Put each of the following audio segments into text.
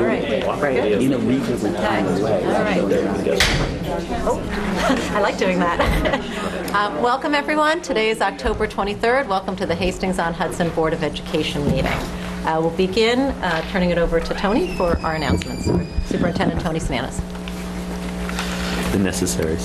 All right. Right. In a reasonably timely way. All right. So there we go. Oh, I like doing that. Welcome, everyone. Today is October 23rd. Welcome to the Hastings-on-Hudson Board of Education meeting. We'll begin turning it over to Tony for our announcements. Superintendent Tony Sinanis. The necessary.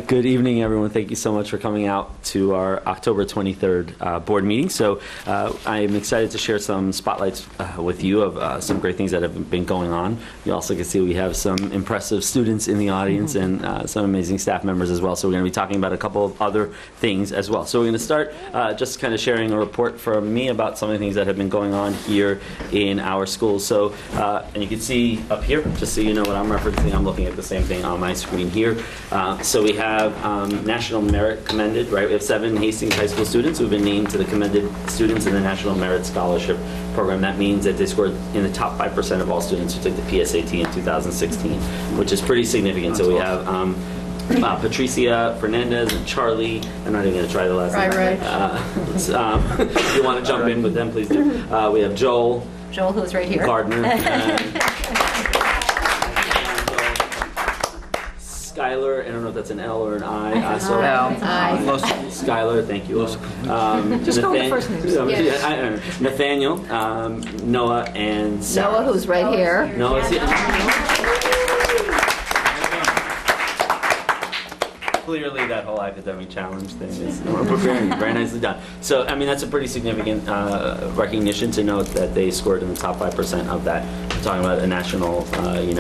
Good evening, everyone. Thank you so much for coming out to our October 23rd board meeting. So I am excited to share some spotlights with you of some great things that have been going on. You also can see we have some impressive students in the audience and some amazing staff members as well. So we're going to be talking about a couple of other things as well. So we're going to start just kind of sharing a report from me about some of the things that have been going on here in our schools. So, and you can see up here, just so you know what I'm referencing, I'm looking at the same thing on my screen here. So we have National Merit Commended, right? We have 7 Hastings High School students who have been named to the Commended Students in the National Merit Scholarship Program. That means that they scored in the top 5% of all students who took the PSAT in 2016, which is pretty significant. So we have Patricia Fernandez and Charlie. I'm not even going to try the last name. Right. If you want to jump in with them, please do. We have Joel. Joel, who's right here. Gardner. Skylar, I don't know if that's an L or an I. Skylar, thank you. Just go with the first names. Nathaniel, Noah, and Sarah. Noah, who's right here. Noah's here. Clearly, that whole academic challenge thing is preparing you. Very nicely done. So, I mean, that's a pretty significant recognition to note that they scored in the top 5% of that. We're talking about a national,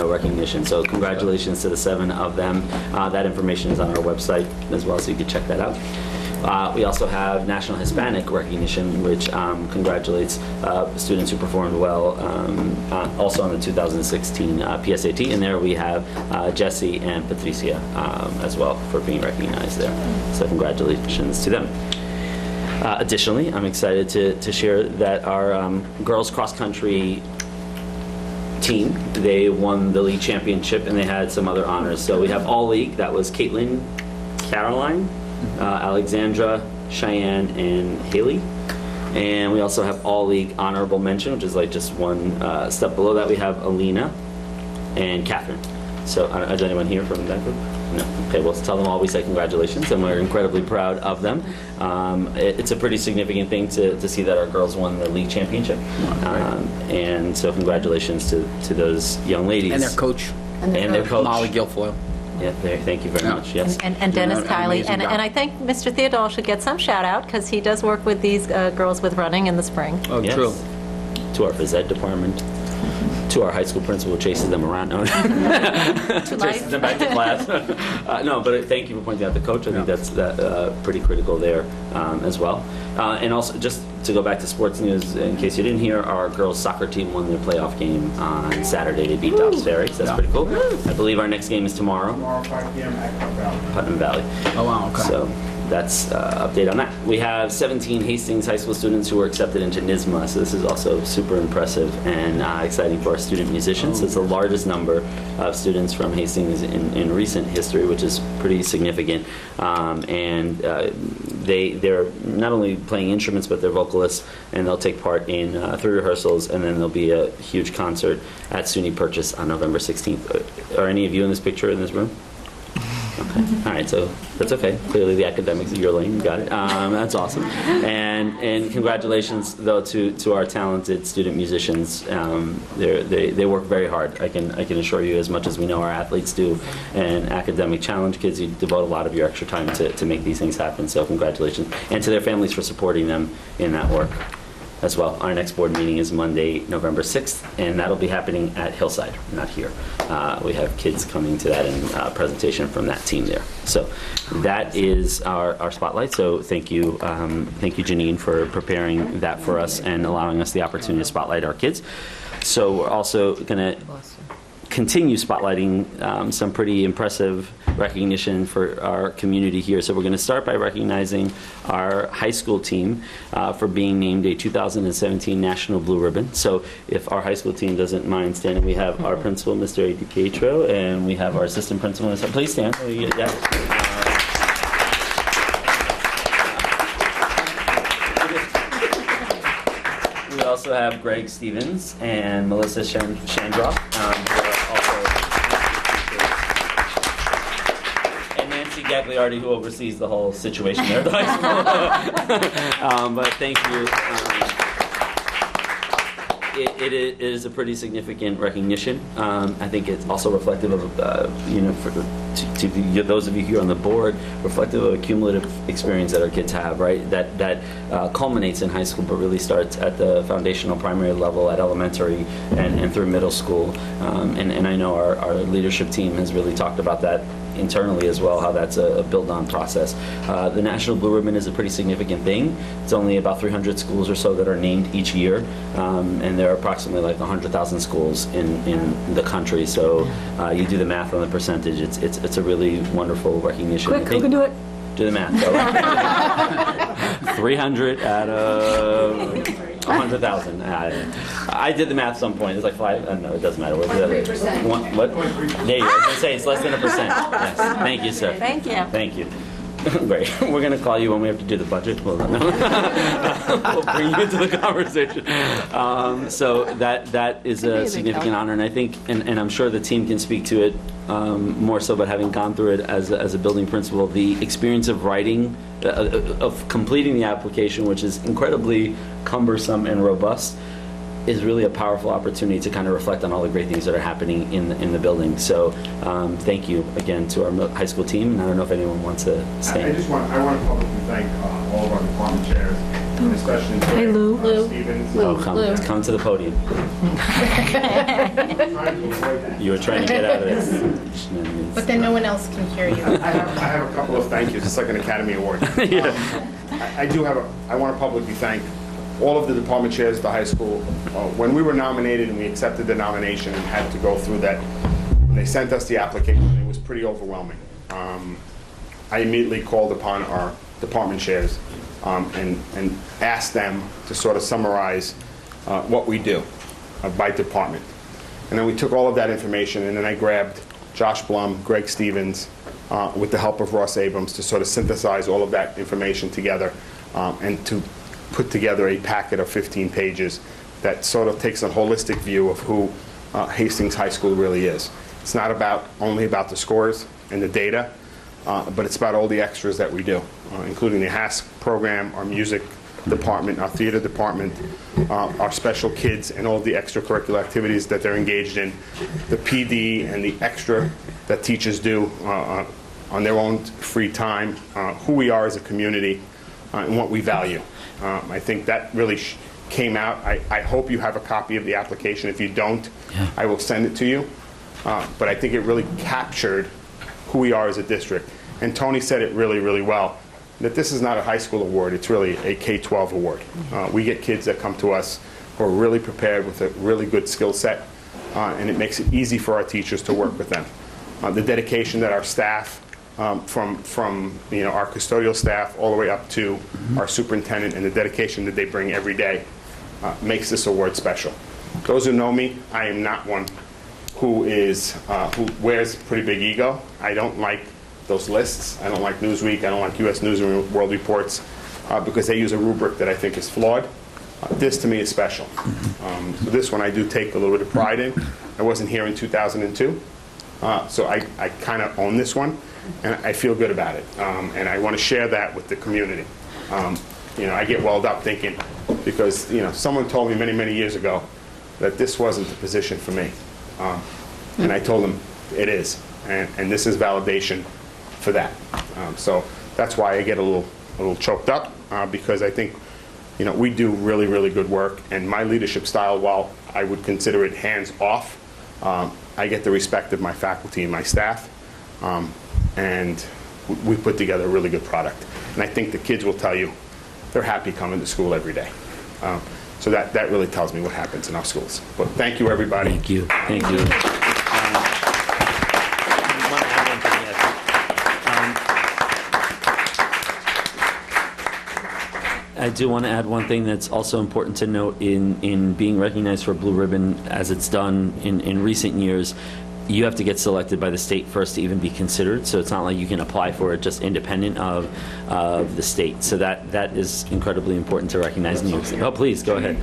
recognition. So, congratulations to the 7 of them. That information is on our website as well, so you can check that out. We also have National Hispanic Recognition, which congratulates students who performed well also on the 2016 PSAT. And there we have Jesse and Patricia as well for being recognized there. So congratulations to them. Additionally, I'm excited to share that our girls cross-country team, they won the league championship and they had some other honors. So we have all league. That was Caitlin, Caroline, Alexandra, Cheyenne, and Haley. And we also have all league honorable mention, which is like just one step below that. We have Alina and Catherine. So is anyone here from that group? No. Okay, well, tell them all we say congratulations, and we're incredibly proud of them. It's a pretty significant thing to see that our girls won the league championship. And so congratulations to those young ladies. And their coach. And their coach. Molly Guilfoyle. Yeah, thank you very much. Yes. And Dennis Kiley. And I think Mr. Theodore should get some shout out because he does work with these girls with running in the spring. Oh, yes. True. To our phys ed department, to our high school principal who chases them around. No. Chases them back to class. No, but thank you for pointing out the coach. I think that's pretty critical there as well. And also, just to go back to sports news, in case you didn't hear, our girls soccer team won their playoff game on Saturday. They beat Dobbs Ferry, so that's pretty cool. I believe our next game is tomorrow. Tomorrow, 5 p.m. at Putnam Valley. Oh, wow, okay. So that's update on that. We have 17 Hastings High School students who were accepted into NYSSMA, so this is also super impressive and exciting for our student musicians. So it's the largest number of students from Hastings in recent history, which is pretty significant. They're not only playing instruments, but they're vocalists, and they'll take part in 3 rehearsals, and then there'll be a huge concert at SUNY Purchase on November 16th. Are any of you in this picture in this room? Okay. All right, so that's okay. Clearly the academics are your lane. You got it. That's awesome. And congratulations, though, to our talented student musicians. They work very hard. I can assure you, as much as we know our athletes do, and academic challenge kids, you devote a lot of your extra time to make these things happen. So congratulations. And to their families for supporting them in that work as well. Our next board meeting is Monday, November 6th, and that'll be happening at Hillside, not here. We have kids coming to that and presentation from that team there. So that is our spotlight. So thank you, Janine, for preparing that for us and allowing us the opportunity to spotlight our kids. So we're also going to continue spotlighting some pretty impressive recognition for our community here. So we're going to start by recognizing our high school team for being named a 2017 National Blue Ribbon. So if our high school team doesn't mind standing, we have our principal, Mr. A. DiPietro, and we have our assistant principal, Mr. Please stand. We also have Greg Stevens and Melissa Shandrock, who are also and Nancy Gagliardi, who oversees the whole situation there at the high school. But thank you. It is a pretty significant recognition. I think it's also reflective of, to those of you here on the board, reflective of a cumulative experience that our kids have, right? That culminates in high school, but really starts at the foundational primary level, at elementary, and through middle school. And I know our leadership team has really talked about that internally as well, how that's a build-on process. The National Blue Ribbon is a pretty significant thing. It's only about 300 schools or so that are named each year, and there are approximately like 100,000 schools in the country. So you do the math on the percentage. It's a really wonderful recognition. Quick, who can do it? Do the math. 300 out of 100,000. I did the math at some point. It's like 5. No, it doesn't matter. What? Yeah, I was going to say it's less than 1%. Yes. Thank you, sir. Thank you. Thank you. Great. We're going to call you when we have to do the budget. We'll bring you into the conversation. So that is a significant honor, and I think, and I'm sure the team can speak to it more so, but having gone through it as a building principal, the experience of writing, of completing the application, which is incredibly cumbersome and robust, is really a powerful opportunity to kind of reflect on all the great things that are happening in the building. So thank you again to our high school team, and I don't know if anyone wants to stay. I want to publicly thank all of our department chairs, and especially Hey, Lou. Stevens. Come to the podium. You were trying to get out of this. But then no one else can hear you. I have a couple of thank yous. It's like an Academy Award. I want to publicly thank all of the department chairs at the high school. When we were nominated and we accepted the nomination and had to go through that, when they sent us the application, it was pretty overwhelming. I immediately called upon our department chairs and asked them to sort of summarize what we do by department. And then we took all of that information, and then I grabbed Josh Blum, Greg Stevens, with the help of Ross Abrams, to sort of synthesize all of that information together and to put together a packet of 15 pages that sort of takes a holistic view of who Hastings High School really is. It's not only about the scores and the data, but it's about all the extras that we do, including the HASC program, our music department, our theater department, our special kids, and all the extracurricular activities that they're engaged in, the PD and the extra that teachers do on their own free time, who we are as a community, and what we value. I think that really came out. I hope you have a copy of the application. If you don't, I will send it to you. But I think it really captured who we are as a district. And Tony said it really, really well, that this is not a high school award. It's really a K-12 award. We get kids that come to us who are really prepared with a really good skill set, and it makes it easy for our teachers to work with them. The dedication that our staff, from our custodial staff all the way up to our superintendent, and the dedication that they bring every day makes this award special. Those who know me, I am not one who wears a pretty big ego. I don't like those lists. I don't like Newsweek. I don't like U.S. News and World Reports because they use a rubric that I think is flawed. This to me is special. So this one I do take a little bit of pride in. I wasn't here in 2002, so I kind of own this one. And I feel good about it, and I want to share that with the community. I get welled up thinking, because someone told me many, many years ago that this wasn't the position for me, and I told them it is, and this is validation for that. So that's why I get a little choked up, because I think we do really, really good work, and my leadership style, while I would consider it hands off, I get the respect of my faculty and my staff. And we put together a really good product. And I think the kids will tell you they're happy coming to school every day. So that really tells me what happens in our schools. But thank you, everybody. Thank you. Thank you. I do want to add one thing that's also important to note in being recognized for Blue Ribbon, as it's done in recent years. You have to get selected by the state first to even be considered, so it's not like you can apply for it just independent of the state. So that is incredibly important to recognize in New York City. Oh, please, go ahead.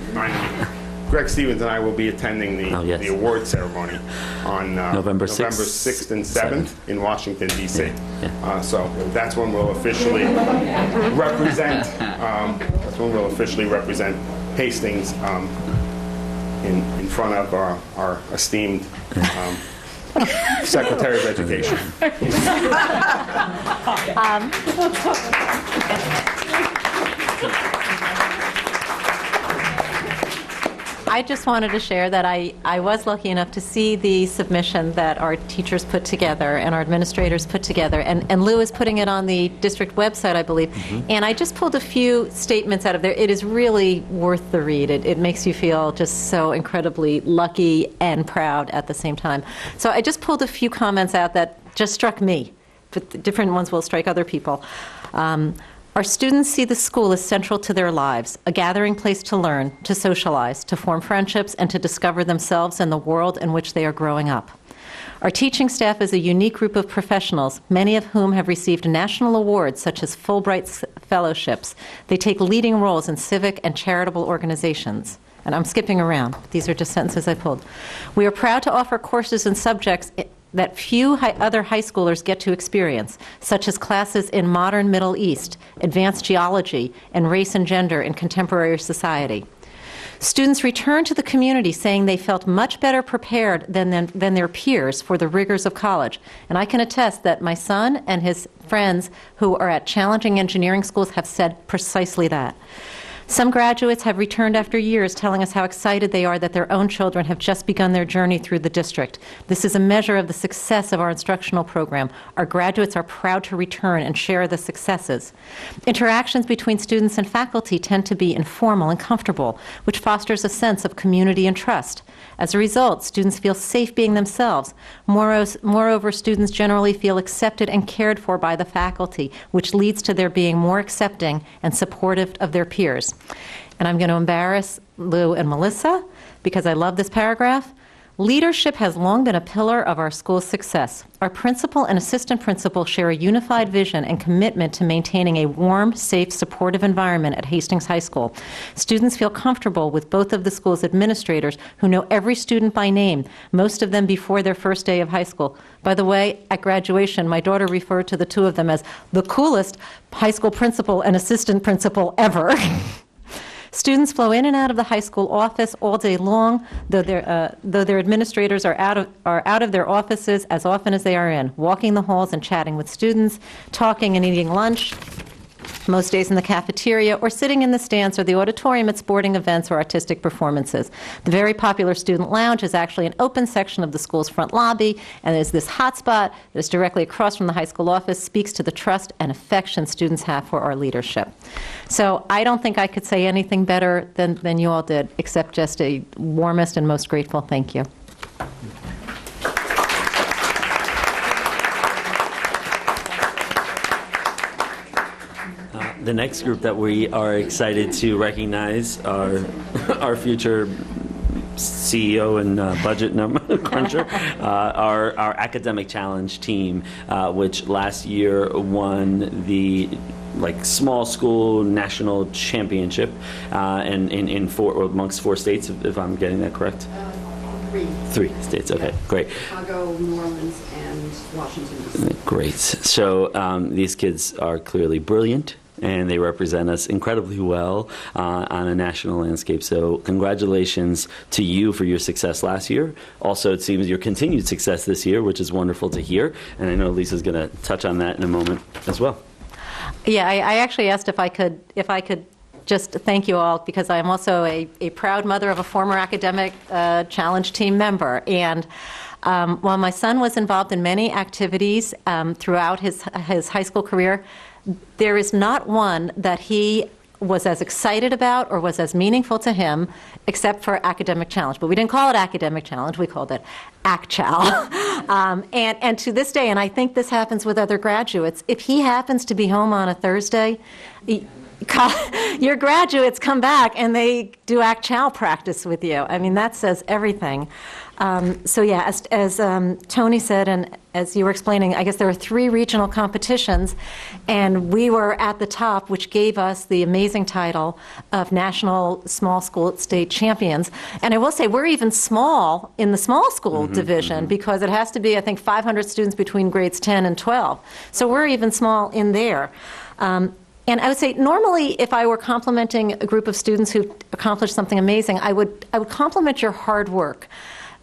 Greg Stevens and I will be attending Oh, yes. the award ceremony on November 6th. 6th and 7th in Washington, D.C. Yeah. So that's when we'll officially represent. That's when we'll officially represent Hastings in front of our esteemed Secretary of Education. I just wanted to share that I was lucky enough to see the submission that our teachers put together and our administrators put together, and Lou is putting it on the district website, I believe. And I just pulled a few statements out of there. It is really worth the read. It makes you feel just so incredibly lucky and proud at the same time. So I just pulled a few comments out that just struck me, but the different ones will strike other people. Our students see the school as central to their lives, a gathering place to learn, to socialize, to form friendships, and to discover themselves and the world in which they are growing up. Our teaching staff is a unique group of professionals, many of whom have received national awards such as Fulbright fellowships. They take leading roles in civic and charitable organizations. And I'm skipping around. These are just sentences I pulled. We are proud to offer courses and subjects that few other high schoolers get to experience, such as classes in modern Middle East, advanced geology, and race and gender in contemporary society. Students return to the community saying they felt much better prepared than their peers for the rigors of college. And I can attest that my son and his friends who are at challenging engineering schools have said precisely that. Some graduates have returned after years telling us how excited they are that their own children have just begun their journey through the district. This is a measure of the success of our instructional program. Our graduates are proud to return and share the successes. Interactions between students and faculty tend to be informal and comfortable, which fosters a sense of community and trust. As a result, students feel safe being themselves. Moreover, students generally feel accepted and cared for by the faculty, which leads to their being more accepting and supportive of their peers. And I'm going to embarrass Lou and Melissa because I love this paragraph. Leadership has long been a pillar of our school's success. Our principal and assistant principal share a unified vision and commitment to maintaining a warm, safe, supportive environment at Hastings High School. Students feel comfortable with both of the school's administrators who know every student by name, most of them before their first day of high school. By the way, at graduation, my daughter referred to the two of them as the coolest high school principal and assistant principal ever. Students flow in and out of the high school office all day long, though their administrators are out of their offices as often as they are in, walking the halls and chatting with students, talking and eating lunch, most days in the cafeteria, or sitting in the stands or the auditorium at sporting events or artistic performances. The very popular student lounge is actually an open section of the school's front lobby, and there's this hot spot that is directly across from the high school office, speaks to the trust and affection students have for our leadership. So I don't think I could say anything better than you all did, except just a warmest and most grateful thank you. The next group that we are excited to recognize are our future CEO and budget number cruncher, our academic challenge team, which last year won the small school national championship, and amongst 4 states, if I'm getting that correct. 3 states. Okay, great. Chicago, New Orleans, and Washington, D.C. Great. So these kids are clearly brilliant, and they represent us incredibly well on a national landscape. So congratulations to you for your success last year. Also, it seems your continued success this year, which is wonderful to hear. And I know Lisa's going to touch on that in a moment as well. Yeah, I actually asked if I could just thank you all, because I am also a proud mother of a former academic challenge team member. And while my son was involved in many activities throughout his high school career, there is not one that he was as excited about or was as meaningful to him, except for academic challenge. But we didn't call it academic challenge, we called it ACCHAL. And to this day, and I think this happens with other graduates, if he happens to be home on a Thursday, your graduates come back and they do act-chow practice with you. I mean, that says everything. So yeah, as Tony said, and as you were explaining, I guess there were 3 regional competitions, and we were at the top, which gave us the amazing title of National Small School State Champions. And I will say, we're even small in the small school division, because it has to be, I think, 500 students between grades 10 and 12. So we're even small in there. And I would say, normally, if I were complimenting a group of students who accomplished something amazing, I would compliment your hard work.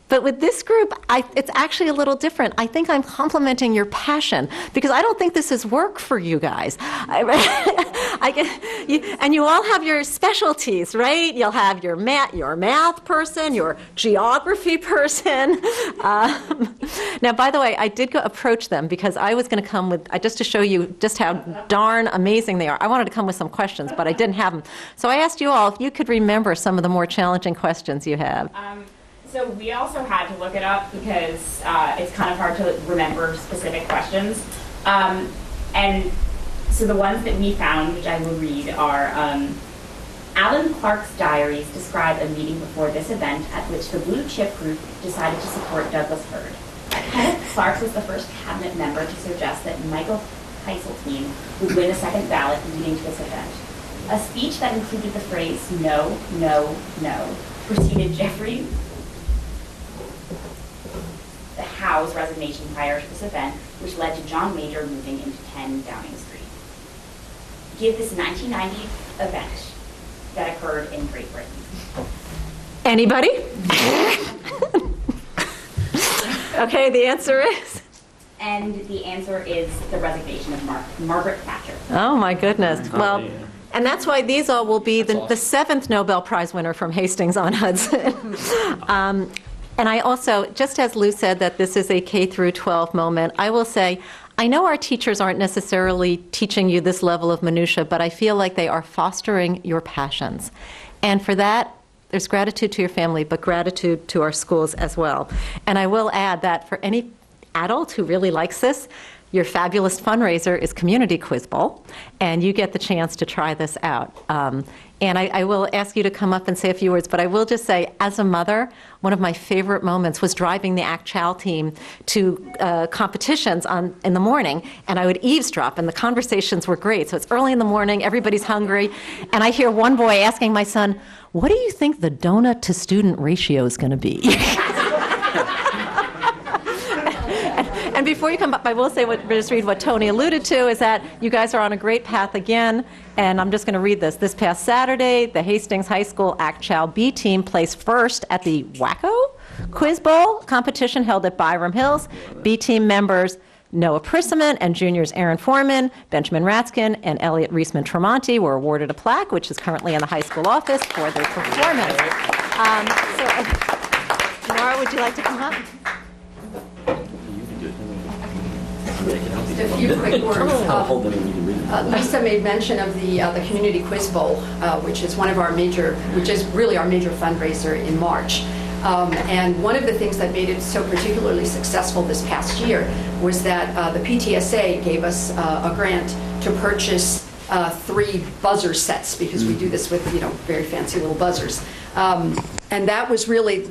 But with this group, it's actually a little different. I think I'm complimenting your passion, because I don't think this is work for you guys. And you all have your specialties, right? You'll have your math person, your geography person. Now, by the way, I did approach them, because I was going to come with, just to show you just how darn amazing they are. I wanted to come with some questions, but I didn't have them. So I asked you all if you could remember some of the more challenging questions you have. So we also had to look it up, because it's kind of hard to remember specific questions. And so the ones that we found, which I will read, are Alan Clark's diaries describe a meeting before this event at which the Blue Chip Group decided to support Douglas Hurd. Kenneth Clark was the first cabinet member to suggest that Michael Heisseltine would win a second ballot leading to this event. A speech that included the phrase, "No, no, no," preceded Jeffrey Howe's resignation prior to this event, which led to John Major moving into 10 Downing Street. Give this 1990 event that occurred in Great Britain. Anybody? Okay, the answer is? And the answer is the resignation of Margaret Thatcher. Oh, my goodness. Well, and that's why these all will be the 7th Nobel Prize winner from Hastings on Hudson. And I also, just as Lou said that this is a K through 12 moment, I will say, I know our teachers aren't necessarily teaching you this level of minutia, but I feel like they are fostering your passions. And for that, there's gratitude to your family, but gratitude to our schools as well. And I will add that for any adult who really likes this, your fabulous fundraiser is Community Quiz Bowl, and you get the chance to try this out. And I will ask you to come up and say a few words, but I will just say, as a mother, one of my favorite moments was driving the Act-Chow team to competitions in the morning, and I would eavesdrop, and the conversations were great. So it's early in the morning, everybody's hungry, and I hear one boy asking my son, "What do you think the donut-to-student ratio is going to be?" And before you come up, I will say, just read what Tony alluded to, is that you guys are on a great path again, and I'm just going to read this. This past Saturday, the Hastings High School Act-Chow B team placed first at the Wacko Quiz Bowl competition held at Byram Hills. B team members Noah Prissaman and juniors Aaron Foreman, Benjamin Ratskin, and Elliot Reisman-Tremonti were awarded a plaque, which is currently in the high school office, for their performance. Nora, would you like to come up? Just a few quick words. Lisa made mention of the Community Quiz Bowl, which is really our major fundraiser in March. And one of the things that made it so particularly successful this past year was that the PTSA gave us a grant to purchase 3 buzzer sets, because we do this with very fancy little buzzers. And that was really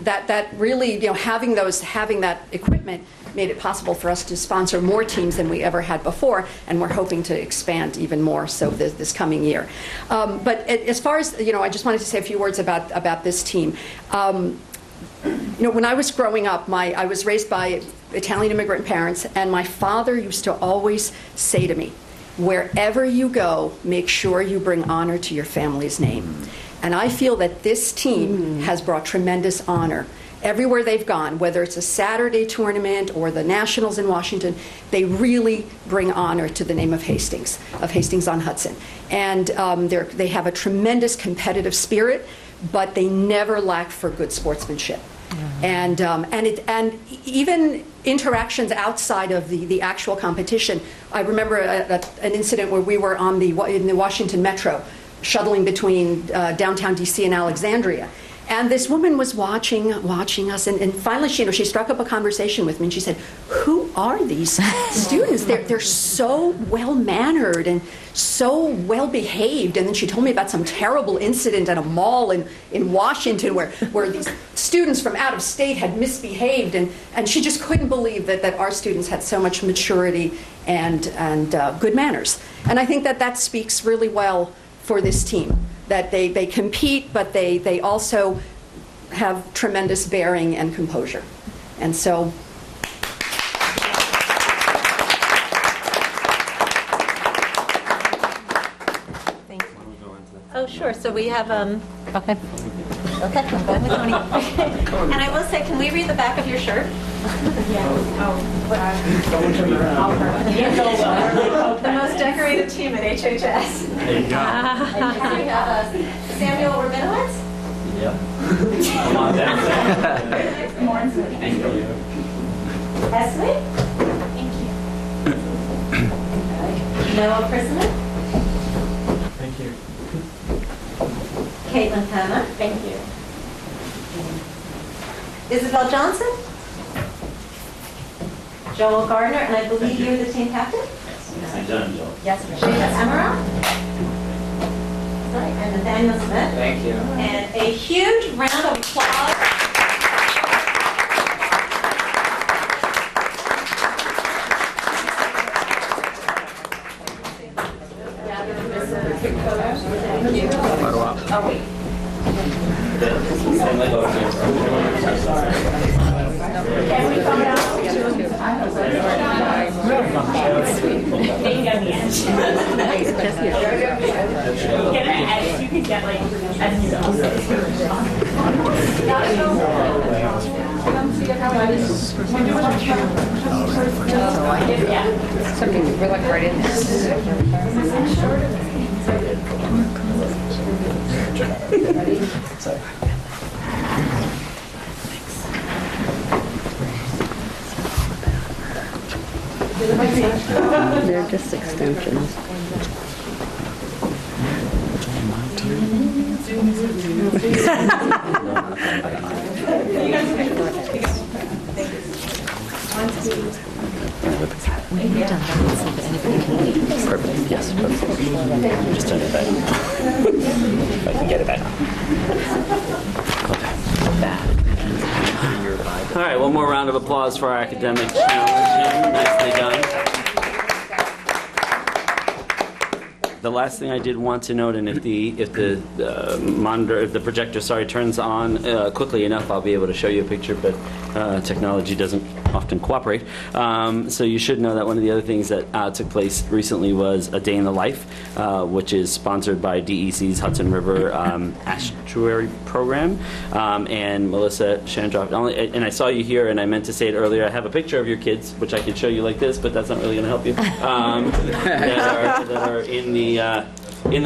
having that equipment made it possible for us to sponsor more teams than we ever had before, and we're hoping to expand even more so this coming year. But as far as, I just wanted to say a few words about this team. When I was growing up, I was raised by Italian immigrant parents, and my father used to always say to me, "Wherever you go, make sure you bring honor to your family's name." And I feel that this team has brought tremendous honor everywhere they've gone, whether it's a Saturday tournament or the Nationals in Washington. They really bring honor to the name of Hastings on Hudson. And they have a tremendous competitive spirit, but they never lack for good sportsmanship. And even interactions outside of the actual competition. I remember an incident where we were in the Washington Metro, shuttling between downtown DC and Alexandria. And this woman was watching us, and finally she struck up a conversation with me, and she said, "Who are these students? They're so well-mannered and so well-behaved." And then she told me about some terrible incident at a mall in Washington where these students from out of state had misbehaved, and she just couldn't believe that our students had so much maturity and good manners. And I think that speaks really well for this team, that they compete, but they also have tremendous bearing and composure. And so Thank you. Oh, sure. So we have, okay. Okay, I'm going with Tony. And I will say, can we read the back of your shirt? The most decorated team at HHS. There you go. We have Samuel Rabinowitz. Yep. Come on down. Thank you. Esme. Thank you. Noah Prisoner. Thank you. Caitlin Hanna. Thank you. Isabel Johnson. Joel Gardner, and I believe you're the team captain? I'm done, Joe. Yes, Shayna Emerald. Right, and Nathaniel Smith. Thank you. And a huge round of applause. Oh, wait. You can get like Something we're like right in They're just extensions. Perfect. Yes. Perfect. Just turn it back. If I can get it back. Okay. All right. One more round of applause for our academic challenge. Nicely done. The last thing I did want to note, and if the monitor, if the projector, turns on quickly enough, I'll be able to show you a picture, but technology doesn't often cooperate. So you should know that one of the other things that took place recently was A Day in the Life, which is sponsored by DEC's Hudson River Estuary Program. And Melissa Shandroff, and I saw you here, and I meant to say it earlier, I have a picture of your kids, which I could show you like this, but that's not really going to help you, that are in the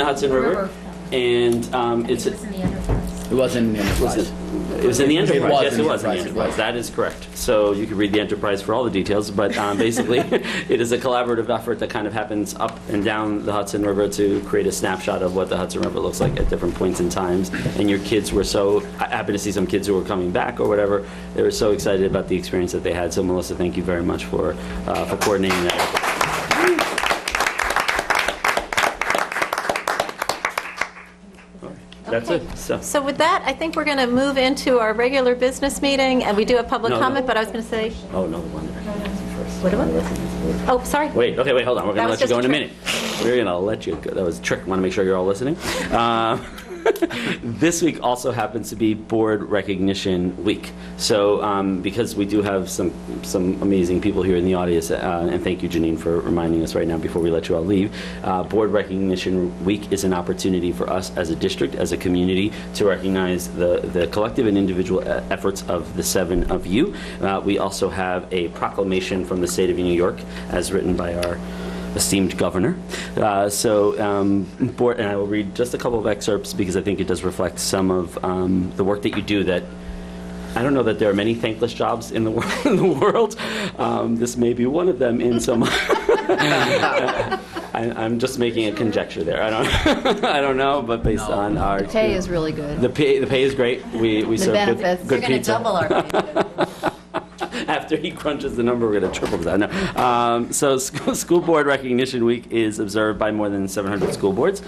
Hudson River. And it's... It wasn't in the Enterprise. It was in the Enterprise. Yes, it was in the Enterprise. Enterprise. That is correct. So you can read the Enterprise for all the details, but basically it is a collaborative effort that kind of happens up and down the Hudson River to create a snapshot of what the Hudson River looks like at different points in times. And your kids were so happy to see some kids who were coming back or whatever. They were so excited about the experience that they had. So Melissa, thank you very much for coordinating that effort. That's it. So with that, I think we're going to move into our regular business meeting, and we do have public comment, but I was going to say... Oh, no, the one that I asked you first. What do I? Oh, sorry. Wait, hold on. We're going to let you go in a trick. minute. We're going to let you go. That was a trick. Want to make sure you're all listening. This week also happens to be Board Recognition Week. So because we do have some amazing people here in the audience, and thank you, Janine, for reminding us right now before we let you all leave, Board Recognition Week is an opportunity for us as a district, as a community, to recognize the collective and individual efforts of the 7 of you. We also have a proclamation from the state of New York, as written by our esteemed governor. Board, and I will read just a couple of excerpts because I think it does reflect some of the work that you do that I don't know that there are many thankless jobs in the world. This may be one of them in some. I'm just making a conjecture there. I don't I don't know, but based on our Pay is really good. the pay is great. We serve benefits. good We're going to pizza. double our pay. After he crunches the number, we're going to triple that. No. So School Board Recognition Week is observed by more than 700 school boards.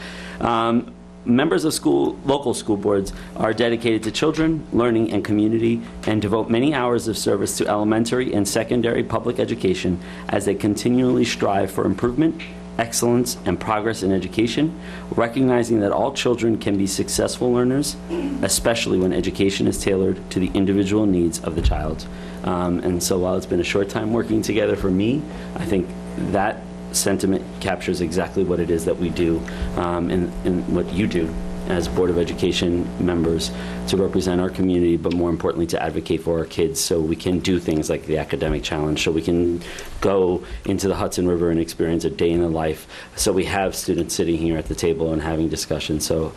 Members of local school boards are dedicated to children, learning, and community, and devote many hours of service to elementary and secondary public education as they continually strive for improvement, excellence, and progress in education, recognizing that all children can be successful learners, especially when education is tailored to the individual needs of the child. And so while it's been a short time working together for me, I think that sentiment captures exactly what it is that we do and what you do as Board of Education members to represent our community, but more importantly to advocate for our kids so we can do things like the academic challenge, so we can go into the Hudson River and experience a day in the life, so we have students sitting here at the table and having discussions. So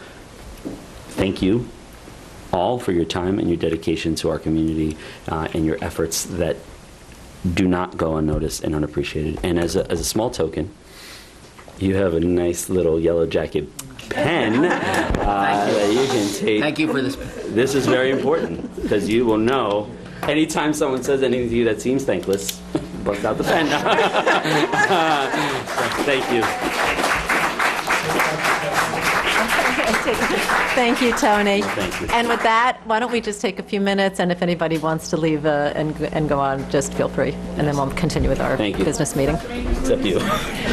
thank you all for your time and your dedication to our community and your efforts that do not go unnoticed and unappreciated. And as a small token, you have a nice little yellow jacket pen that you can take. Thank you for this. This is very important because you will know anytime someone says anything to you that seems thankless, bust out the pen. Thank you. Thank you, Tony. Thank you. And with that, why don't we just take a few minutes, and if anybody wants to leave and go on, just feel free, and then we'll continue with our Thank you. business meeting. Except you.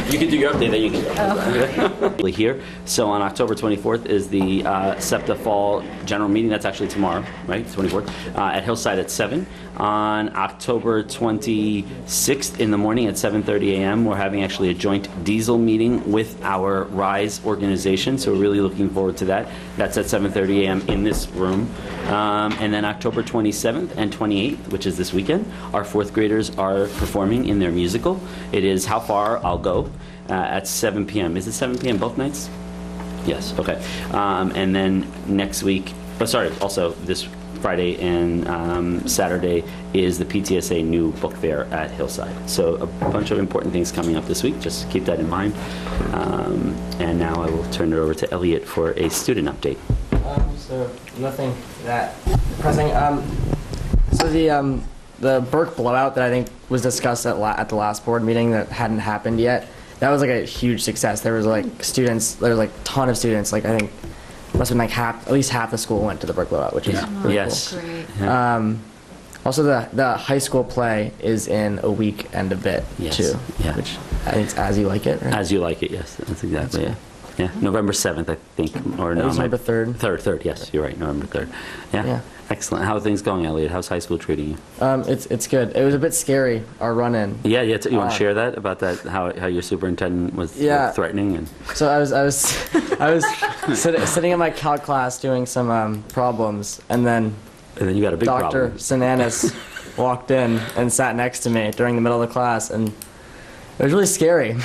You can do your update, then you can go. Here. So on October 24th is the SEPTA Fall General Meeting. That's actually tomorrow, right? 24th. At Hillside at 7. On October 26th in the morning at 7:30 a.m., we're having actually a joint diesel meeting with our RISE organization. So we're really looking forward to that. That's at 7:30 a.m. in this room. And then October 27th and 28th, which is this weekend, our fourth graders are performing in their musical. It is How Far I'll Go at 7 p.m. Is it 7 p.m. both nights? Yes, okay. And then next week, also this Friday and Saturday is the PTSA new book fair at Hillside. So a bunch of important things coming up this week. Just keep that in mind. And now I will turn it over to Elliot for a student update. So nothing that pressing. So the Burke blowout that I think was discussed at the last board meeting that hadn't happened yet. That was like a huge success. There was like a ton of students. Like I think must have been like at least half the school went to the Burke blowout, which is really Yes. cool. Great. Yeah. Also, the high school play is in a week and a bit Yes. too, Yeah. which I think it's As You Like It, right? As You Like It, yes. That's exactly it. Yeah, November 7th, I think. Or It no, was November 3rd. Third, yes, you're right, November 3rd. Yeah. Yeah. Excellent. How are things going, Elliot? How's high school treating you? It's good. It was a bit scary, our run-in. Yeah, you want to share that about that? How your superintendent was threatening and. So I was sitting in my calc class doing some problems, and then you got a big Dr. problem. Sinanis walked in and sat next to me during the middle of the class, and it was really scary.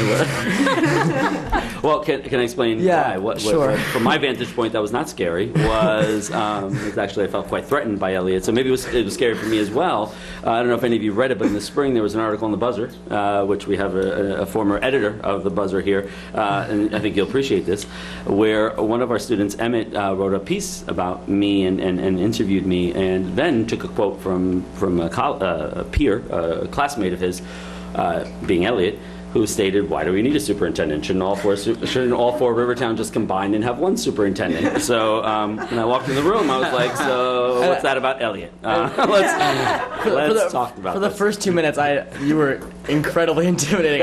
Well, can I explain Yeah, why? sure. From my vantage point, that was not scary. Was actually I felt quite threatened by Elliot. So maybe it was scary for me as well. I don't know if any of you read it, but in the spring there was an article in the Buzzer, which we have a former editor of the Buzzer here, and I think you'll appreciate this, where one of our students, Emmett, wrote a piece about me and interviewed me, and then took a quote from a peer, a classmate of his, being Elliot, who stated, "Why do we need a superintendent? Shouldn't all four Rivertown just combine and have one superintendent?" So when I walked in the room, I was like, "So what's that about Elliot? Let's talk about For the this." first 2 minutes, you were incredibly intimidating.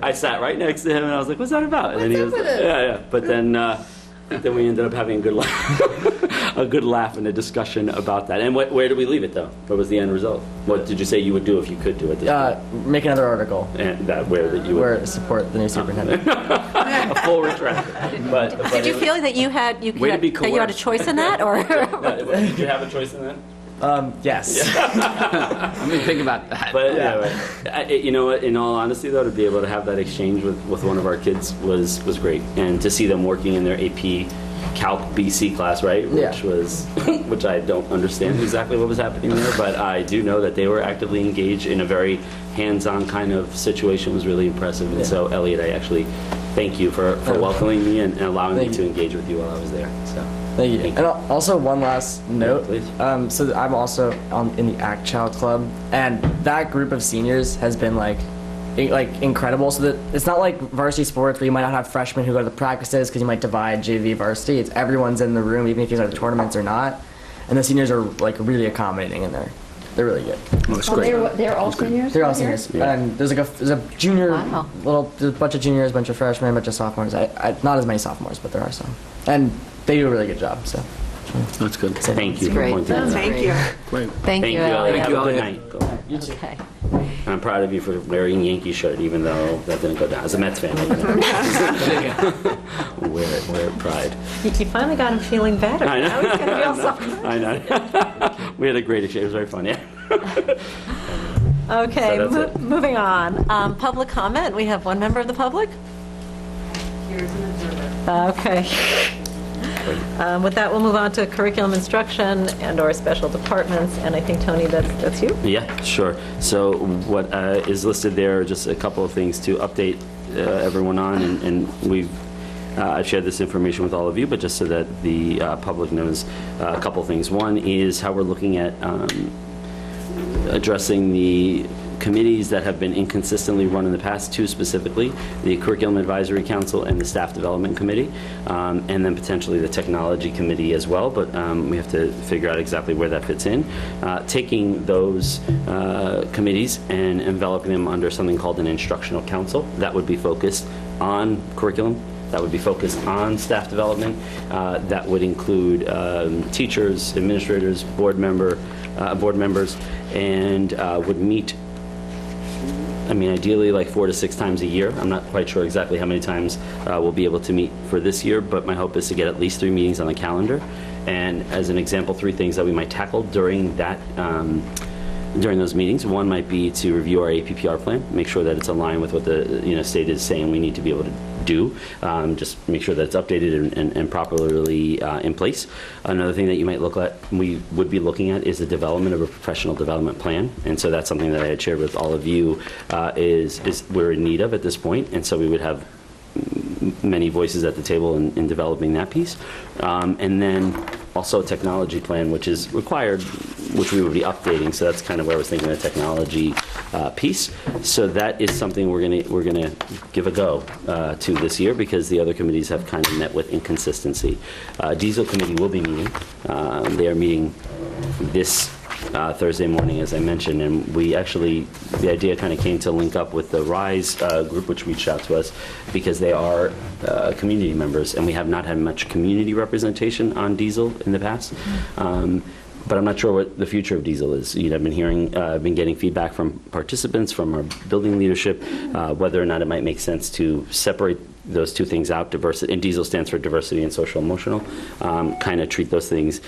I sat right next to him and I was like, "What's that about?" And then he was, "Yeah." But then we ended up having a good laugh and a discussion about that. And where did we leave it though? What was the end result? What did you say you would do if you could do it? Make another article And that you would where support the new superintendent. a full retract. But Did you feel that you had Way to be that you had a coerced. choice in that, or Did you have a choice in that? Yes. Let me think about that. But Yeah. you know what? In all honesty, though, to be able to have that exchange with one of our kids was great, and to see them working in their AP Calc BC class, right? Yeah. Which was, which I don't understand exactly what was happening there, but I do know that they were actively engaged in a very hands-on kind of situation. It was really impressive. And so, Elliot, I actually thank you for welcoming me and allowing me to engage with you while I was there. So. Thank you. And also one last note. Please. So I'm also in the Act Child Club, and that group of seniors has been like incredible. So that it's not like varsity sports where you might not have freshmen who go to the practices because you might divide JV varsity. It's everyone's in the room, even if you go to the tournaments or not. And the seniors are like really accommodating, and they're really good. Oh, that's great. They're all seniors? They're all right here? seniors. And there's a junior, Wow. there's a bunch of juniors, a bunch of freshmen, a bunch of sophomores. Not as many sophomores, but there are some. And they do a really good job. So That's good. Thank you for Great. pointing that out. Thank you. Great. Thank you, Elliot. Elliot. Have a good Elliot. night. Go ahead. you too. Okay. And I'm proud of you for wearing Yankee shirt, even though that didn't go down. As a Mets fan, wear pride. You finally got him feeling better. I know. Now he's going to be all self-conscious. I know. We had a great exchange. It was very fun, yeah. Okay, So that's it. moving on. Public comment. We have one member of the public. Here's an observer. Okay. With that, we'll move on to curriculum instruction and/or special departments. And I think, Tony, that's you. Yeah, sure. So what is listed there are just a couple of things to update everyone on, and we've I've shared this information with all of you, but just so that the public knows a couple of things. One is how we're looking at addressing the committees that have been inconsistently run in the past, two specifically, the Curriculum Advisory Council and the Staff Development Committee, and then potentially the Technology Committee as well, but we have to figure out exactly where that fits in. Taking those committees and enveloping them under something called an Instructional Council, that would be focused on curriculum, that would be focused on staff development, that would include teachers, administrators, board members, and would meet, I mean, ideally like 4 to 6 times a year. I'm not quite sure exactly how many times we'll be able to meet for this year, but my hope is to get at least 3 meetings on the calendar. And as an example, 3 things that we might tackle during that during those meetings. One might be to review our APPR plan, make sure that it's aligned with what the state is saying we need to be able to do. Just make sure that it's updated and properly in place. Another thing that you might we would be looking at is the development of a professional development plan. And so that's something that I had shared with all of you is we're in need of at this point. And so we would have many voices at the table in developing that piece. And then also a technology plan, which is required, which we would be updating. So that's kind of where I was thinking of the technology piece. So that is something we're gonna give a go to this year, because the other committees have kind of met with inconsistency. Diesel committee will be meeting. They are meeting this Thursday morning, as I mentioned, and we actually, the idea kind of came to link up with the RISE group, which reached out to us, because they are community members, and we have not had much community representation on diesel in the past. But I'm not sure what the future of diesel is. I've been getting feedback from participants, from our building leadership, whether or not it might make sense to separate those two things out. Diversity, and diesel stands for diversity and social emotional. Kind of treat those things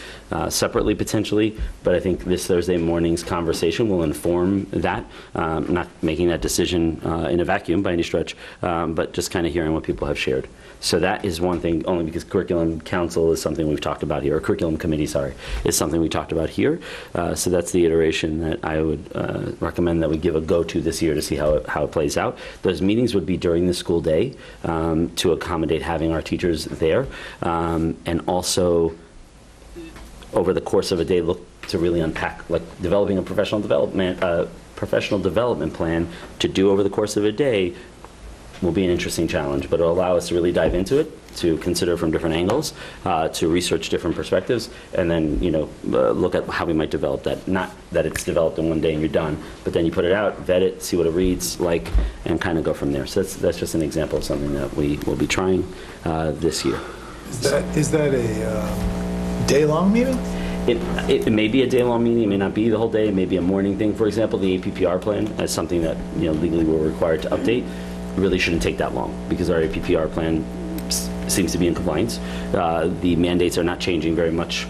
separately potentially. But I think this Thursday morning's conversation will inform that. Not making that decision in a vacuum by any stretch, but just kind of hearing what people have shared. So that is one thing, only because Curriculum Council is something we've talked about here, or Curriculum Committee, sorry, is something we talked about here. So that's the iteration that I would recommend that we give a go to this year to see how it plays out. Those meetings would be during the school day to accommodate having our teachers there, and also over the course of a day look to really unpack, like developing a professional development plan to do over the course of a day will be an interesting challenge, but it'll allow us to really dive into it, to consider from different angles, to research different perspectives, and then look at how we might develop that. Not that it's developed in one day and you're done, but then you put it out, vet it, see what it reads like, and kind of go from there. So that's just an example of something that we will be trying this year. Is that a day-long meeting? It may be a day-long meeting. It may not be the whole day. It may be a morning thing. For example, the APPR plan is something that legally we're required to update. Really shouldn't take that long, because our APPR plan seems to be in compliance. The mandates are not changing very much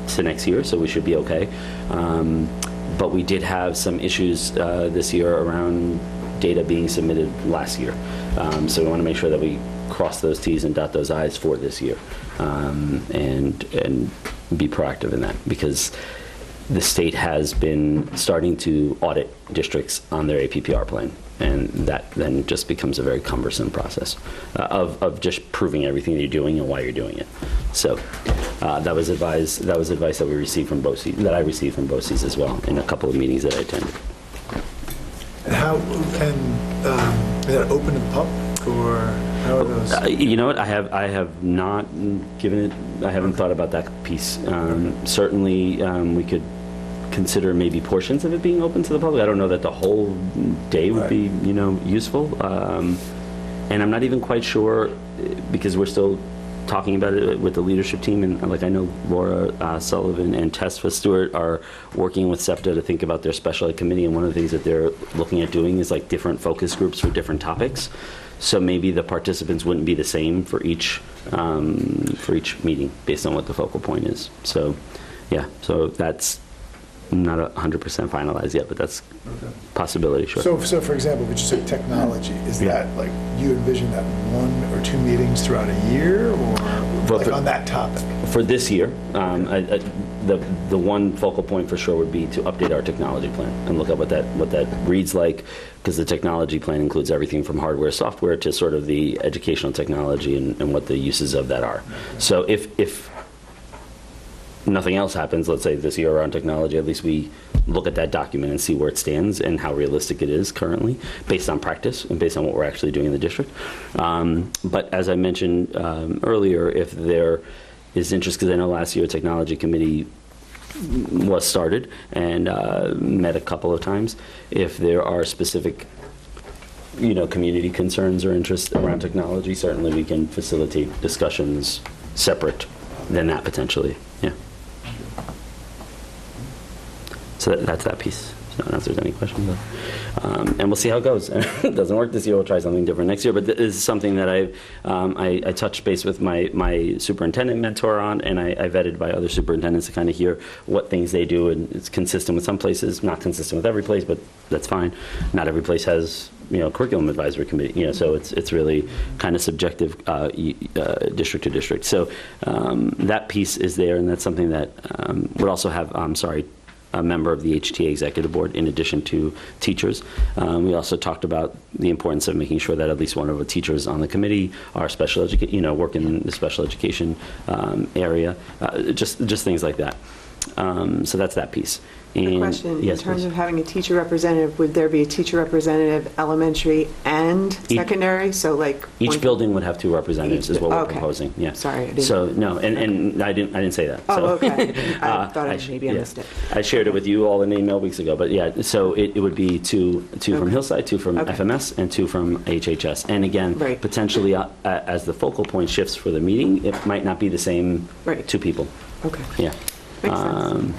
to next year, so we should be okay. But we did have some issues this year around data being submitted last year. So we want to make sure that we cross those T's and dot those I's for this year. and be proactive in that, because the state has been starting to audit districts on their APPR plan, and that then just becomes a very cumbersome process of just proving everything that you're doing and why you're doing it. So that was advice that we received from BOCES, that I received from BOCES as well in a couple of meetings that I attended. Is that open to the public, or how are those? You know what? I have not given it. I haven't thought about that piece. Certainly, we could consider maybe portions of it being open to the public. I don't know that the whole day would be, useful. And I'm not even quite sure, because we're still talking about it with the leadership team, and like I know Laura Sullivan and Tessa Stewart are working with SEPTA to think about their special ed committee, and one of the things that they're looking at doing is like different focus groups for different topics. So maybe the participants wouldn't be the same for each meeting based on what the focal point is. So yeah, so that's not 100% finalized yet, but that's a possibility, sure. So for example, if you just took technology, is that like you envision that 1 or 2 meetings throughout a year, or like on that topic? For this year, the one focal point for sure would be to update our technology plan and look at what that reads like, because the technology plan includes everything from hardware, software, to sort of the educational technology and what the uses of that are. So if nothing else happens, let's say this year around technology, at least we look at that document and see where it stands and how realistic it is currently, based on practice and based on what we're actually doing in the district. But as I mentioned earlier, if there is interest, because I know last year a technology committee was started and met a couple of times, if there are specific community concerns or interest around technology, certainly we can facilitate discussions separate than that potentially. Yeah. So that's that piece. So I don't know if there's any questions. And we'll see how it goes. If it doesn't work this year, we'll try something different next year. But this is something that I touched base with my superintendent mentor on, and I vetted by other superintendents to kind of hear what things they do. And it's consistent with some places, not consistent with every place, but that's fine. Not every place has curriculum advisory committee, so it's really kind of subjective district to district. So that piece is there, and that's something that would also have, a member of the HTA executive board in addition to teachers. We also talked about the importance of making sure that at least one of the teachers on the committee are special education, work in the special education area, just things like that. So that's that piece. A question, yes, in terms please. of having a teacher representative, would there be a teacher representative elementary and secondary? So like each building would have 2 representatives is what we're proposing. Yeah. Sorry, I didn't. So no, and I didn't say that. Oh, so. okay. I thought I missed it. I shared it with you all in an email weeks ago, but yeah, so it would be two from Hillside, 2 from FMS, and 2 from HHS. And again, potentially as the focal point shifts for the meeting, it might not be the same 2 people. Okay. Yeah. Makes sense.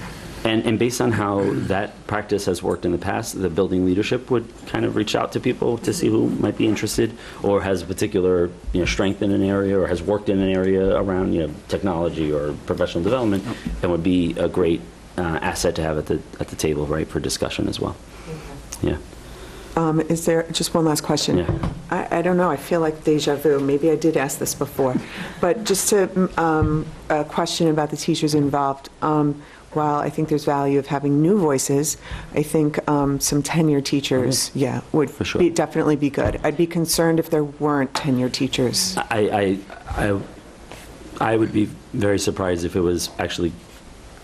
And based on how that practice has worked in the past, the building leadership would kind of reach out to people to see who might be interested or has particular strength in an area or has worked in an area around technology or professional development, and would be a great asset to have at the table, right, for discussion as well. Okay. Yeah. Is there just one last question? Yeah. I don't know. I feel like deja vu. Maybe I did ask this before, but just a question about the teachers involved. While I think there's value of having new voices, I think some tenured teachers, would for sure. Definitely be good. I'd be concerned if there weren't tenured teachers. I would be very surprised if it was actually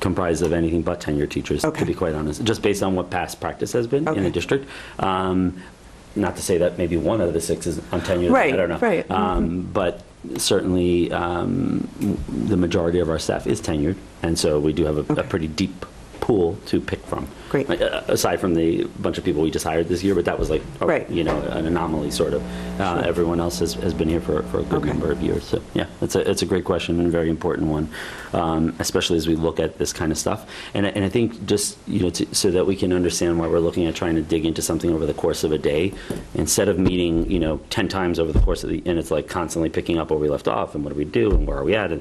comprised of anything but tenured teachers, to be quite honest, just based on what past practice has been in the district. Not to say that maybe 1 out of the 6 is untenured, I don't know. Right. But certainly the majority of our staff is tenured, and so we do have a pretty deep pool to pick from. Great. Aside from the bunch of people we just hired this year, but that was like an anomaly sort of. Everyone else has been here for a good number of years. So yeah, it's a great question and a very important one, especially as we look at this kind of stuff. And I think just so that we can understand why we're looking at trying to dig into something over the course of a day, instead of meeting 10 times over the course of and it's like constantly picking up where we left off and what do we do and where are we at, and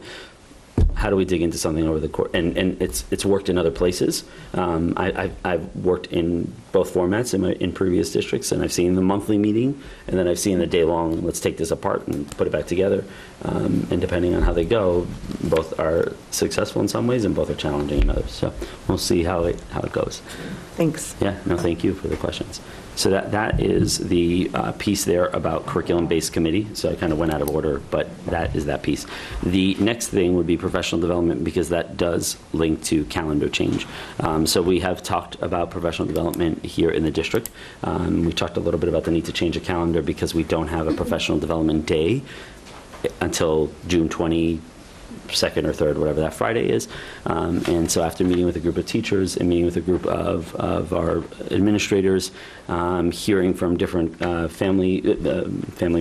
how do we dig into something over the course? And it's worked in other places. I've worked in both formats in previous districts, and I've seen the monthly meeting, and then I've seen the day-long, let's take this apart and put it back together. And depending on how they go, both are successful in some ways and both are challenging in others. So we'll see how it goes. Thanks. Yeah, no, thank you for the questions. So that is the piece there about curriculum-based committee. So I kind of went out of order, but that is that piece. The next thing would be professional development, because that does link to calendar change. So we have talked about professional development here in the district. We talked a little bit about the need to change a calendar because we don't have a professional development day until June 22nd or 3rd, whatever that Friday is. And so after meeting with a group of teachers and meeting with a group of our administrators, hearing from different family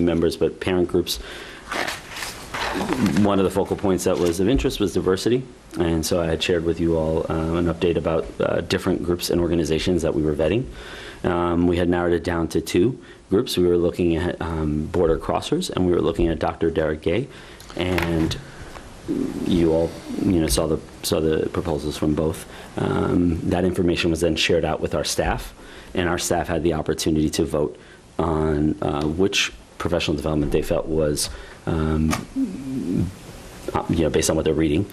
members, but parent groups, one of the focal points that was of interest was diversity. And so I had shared with you all an update about different groups and organizations that we were vetting. We had narrowed it down to 2 groups. We were looking at border crossers, and we were looking at Dr. Derek Gay, and you all saw the proposals from both. That information was then shared out with our staff, and our staff had the opportunity to vote on which professional development they felt was, based on what they're reading,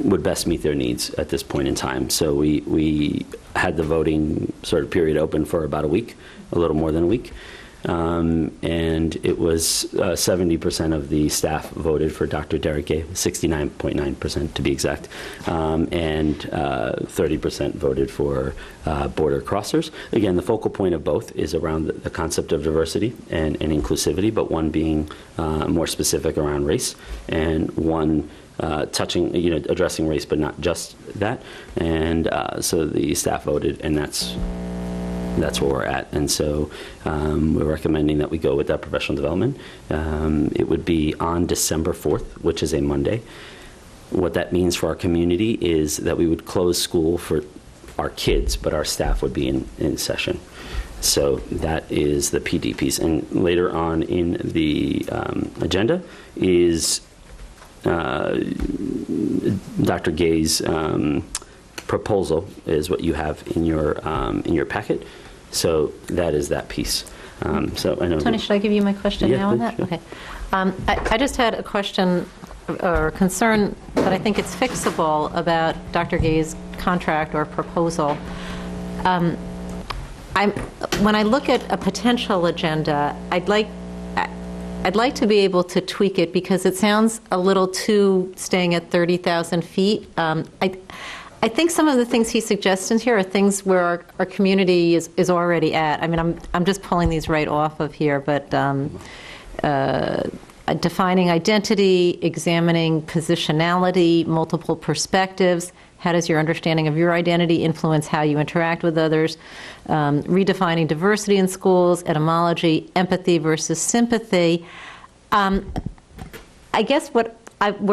would best meet their needs at this point in time. So we had the voting sort of period open for about a week, a little more than a week. And it was 70% of the staff voted for Dr. Derek Gay, 69.9% to be exact, and 30% voted for border crossers. Again, the focal point of both is around the concept of diversity and inclusivity, but one being more specific around race, and one touching, addressing race, but not just that. And so the staff voted, and that's where we're at. And so we're recommending that we go with that professional development. It would be on December 4th, which is a Monday. What that means for our community is that we would close school for our kids, but our staff would be in session. So that is the PD piece. And later on in the agenda is Dr. Gay's proposal is what you have in your packet. So that is that piece. So I know. Tony, should I give you my question now on that? Sure. Okay. I just had a question or concern that I think it's fixable about Dr. Gay's contract or proposal. When I look at a potential agenda, I'd like to be able to tweak it because it sounds a little too staying at 30,000 feet. I think some of the things he suggests in here are things where our community is already at. I mean, I'm just pulling these right off of here, but defining identity, examining positionality, multiple perspectives. How does your understanding of your identity influence how you interact with others? Redefining diversity in schools, etymology, empathy versus sympathy. I guess where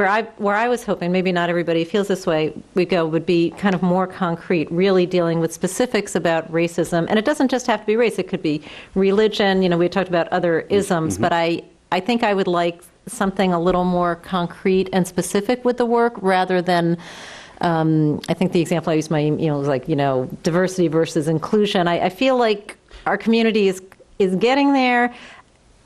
I was hoping, maybe not everybody feels this way, would be kind of more concrete, really dealing with specifics about racism. And it doesn't just have to be race, it could be religion. We talked about other isms, but I think I would like something a little more concrete and specific with the work rather than, I think the example I used was like, diversity versus inclusion. I feel like our community is getting there,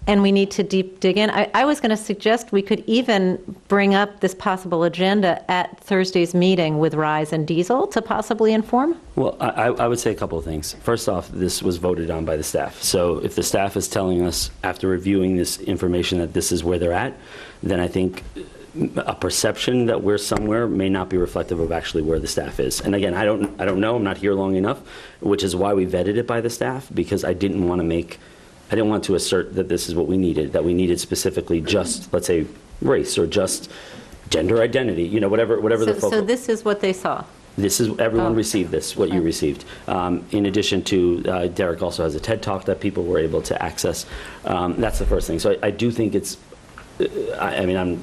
and we need to deep dig in. I was going to suggest we could even bring up this possible agenda at Thursday's meeting with Rise and Diesel to possibly inform. Well, I would say a couple of things. First off, this was voted on by the staff. So if the staff is telling us after reviewing this information that this is where they're at, then I think a perception that we're somewhere may not be reflective of actually where the staff is. And again, I don't know. I'm not here long enough, which is why we vetted it by the staff, because I didn't want to assert that this is what we needed, that we needed specifically just, let's say, race or just gender identity, whatever the focus. So this is what they saw? This is, everyone received this, what you received. In addition to, Derek also has a TED Talk that people were able to access. That's the first thing. So I do think it's, I'm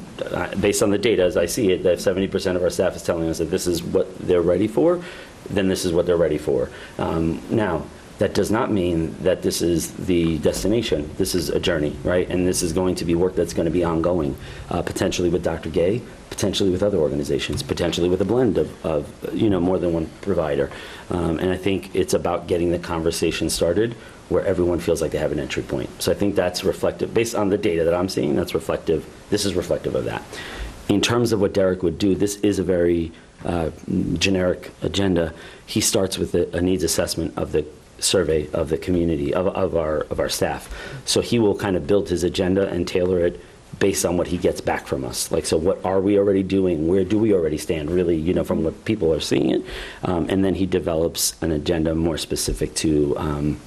based on the data as I see it, that 70% of our staff is telling us that this is what they're ready for, then this is what they're ready for. Now, That does not mean that this is the destination. This is a journey, right? And this is going to be work that's going to be ongoing, potentially with Dr. Gay, potentially with other organizations, potentially with a blend of more than one provider. And I think it's about getting the conversation started where everyone feels like they have an entry point. So I think that's reflective, based on the data that I'm seeing, that's reflective. This is reflective of that. In terms of what Derek would do, this is a very generic agenda. He starts with a needs assessment of the survey of the community, of our staff. So he will kind of build his agenda and tailor it based on what he gets back from us. Like, so what are we already doing? Where do we already stand, really, from what people are seeing it? And then he develops an agenda more specific to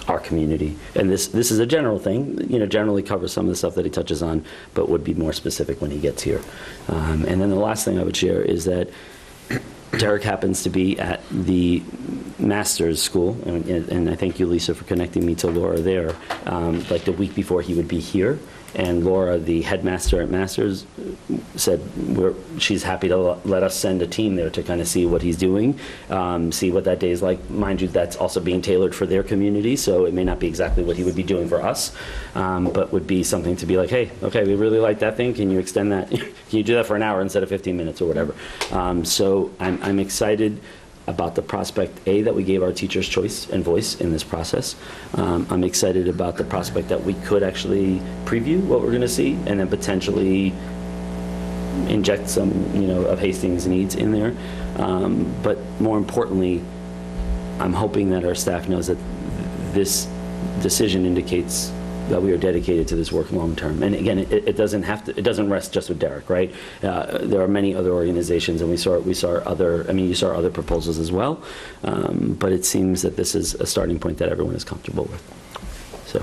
our community. And this is a general thing, generally covers some of the stuff that he touches on, but would be more specific when he gets here. And then the last thing I would share is that Derek happens to be at the master's school, and I thank you, Lisa, for connecting me to Laura there, like the week before he would be here. And Laura, the headmaster at Masters, said she's happy to let us send a team there to kind of see what he's doing, see what that day is like. Mind you, that's also being tailored for their community, so it may not be exactly what he would be doing for us, but would be something to be like, hey, okay, we really like that thing. Can you extend that? Can you do that for an hour instead of 15 minutes or whatever? So I'm excited about the prospect, A, that we gave our teachers choice and voice in this process. I'm excited about the prospect that we could actually preview what we're going to see and then potentially inject some, of Hastings' needs in there. But more importantly, I'm hoping that our staff knows that this decision indicates that we are dedicated to this work long term. And again, it doesn't rest just with Derek, right? There are many other organizations, and you saw other proposals as well. But it seems that this is a starting point that everyone is comfortable with. So.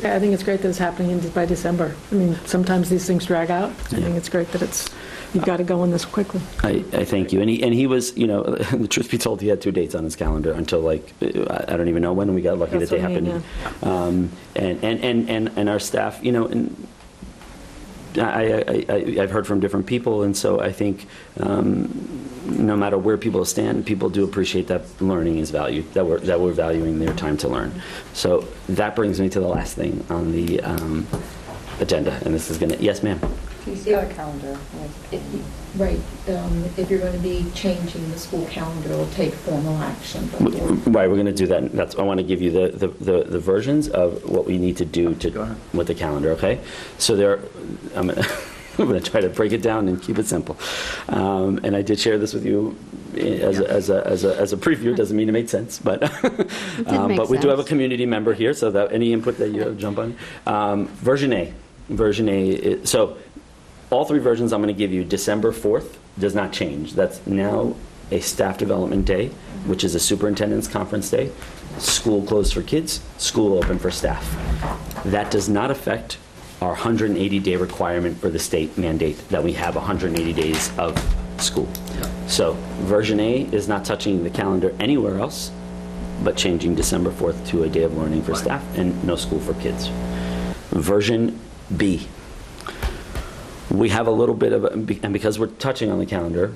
I think it's great that it's happening by December. I mean, sometimes these things drag out. I think it's great that you've got to go on this quickly. I thank you. And he was, the truth be told, he had 2 dates on his calendar until I don't even know when, and we got lucky that they happened. Yeah. And our staff, and I've heard from different people, and so I think no matter where people stand, people do appreciate that learning is valued, that we're valuing their time to learn. So that brings me to the last thing on the agenda, and this is yes, ma'am. You see our calendar. Right. If you're going to be changing the school calendar, it'll take formal action. Right, we're going to do that. I want to give you the versions of what we need to do with the calendar, okay? So I'm going to try to break it down and keep it simple. And I did share this with you as a preview. It doesn't mean it made sense, but but we do have a community member here, so that any input that you jump on. Version A. So all 3 versions I'm going to give you. December 4th does not change. That's now a staff development day, which is a superintendent's conference day. School closed for kids, school open for staff. That does not affect our 180-day requirement for the state mandate that we have 180 days of school. So version A is not touching the calendar anywhere else, but changing December 4th to a day of learning for staff and no school for kids. Version B. We have a little bit of, and because we're touching on the calendar,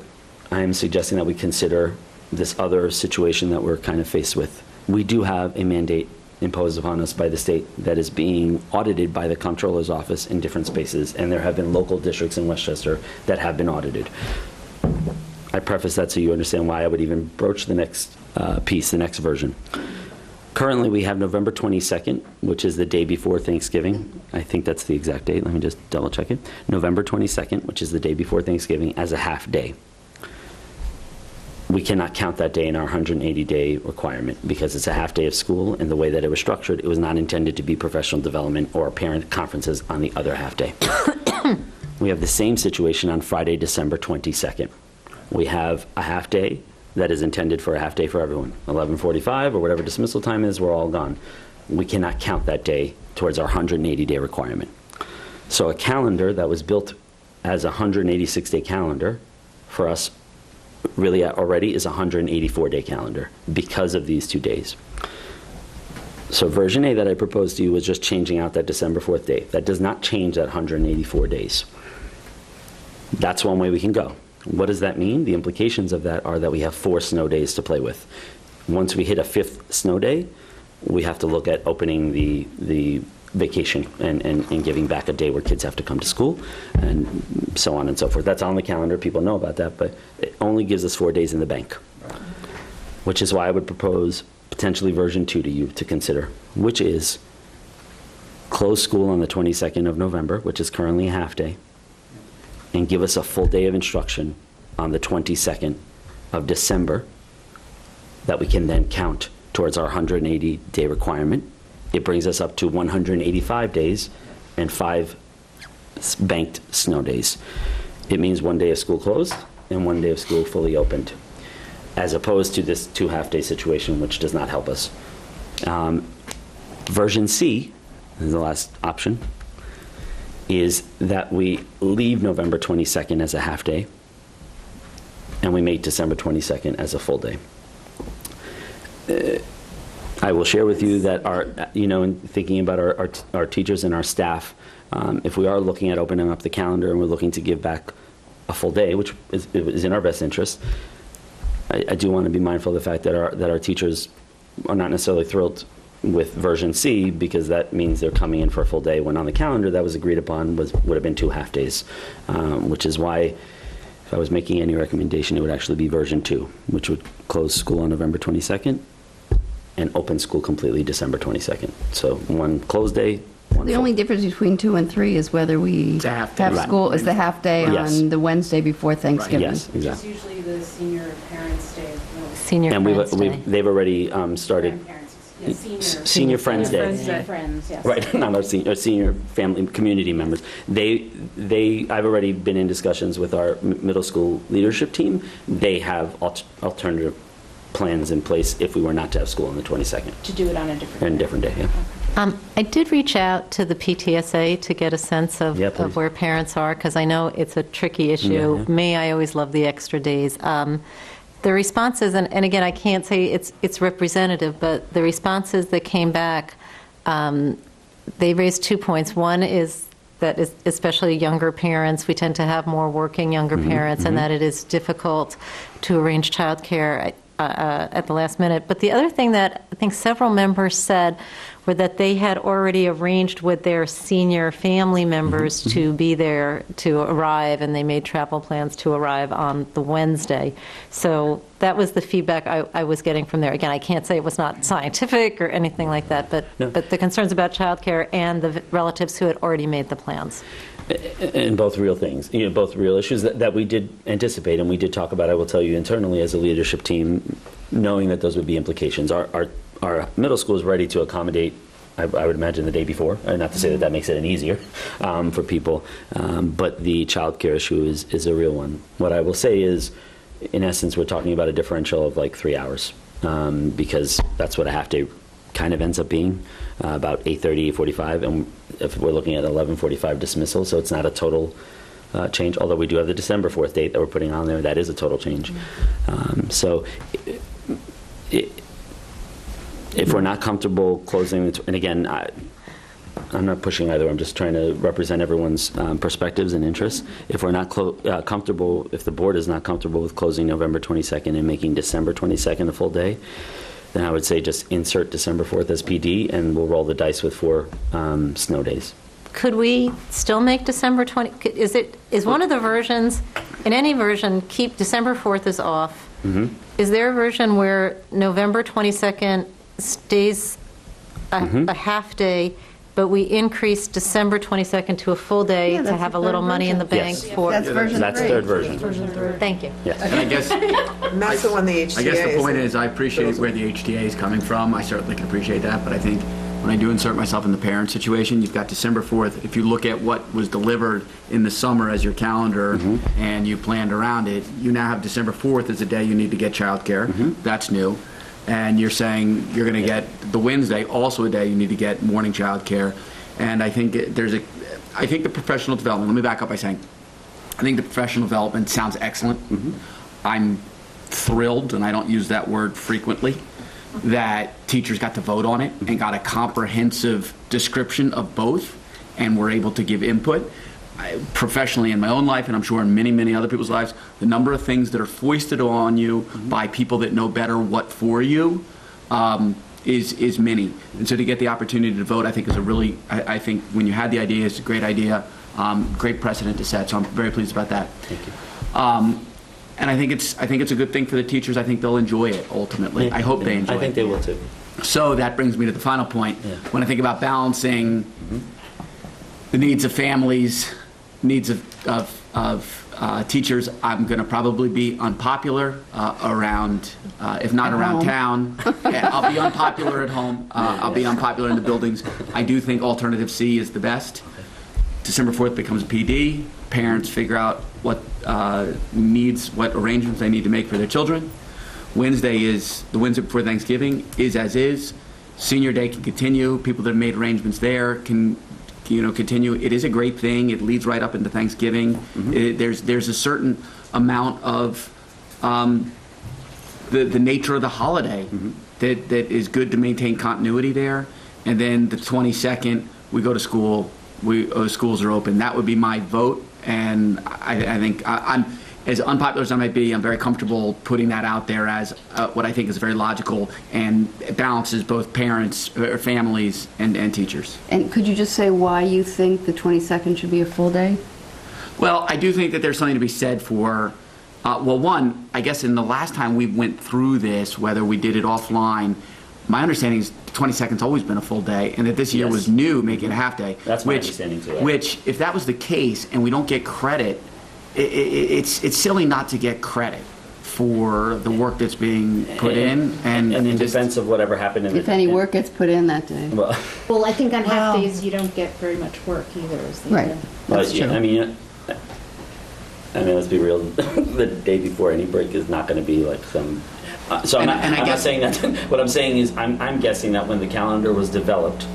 I'm suggesting that we consider this other situation that we're kind of faced with. We do have a mandate imposed upon us by the state that is being audited by the comptroller's office in different spaces, and there have been local districts in Westchester that have been audited. I preface that so you understand why I would even broach the next piece, the next version. Currently, we have November 22nd, which is the day before Thanksgiving. I think that's the exact date. Let me just double check it. November 22nd, which is the day before Thanksgiving, as a half day. We cannot count that day in our 180-day requirement because it's a half day of school, and the way that it was structured, it was not intended to be professional development or parent conferences on the other half day. We have the same situation on Friday, December 22nd. We have a half day that is intended for a half day for everyone. 11:45 or whatever dismissal time is, we're all gone. We cannot count that day towards our 180-day requirement. So a calendar that was built as a 186-day calendar for us really already is a 184-day calendar because of these 2 days. So version A that I proposed to you was just changing out that December 4th date. That does not change that 184 days. That's one way we can go. What does that mean? The implications of that are that we have 4 snow days to play with. once we hit a 5th snow day, we have to look at opening the vacation and giving back a day where kids have to come to school and so on and so forth. That's on the calendar. People know about that, but it only gives us 4 days in the bank, which is why I would propose potentially version 2 to you to consider, which is close school on the 22nd of November, which is currently a half day, and give us a full day of instruction on the 22nd of December that we can then count towards our 180-day requirement. It brings us up to 185 days and 5 banked snow days. It means 1 day of school closed and 1 day of school fully opened, as opposed to this 2 half-day situation, which does not help us. Version C, is the last option, is that we leave November 22nd as a half day, and we make December 22nd as a full day. I will share with you that in thinking about our teachers and our staff, if we are looking at opening up the calendar and we're looking to give back a full day, which is in our best interest, I do want to be mindful of the fact that our teachers are not necessarily thrilled with version C, because that means they're coming in for a full day, when on the calendar that was agreed upon would have been 2 half days, which is why if I was making any recommendation, it would actually be version 2, which would close school on November 22nd and open school completely December 22nd. So 1 closed day, 1 The only difference between 2 and 3 is whether we have school is the half day Yes. on the Wednesday before Thanksgiving. Yes, exactly. It's usually the senior parents' day. Senior And Friends Day. they've already started. Senior Friends Day. Senior Friends, yes. Right, not our senior family community members. I've already been in discussions with our middle school leadership team. They have alternative plans in place if we were not to have school on the 22nd. To do it on a different day, yeah. I did reach out to the PTSA to get a sense of where parents are, because I know it's a tricky issue. Yeah. Me, I always love the extra days. The responses, and again, I can't say it's representative, but the responses that came back, they raised 2 points. One is that especially younger parents, we tend to have more working younger parents, and that it is difficult to arrange childcare at the last minute. But the other thing that I think several members said were that they had already arranged with their senior family members to be there to arrive, and they made travel plans to arrive on the Wednesday. So that was the feedback I was getting from there. Again, I can't say it was not scientific or anything like that, but the concerns about childcare and the relatives who had already made the plans. And both real things, both real issues that we did anticipate and we did talk about, I will tell you, internally as a leadership team, knowing that those would be implications. Our middle school is ready to accommodate, I would imagine, the day before. Not to say that makes it any easier for people, but the childcare issue is a real one. What I will say is, in essence, we're talking about a differential of like 3 hours, because that's what a half day kind of ends up being, about 8:30, 8:45, and if we're looking at 11:45 dismissal, so it's not a total change, although we do have the December 4th date that we're putting on there. That is a total change. So if we're not comfortable closing, and again, I'm not pushing either, I'm just trying to represent everyone's perspectives and interests. If we're not comfortable, if the board is not comfortable with closing November 22nd and making December 22nd a full day, then I would say just insert December 4th as PD, and we'll roll the dice with 4 snow days. Could we still make December 20? Is one of the versions, in any version, keep December 4th is off? Is there a version where November 22nd stays a half day, but we increase December 22nd to a full day to have a little money in the bank for? That's version 3. That's third version. Thank you. Yes. And I guess, And that's the one the HTA I guess the point is. is, I appreciate where the HTA is coming from. I certainly can appreciate that, but I think when I do insert myself in the parent situation, you've got December 4th. If you look at what was delivered in the summer as your calendar and you planned around it, you now have December 4th as a day you need to get childcare. That's new. And you're saying you're going to get the Wednesday, also a day you need to get morning childcare. And I think I think the professional development, let me back up by saying, I think the professional development sounds excellent. I'm thrilled, and I don't use that word frequently, that teachers got to vote on it and got a comprehensive description of both and were able to give input. professionally in my own life, and I'm sure in many, many other people's lives, the number of things that are foisted on you by people that know better what for you is many. And so to get the opportunity to vote, I think is a really, I think when you had the idea, it's a great idea, great precedent to set. So I'm very pleased about that. Thank you. And I think it's a good thing for the teachers. I think they'll enjoy it ultimately. Yeah. I hope they enjoy it. I think they will too. So that brings me to the final point. Yeah. When I think about balancing the needs of families, needs of teachers, I'm going to probably be unpopular around, if not around town. Yeah, I'll be unpopular at home. I'll be unpopular in the buildings. I do think alternative C is the best. December 4th becomes a PD. Parents figure out what what arrangements they need to make for their children. Wednesday is the Wednesday before Thanksgiving is as is. Senior Day can continue. People that have made arrangements there can continue. It is a great thing. It leads right up into Thanksgiving. There's a certain amount of the nature of the holiday that is good to maintain continuity there. And then the 22nd, we go to school. Schools are open. That would be my vote. And I think I'm, as unpopular as I might be, I'm very comfortable putting that out there as what I think is very logical and balances both parents, or families, and teachers. And could you just say why you think the 22nd should be a full day? Well, I do think that there's something to be said for, one, I guess in the last time we went through this, whether we did it offline, my understanding is the 22nd's always been a full day, and that this year was new, making it a half day. That's my understanding too. Which, if that was the case, and we don't get credit, it's silly not to get credit for the work that's being put in. And in defense of whatever happened in If any work gets put in that day. Well, I think on half days, you don't get very much work either. Is the Right. That's true. I mean, let's be real. The day before any break is not going to be like some. So I'm not saying that. What I'm saying is, I'm guessing that when the calendar was developed,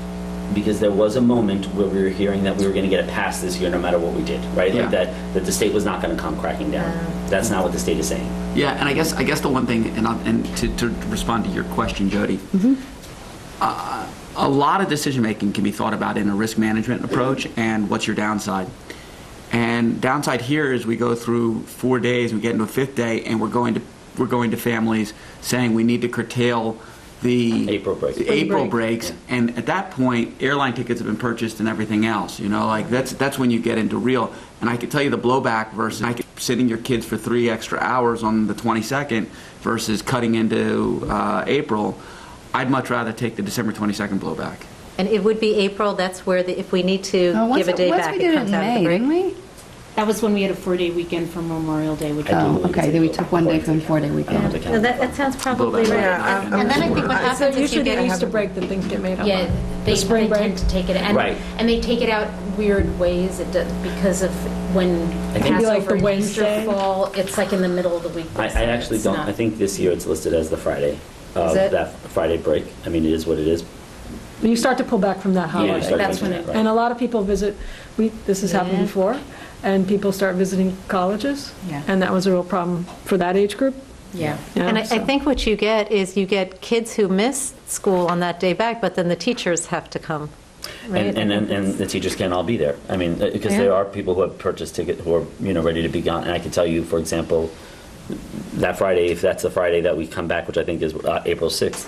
because there was a moment where we were hearing that we were going to get a pass this year, no matter what we did, right? Yeah. Like that the state was not going to come cracking down. That's not what the state is saying. Yeah, and I guess the one thing, and to respond to your question, Jody, a lot of decision making can be thought about in a risk management approach, and what's your downside. And downside here is we go through 4 days, we get into a fifth day, and we're going to families saying we need to curtail the April breaks, and at that point, airline tickets have been purchased and everything else. That's when you get into real. And I can tell you the blowback versus sitting your kids for 3 extra hours on the 22nd versus cutting into April. I'd much rather take the December 22nd blowback. And it would be April. That's where if we need to give a day back, we did it comes out of the break. didn't we? That was when we had a 4-day weekend for Memorial Day. Which Okay, then we took 1 day from the 4-day weekend. No, that sounds probably right. Yeah, And then I think what happens So is you usually get the Easter break, then things get made up. Yeah, on. they The spring break. tend to take it, and Right. and they take it out weird ways. Because of when It can be like Passover the and Easter Wednesday. fall, it's like in the middle of the week. I actually don't. I think this year it's listed as the Friday of it? that Friday break. I mean, it is what it is. When you start to pull back from that Yeah, you holiday. start That's thinking when that, And right. a lot of people visit, this has happened Yeah. before, and people start visiting colleges. Yeah. And that was a real problem for that age group. Yeah. And I think what you get is you get kids who miss school on that day back, but then the teachers have to come. Right? And the teachers can't all be there. I mean, because there are people who have purchased tickets who are ready to be gone. And I can tell you, for example, that Friday, if that's the Friday that we come back, which I think is April 6th,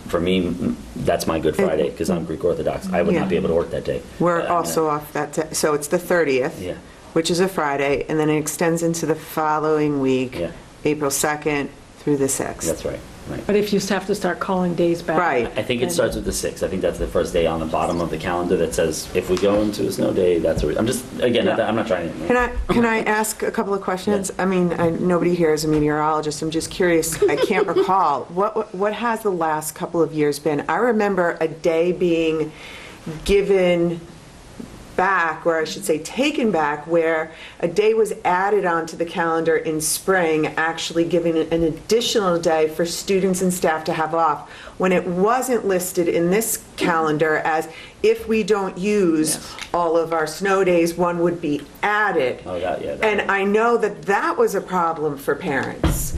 for me, that's my Good Friday because I'm Greek Orthodox. I would not be able to work that day. We're also off that day. So it's the 30th, Yeah. which is a Friday, and then it extends into the following week, Yeah. April 2nd through the 6th. That's right. Right. But if you have to start calling days back. Right. I think it starts with the 6th. I think that's the first day on the bottom of the calendar that says if we go into a snow day, that's I'm just, again, I'm not trying to. Can I ask a couple of questions? I mean, nobody here is a meteorologist. I'm just curious. I can't recall. What has the last couple of years been? I remember a day being given back, or I should say taken back, where a day was added onto the calendar in spring, actually giving an additional day for students and staff to have off, when it wasn't listed in this calendar as if we don't use all of our snow days, one would be added. Oh, yeah. And I know that was a problem for parents.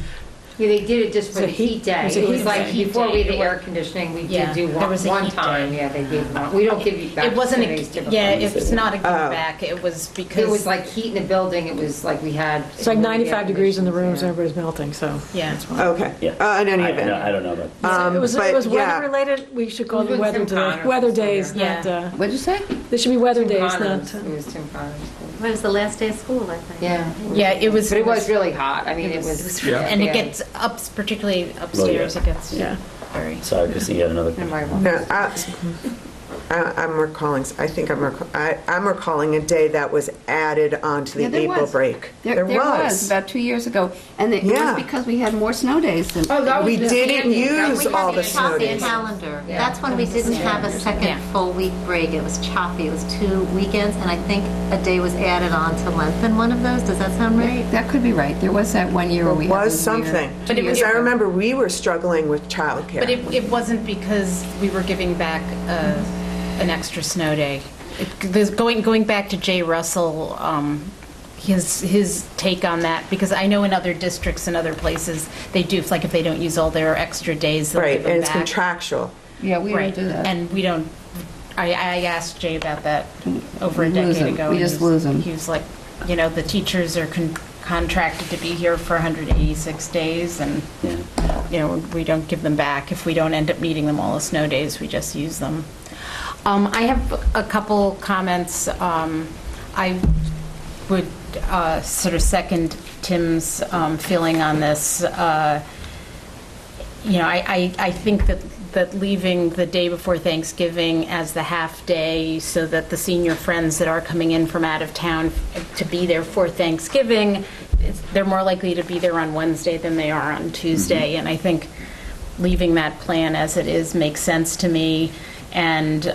Yeah, they did it just for It the was a heat- heat day. it was a It was heat like day. before we had the air conditioning, we Yeah, did do there was a one heat time. day. Yeah, they gave one. We don't give you back. It wasn't, Saturdays typically. yeah, it's not a give Oh. back, it was because. It was like heat in the building. It was like we had. It's like 95 degrees in the rooms, Yeah. and everybody's melting, so. Yeah. that's fine. Okay. Yeah. In any I event. don't know about. It was but yeah. weather related, we should call It them was weather Tim days, Connors weather was days, there. not, Yeah. What'd you say? they should be weather Tim days, Connors. not. It was Tim Connors. It was the last day of school, I think. Yeah. Yeah, it was. But it was really hot. I mean, It it was, was. and it gets up, particularly upstairs, it gets Yeah. very. Sorry, Christine, you had another. No, I'm recalling, I think I'm recalling a day that was added onto the Yeah, there April was. break. There was, about 2 years ago. And it was Yeah. because we had more snow days than. Oh, that was We the didn't standing. That use was all the the snow standing. days. Calendar. Yeah. That's when we didn't have a second Yeah. full week break. It was choppy. It was 2 weekends, and I think a day was added on to lengthen one of those. Does that sound right? That could be right. There was that 1 year where we There had was the something. weird- But it was- Because I remember we were struggling with childcare. But it wasn't because we were giving back an extra snow day. Going back to Jay Russell, his take on that, because I know in other districts and other places, they do, it's like if they don't use all their extra days, they'll Right, give them and it's back. contractual. Yeah, we Right, don't do that. and we don't, I asked Jay about that over a We lose decade them. ago. We and just he was- lose them. He was like, the teachers are contracted to be here for 186 days, and, we don't give them back. If we don't end up needing them all the snow days, we just use them. I have a couple comments. I would sort of second Tim's feeling on this. I think that leaving the day before Thanksgiving as the half day so that the senior friends that are coming in from out of town to be there for Thanksgiving, they're more likely to be there on Wednesday than they are on Tuesday. And I think leaving that plan as it is makes sense to me. And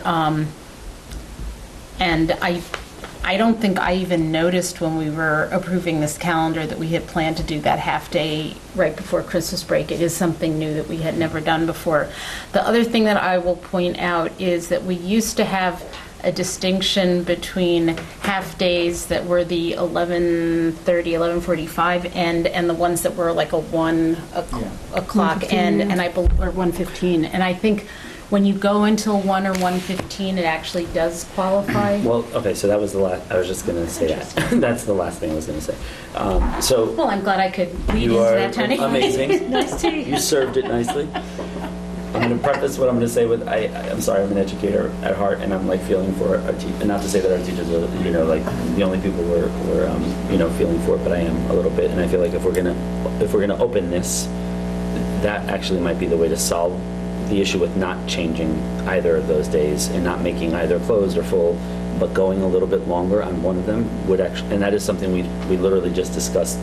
I don't think I even noticed when we were approving this calendar that we had planned to do that half day right before Christmas break. It is something new that we had never done before. The other thing that I will point out is that we used to have a distinction between half days that were the 11:30, 11:45 end, and the ones that were like a 1 o'clock end, and or 1:15. And I think when you go until 1 or 1:15, it actually does qualify. Well, okay, so that was the last, I was just going to say that. That's the last thing I was going to say. Well, I'm glad I could lead You into are that, Tony. amazing. Nice tea. You served it nicely. I'm going to preface what I'm going to say with, I'm sorry, I'm an educator at heart, and I'm like feeling for our teachers, and not to say that our teachers are, like the only people we're feeling for, but I am a little bit, and I feel like if we're gonna open this, that actually might be the way to solve the issue with not changing either of those days and not making either closed or full, but going a little bit longer on one of them would actually, and that is something we literally just discussed.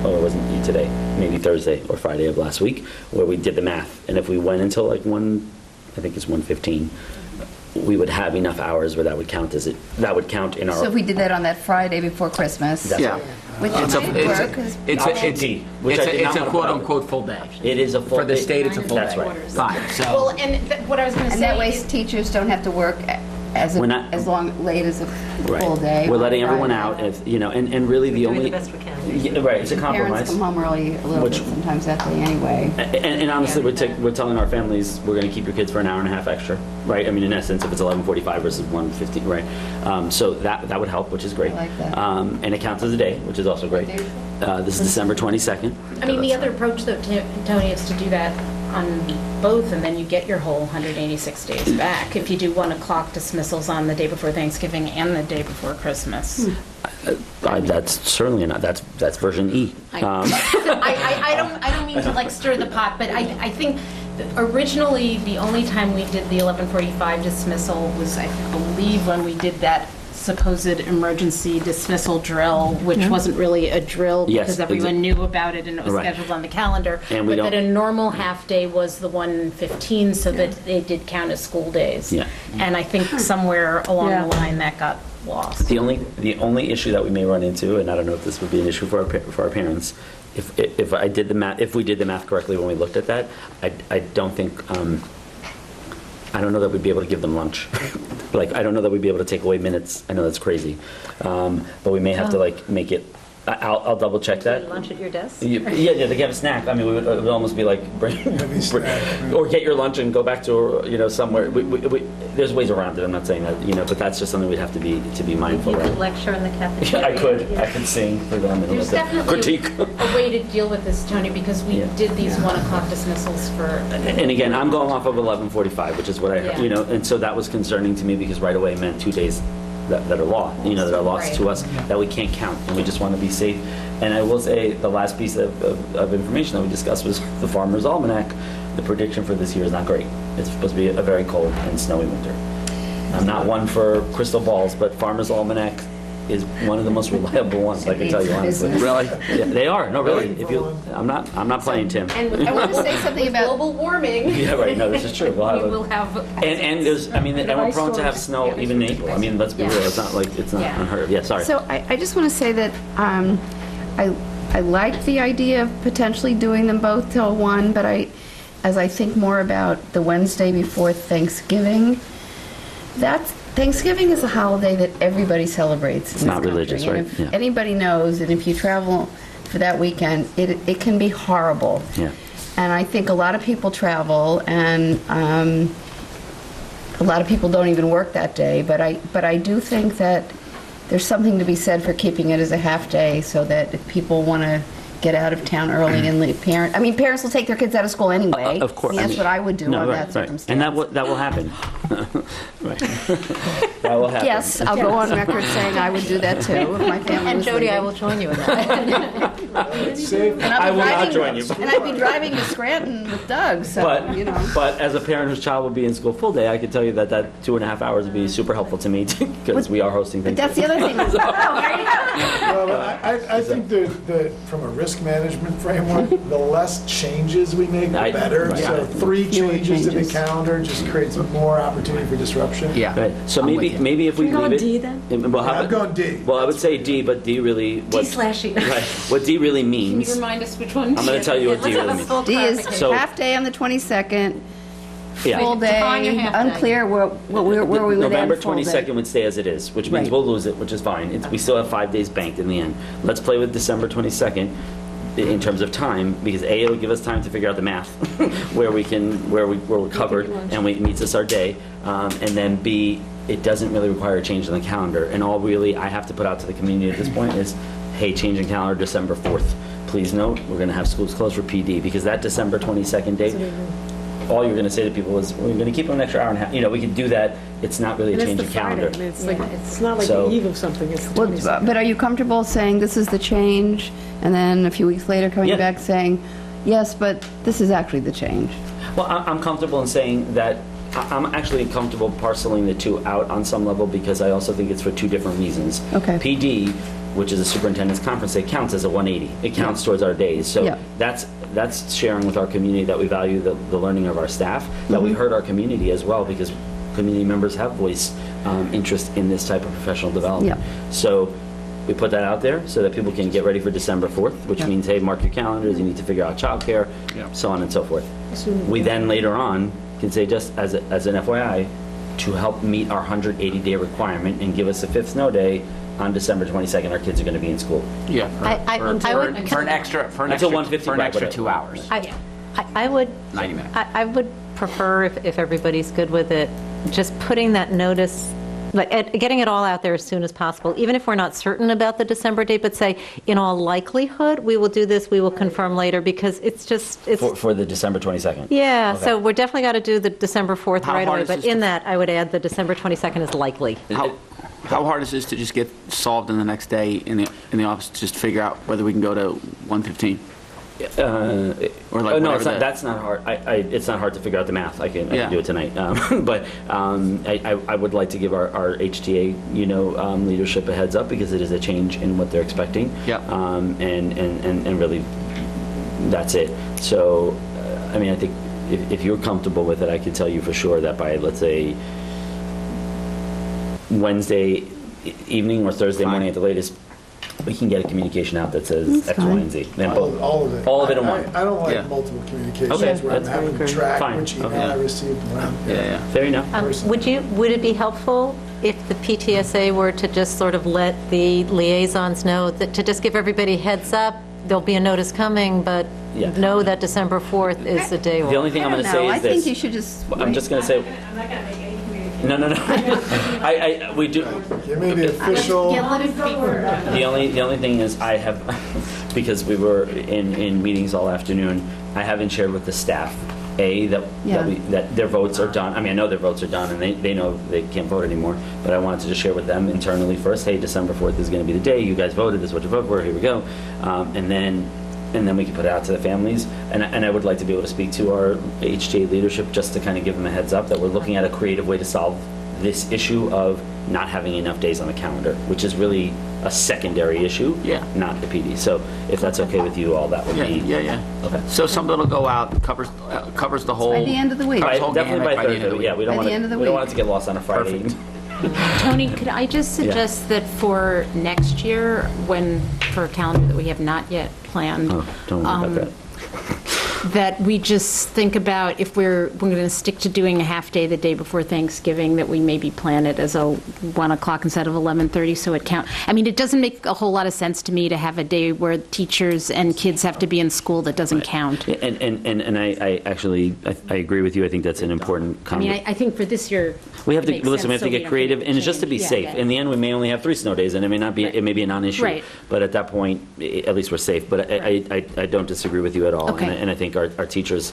Oh, it wasn't today, maybe Thursday or Friday of last week, where we did the math. And if we went until like I think it's 1:15, we would have enough hours where that would count in our. So if we did that on that Friday before Christmas. Yeah. Which It's a- might it's a- work, 'cause- It's a quote-unquote full day. It is a full. For the state, it's a full day. That's right. Fine, so. Well, and what I was going to And say that way is, teachers don't have to work We're not- late as a Right. full day. We're on letting everyone Friday. out, and really the Doing only. the best we can. Yeah, right, it's a Parents compromise. come home early a little Which- bit sometimes that day anyway. And honestly, we're telling our families we're going to keep your kids for an hour and a half extra, right? I mean, in essence, if it's 11:45 versus 1:15, right? So that would help, which is great. I like that. And it counts as a day, which is also great. This is December 22nd. I mean, the other approach, though, Tony, is to do that on both, and then you get your whole 186 days back. If you do 1 o'clock dismissals on the day before Thanksgiving and the day before Christmas. That's certainly not. That's version E. I don't mean to like stir the pot, but I think that originally the only time we did the 11:45 dismissal was, I believe, when we did that supposed emergency dismissal drill, which wasn't really a drill Yes, because everyone knew about it and it was Right. scheduled on the calendar. And we But that a don't- normal half day was the 1:15, so that they did count as school days. Yeah. And I think somewhere along Yeah. the line that got lost. The only issue that we may run into, and I don't know if this would be an issue for our parents, if we did the math correctly when we looked at that, I don't think. I don't know that we'd be able to give them lunch. I don't know that we'd be able to take away minutes. I know that's crazy. But we may have to make it I'll double check that. Lunch at your desk? Yeah, they can have a snack. I mean, it would almost be like or get your lunch and go back to somewhere. There's ways around it. I'm not saying that but that's just something we'd have to be mindful You of. could lecture in the cafeteria. I could sing for them and There's let them definitely critique. a way to deal with this, Tony, because we did these 1 o'clock dismissals for. And again, I'm going off of 11:45, which is what I heard, Yeah. and so that was concerning to me because right away meant 2 days that are lost, that are lost to us, that we can't count, and we just want to be safe. And I will say, the last piece of information that we discussed was the Farmer's Almanac. The prediction for this year is not great. It's supposed to be a very cold and snowy winter. I'm not one for crystal balls, but Farmer's Almanac is one of the most reliable ones, I can tell you honestly. Really? Yeah, they are. No, really. I'm not playing, Tim. I want to say something about global warming. Yeah, right. No, this is true. We will have. And there's, and we're prone to have snow even in April. I mean, let's be real. It's not like it's not unheard of. Yeah, sorry. So I just want to say that I like the idea of potentially doing them both till 1, but as I think more about the Wednesday before Thanksgiving, Thanksgiving is a holiday that everybody celebrates. It's not religious, and right? if anybody knows, and if you travel for that weekend, it can be horrible. Yeah. And I think a lot of people travel, and a lot of people don't even work that day. But I do think that there's something to be said for keeping it as a half day, so that if people want to get out of town early and leave parents will take their kids out of school anyway. Of course. That's what I would do on that circumstance. And that will happen. Right. That will happen. Yes, I'll go on record saying I would do that too if my family And was Jody, I leaving. will join you in that. I will not join you. And I'd be driving to Scranton with Doug, so, But as a parent whose child would be in school full day, I can tell you that 2.5 hours would be super helpful to me because we are hosting things. But that's the other thing. Oh, there you go. Well, I think that from a risk management framework, the less changes we make, the better. Right. So 3 Fewer changes in the changes. calendar just creates more opportunity for disruption. Yeah. Right. So maybe if we leave it. D then? Well, I'm going D. Well, I would say D, but D really. D/E. Right. What D really Can means. you remind us which one? I'm going to tell you what D really means. D is So- half day on the 22nd, Yeah. full Define your day, half day. unclear where we would November end full day. 22nd would stay as it is, which means Right. we'll lose it, which is fine. We still have 5 days banked in the end. Let's play with December 22nd in terms of time, because A, it'll give us time to figure out the math, where we're covered, and it meets us our day, and then B, it doesn't really require a change in the calendar. And all really I have to put out to the community at this point is, hey, change in calendar December 4th. Please note, we're going to have schools closed for PD, because that December 22nd date, all you're going to say to people is, we're going to keep them an extra hour and a half. We can do that. It's not really a And it's change the in Friday. calendar. I mean, it's not like So- the eve of something, it's the Well, 22nd. but are you comfortable saying this is the change, and then a few weeks later coming Yeah. back saying, yes, but this is actually the change? Well, I'm comfortable in saying that I'm actually comfortable parceling the two out on some level, because I also think it's for 2 different reasons. Okay. PD, which is a superintendent's conference, it counts as a 180. It counts towards our days. So Yeah. that's sharing with our community that we value the learning of our staff, that we heard our community as well, because community members have voiced interest in this type of professional development. Yeah. So we put that out there so that people can get ready for December 4th, which means, hey, mark your calendars, you need to figure out childcare, so on and so forth. We then later on can say, just as an FYI, to help meet our 180-day requirement and give us a 5th snow day on December 22nd, our kids are going to be in school. Yeah. I would- For an extra Until 1:50, for an right, extra whatever. 2 hours. I would. 90 minutes. I would prefer, if everybody's good with it, just putting that notice, getting it all out there as soon as possible, even if we're not certain about the December date, but say, in all likelihood, we will do this, we will confirm later, because it's For the December 22nd. yeah, Okay. so we're definitely got to do the December 4th How right hard away, is but this in to- that, I would add the December 22nd is likely. How hard is this to just get solved in the next day in the office, just figure out whether we can go to 1:15? Or like no, whatever that's not hard. It's not hard to figure out the math. I can do it tonight. But I would like to give our HTA leadership a heads up, because it is a change in what they're expecting. Yeah. And really, that's it. So, I mean, I think if you're comfortable with it, I can tell you for sure that by, let's say, Wednesday evening or Thursday morning at the latest, we can get a communication out that says X, Y, and Z. Then both. All of it. All of it in one. I don't like Yeah. multiple communications Okay, where I'm that's having to track fine. which email Okay. I received when. Yeah. Fair enough. Would it be helpful if the PTSA were to just sort of let the liaisons know, that to just give everybody heads up, there'll be a notice coming, but Yeah. know that December 4th is the day. The only thing I'm going to say I is think this. you should just. I'm just going to say, I'm not gonna make any communication. no. We do. Give me the official. let it be. The only thing is I have, because we were in meetings all afternoon, I haven't shared with the staff, that their votes are done. I mean, I know their votes are done, and they know they can't vote anymore, but I wanted to just share with them internally first, hey, December 4th is going to be the day, you guys voted, this is what you voted for, here we go. And then we can put it out to the families. And I would like to be able to speak to our HTA leadership just to kind of give them a heads up that we're looking at a creative way to solve this issue of not having enough days on the calendar, which is really a secondary issue, not the PD. So if that's okay with you all, that would be... Yeah. Okay. So something will go out, covers the whole... By the end of the week. covers the whole Definitely gamut by the end of the Thursday. Yeah, we don't By want the end of the we don't week. want it to get lost on a Friday. Perfect. Tony, could I just suggest that for next year, for a calendar that we have not yet planned, Oh, don't worry about that. that we just think about if we're going to stick to doing a half day the day before Thanksgiving, that we maybe plan it as a 1 o'clock instead of 11:30, so it count. I mean, it doesn't make a whole lot of sense to me to have a day where teachers and kids have to be in school that doesn't count. And I actually agree with you. I think that's an important I mean, comment. I think for this year, We have to it makes listen. We have sense, to so get creative, and it's just to be change. safe. Yeah. In the end, we may only have 3 snow days, and it may not be. Right. It may be a non-issue. Right. But at that point, at least we're safe. But I don't disagree with you at all. Okay. And I think our teachers.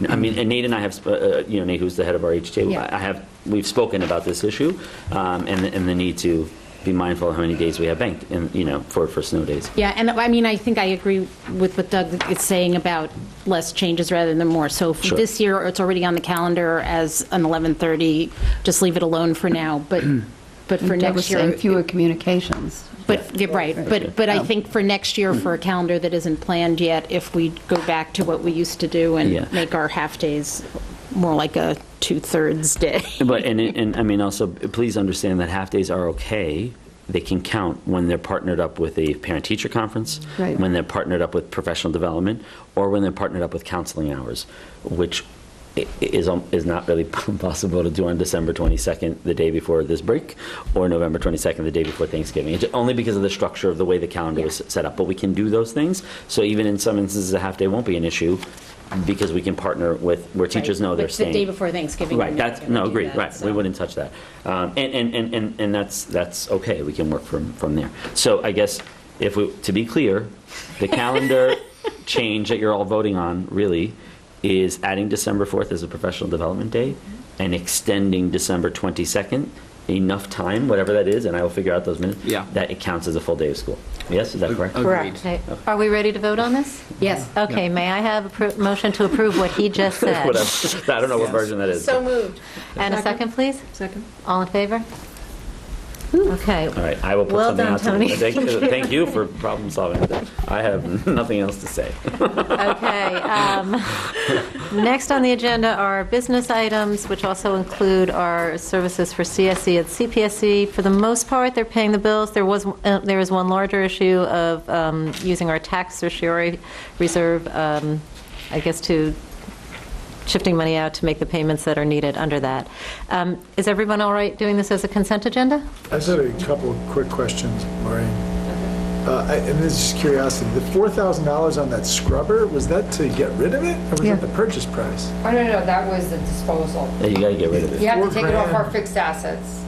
I mean, and Nate and I have. Nate, who's the head of our HTA. Yeah. We've spoken about this issue, and the need to be mindful of how many days we have banked, and for snow days. Yeah, and I mean, I think I agree with what Doug is saying about less changes rather than more. So for Sure. this year, it's already on the calendar as an 11:30, just leave it alone for now. But for Doug was next year, saying fewer communications. but you're right. But I think for next year, for a calendar that isn't planned yet, if we go back to what we used to do and Yeah. make our half days more like a 2/3 day. But and I mean also, please understand that half days are okay. They can count when they're partnered up with a parent-teacher conference, Right. when they're partnered up with professional development, or when they're partnered up with counseling hours, which is not really possible to do on December 22nd, the day before this break, or November 22nd, the day before Thanksgiving. It's only because of the structure of the way the calendar was set up. But we can do those things. So even in some instances, a half day won't be an issue because we can partner with where teachers know they're But staying. the day before Thanksgiving. Right. we're not That's gonna do agreed. that, Right. so. We wouldn't touch that. And that's okay. We can work from there. So I guess to be clear, the calendar change that you're all voting on really is adding December 4th as a professional development day and extending December 22nd enough time, whatever that is, and I will figure out those minutes. Yeah. That it counts as a full day of school. Yes, is that correct? Agreed. Okay. Are we ready to vote on this? Yes. Okay, may I have a motion to approve what he just said? Whatever. I don't know what version that is. So moved. And a second, please? Second. All in favor? Okay. All right, I will put Well something done, out. Tony. Thank you for problem solving that. I have nothing else to say. Okay. Next on the agenda are business items, which also include our services for CSE and CPSE. For the most part, they're paying the bills. There is one larger issue of using our tax certiorari reserve, I guess, to shifting money out to make the payments that are needed under that. Is everyone all right doing this as a consent agenda? I just had a couple of quick questions, Maureen. And this is just curiosity. The $4,000 on that scrubber, was that to get rid of it, or was that the purchase price? Oh, no, that was the disposal. Yeah, you gotta get rid of it. You have to take it off $4,000. our fixed assets.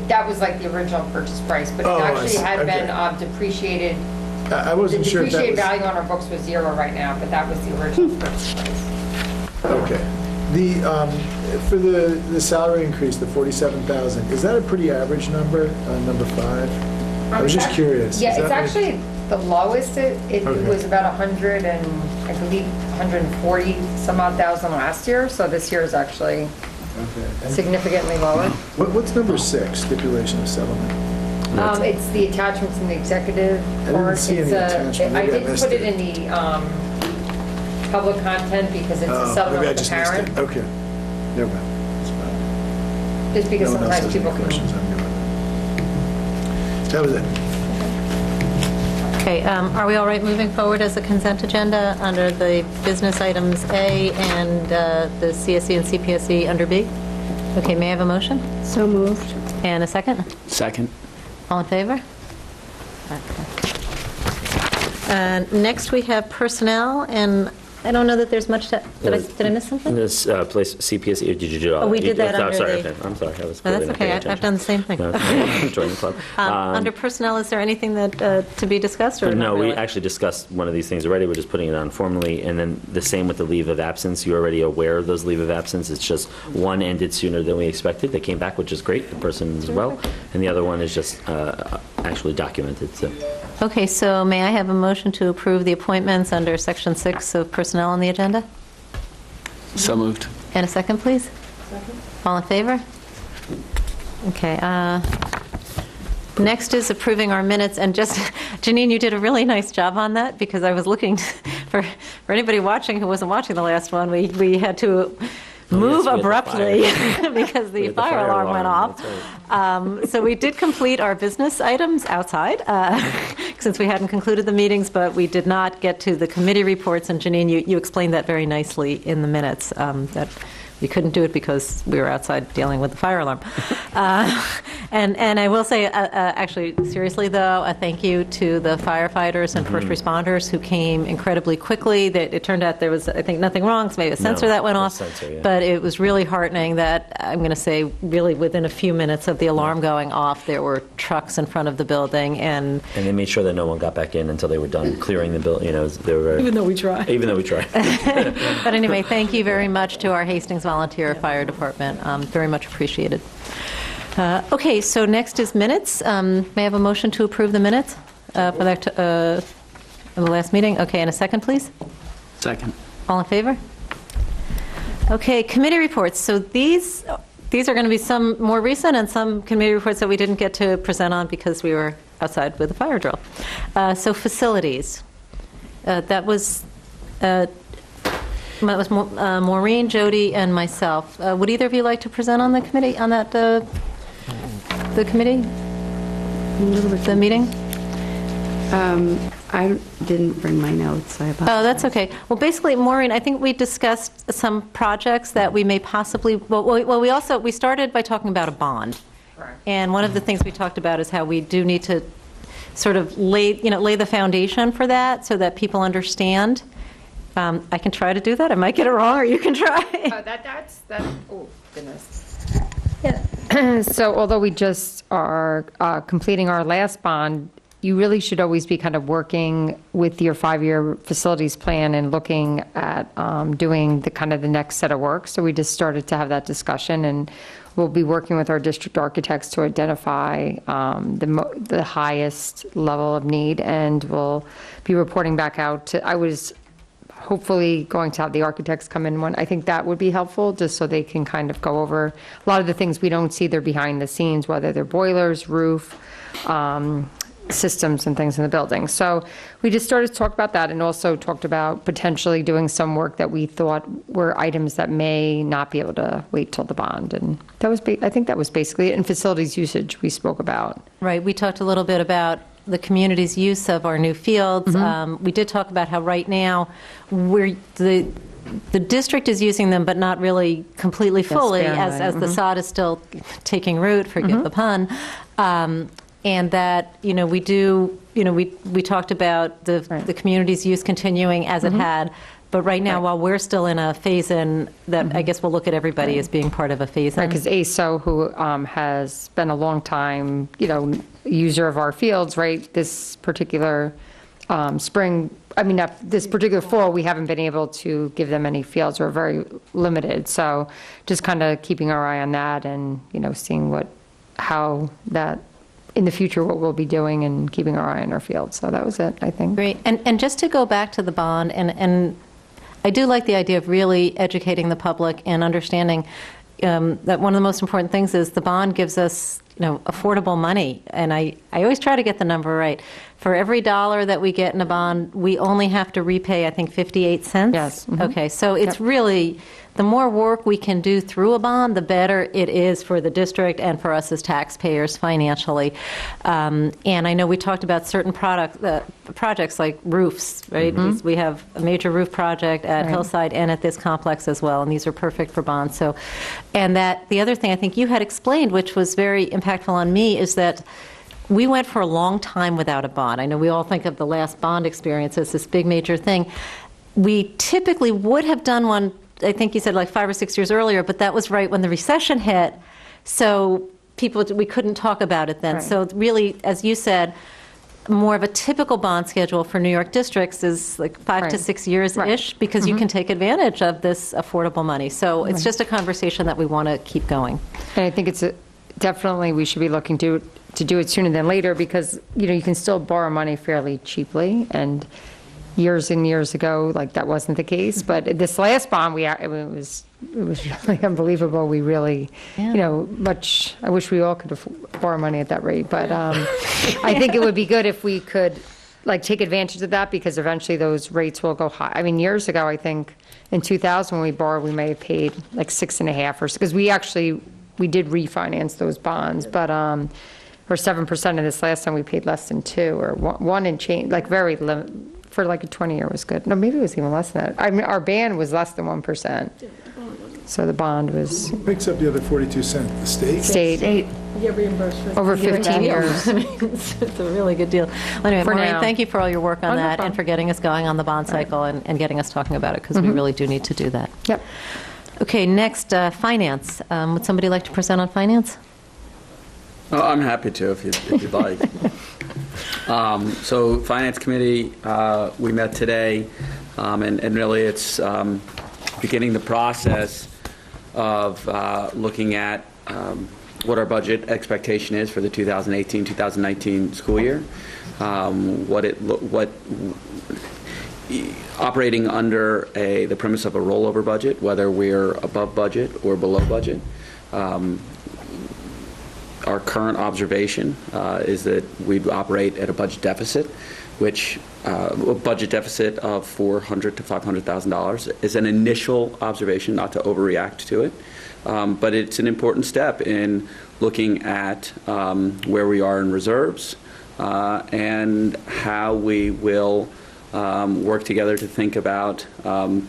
That was like the original purchase price, but it Oh, I actually see. had Okay. been depreciated. I The wasn't sure if that depreciated was... value on our books was 0 right now, but that was the original purchase price. Okay. For the salary increase, the 47,000, is that a pretty average number, number 5? I was just curious. Yeah, Is it's that like- actually the lowest. It Okay. was about 100 and I believe 140 some odd thousand last year. So this year is actually Okay. And significantly lower. what's number 6, stipulation of settlement? It's the attachments in the executive I didn't part. see any It's attachment. I Maybe I did missed put it it. in the public content because it's a Oh, settlement maybe I with the just missed parent. it. Okay. Never mind. It's fine. Just because No one else sometimes has any people questions, can. I'm good. That was it. Okay, are we all right moving forward as a consent agenda under the business items A and the CSE and CPSE under B? Okay, may I have a motion? So moved. And a second? Second. All in favor? Okay. Next, we have personnel, and I don't know that there's much to, did I miss something? This place, CPSE, or did you do all Oh, we that? did that Oh, under sorry, the- okay. I'm sorry, I was No, that's clearly not okay, paying I've done the same thing. No, join the club. Under personnel, is there anything that, to be discussed, or not No, we really? actually discussed one of these things already, we're just putting it on formally, and then the same with the leave of absence, you're already aware of those leave of absence, it's just one ended sooner than we expected, they came back, which is great, the person as well, and the other one is just actually documented, so. Okay, so may I have a motion to approve the appointments under Section 6 of personnel on the agenda? So moved. And a second, please? Second. All in favor? Okay. Next is approving our minutes, and just, Janine, you did a really nice job on that, because I was looking, for anybody watching who wasn't watching the last one, we had to move yes, we had the abruptly because We the had the fire alarm went off. that's So we did complete our business items outside, since we hadn't concluded the meetings, but we did not get to the committee reports, and Janine, you explained that very nicely in the minutes, that we couldn't do it because we were outside dealing with the fire alarm. And I will say, actually, seriously though, a thank you to the firefighters and first responders who came incredibly quickly. That it turned out there was, I think, nothing wrong, so maybe a sensor that went no off. sensor, yeah. But it was really heartening that, I'm going to say, really within a few minutes of the alarm going off, there were trucks in front of the building, and And they made sure that no one got back in until they were done clearing the building, they were. Even though we tried. Even though we tried. But anyway, thank you very much to our Hastings Volunteer Fire Department. Very much appreciated. Okay, so next is minutes. May I have a motion to approve the minutes for the last meeting? Okay, and a second, please? Second. All in favor? Okay, committee reports. So these are going to be some more recent and some committee reports that we didn't get to present on because we were outside with the fire drill. So facilities. That was Maureen, Jody, and myself. Would either of you like to present on the committee, on that, the committee? The meeting? I didn't bring my notes, I apologize. Oh, that's okay. Well, basically, Maureen, I think we discussed some projects that we may possibly, we started by talking about a bond. Correct. And one of the things we talked about is how we do need to sort of lay the foundation for that so that people understand. I can try to do that. I might get it wrong, or you can try. Oh, goodness. Yeah. So although we just are completing our last bond, you really should always be kind of working with your 5-year facilities plan and looking at doing the next set of work. So we just started to have that discussion, and we'll be working with our district architects to identify the highest level of need, and we'll be reporting back out to, I was hopefully going to have the architects come in one. I think that would be helpful, just so they can kind of go over a lot of the things we don't see. They're behind the scenes, whether they're boilers, roof, systems and things in the building. So we just started to talk about that, and also talked about potentially doing some work that we thought were items that may not be able to wait till the bond. And that was, I think that was basically it. And facilities usage we spoke about. Right. We talked a little bit about the community's use of our new fields. We did talk about how right now the district is using them, but not really completely fully, as the sod is still taking root, forgive the pun. And that, we do, we talked about the community's use continuing as it had. But right now, while we're still in a phase-in, that I guess we'll look at everybody as being part of a phase-in. Right, because ASO, who has been a long time, user of our fields, right, this particular spring, this particular fall, we haven't been able to give them any fields. We're very limited. So just kind of keeping our eye on that, and, seeing how that, in the future, what we'll be doing, and keeping our eye on our fields. So that was it, I think. Great. And just to go back to the bond, and I do like the idea of really educating the public and understanding that one of the most important things is the bond gives us, affordable money. And I always try to get the number right. For every $1 that we get in a bond, we only have to repay, I think, 58 cents. Yes. Okay, so it's really the more work we can do through a bond, the better it is for the district and for us as taxpayers financially. And I know we talked about certain projects like roofs, right? We have a major roof project at Hillside and at this complex as well, and these are perfect for bonds. So, and that the other thing I think you had explained, which was very impactful on me, is that we went for a long time without a bond. I know we all think of the last bond experience as this big major thing. We typically would have done one, I think you said like 5 or 6 years earlier, but that was right when the recession hit. So we couldn't talk about it then. So really, as you said, more of a typical bond schedule for New York districts is like 5 to 6 years-ish, because you can take advantage of this affordable money. So it's just a conversation that we want to keep going. And I think it's definitely we should be looking to do it sooner than later, because, you know, you can still borrow money fairly cheaply, and years and years ago, like, that wasn't the case. But this last bond, it was really unbelievable. We really, you know, I wish we all could borrow money at that rate. But I think it would be good if we could, like, take advantage of that, because eventually those rates will go high. I mean, years ago, I think in 2000 when we borrowed, we may have paid like 6.5 or so, because we did refinance those bonds, but or 7%, and this last time we paid less than 2 or 1 and change, like very for like a 20-year was good. No, maybe it was even less than that. I mean, our band was less than 1%. So the bond was. Who picks up the other 42 cents? The state? State. You get reimbursed for Over 15 years. I mean, it's a really good deal. Well, anyway, For Maureen, now. thank you for all your work on Oh, no that problem. and for getting us going on the bond cycle and getting us talking about it, because we really do need to do that. Yep. Okay, next, finance. Would somebody like to present on finance? Oh, I'm happy to if you'd like. So Finance Committee, we met today, and really it's beginning the process of looking at what our budget expectation is for the 2018-2019 school year, operating under the premise of a rollover budget, whether we're above budget or below budget. Our current observation is that we'd operate at a budget deficit, which a budget deficit of $400,000 to $500,000 is an initial observation, not to overreact to it, but it's an important step in looking at where we are in reserves and how we will work together to think about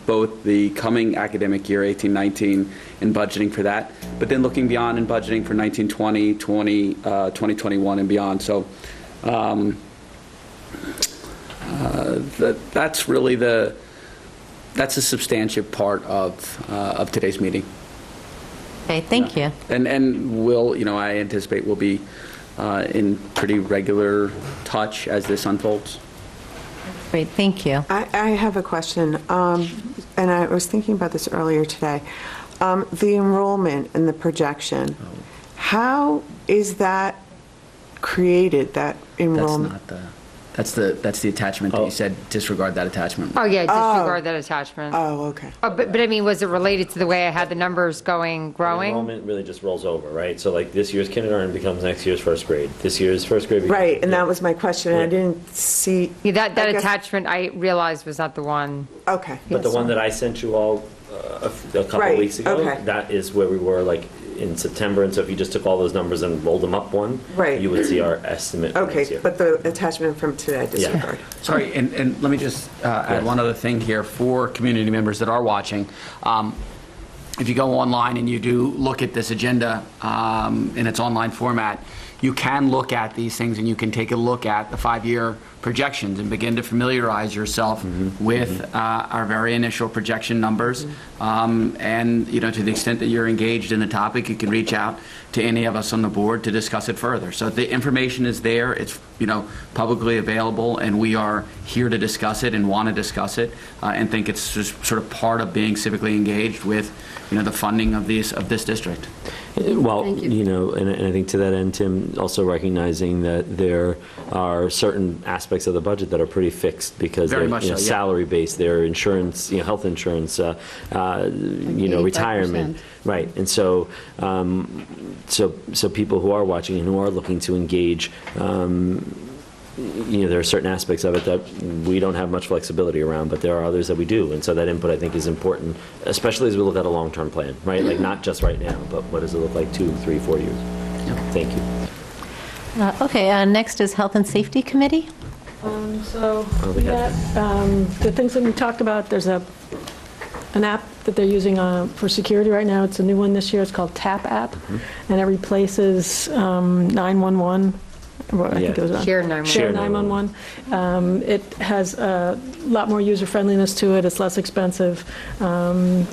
both the coming academic year, 18-19, and budgeting for that, but then looking beyond and budgeting for 19-20, 2021 and beyond. So that's really that's a substantive part of today's meeting. Okay, thank you. And we'll, I anticipate we'll be in pretty regular touch as this unfolds. Great, thank you. I have a question, and I was thinking about this earlier today. The enrollment and the projection, how is that created, that enrollment? That's the attachment that you said, disregard that attachment. Oh, yeah, disregard that attachment. Oh, okay. Oh, but I mean, was it related to the way I had the numbers growing? Enrollment really just rolls over, right? So like this year's kindergarten becomes next year's first grade. This year's first grade becomes... Right, and that was my question, and I didn't see... Yeah, that attachment I realized was not the one. Okay. But the one that I sent you all a couple of weeks ago, that is where we were like in September, and so if you just took all those numbers and rolled them up one, you would see our estimate for next year. But the attachment from today, disregard. Yeah. Sorry, and let me just add one other thing here for community members that are watching. If you go online and you do look at this agenda in its online format, you can look at these things and you can take a look at the 5-year projections and begin to familiarize yourself with our very initial projection numbers. And to the extent that you're engaged in the topic, you can reach out to any of us on the board to discuss it further. So the information is there. It's publicly available, and we are here to discuss it and want to discuss it, and think it's just sort of part of being civically engaged with the funding of this district. Well, and I think to that end, Tim, also recognizing that there are certain aspects of the budget that are pretty fixed because they're salary-based, they're insurance, health insurance, retirement, right? And so, so people who are watching and who are looking to engage, there are certain aspects of it that we don't have much flexibility around, but there are others that we do. And so that input, I think, is important, especially as we look at a long-term plan, right? Like, not just right now, but what does it look like 2, 3, 4 years? Thank you. Okay, next is Health and Safety Committee. The things that we talked about, there's an app that they're using for security right now. It's a new one this year. It's called TAP app, and it replaces 911. I think it was Share 911. Share 911. It has a lot more user friendliness to it. It's less expensive, and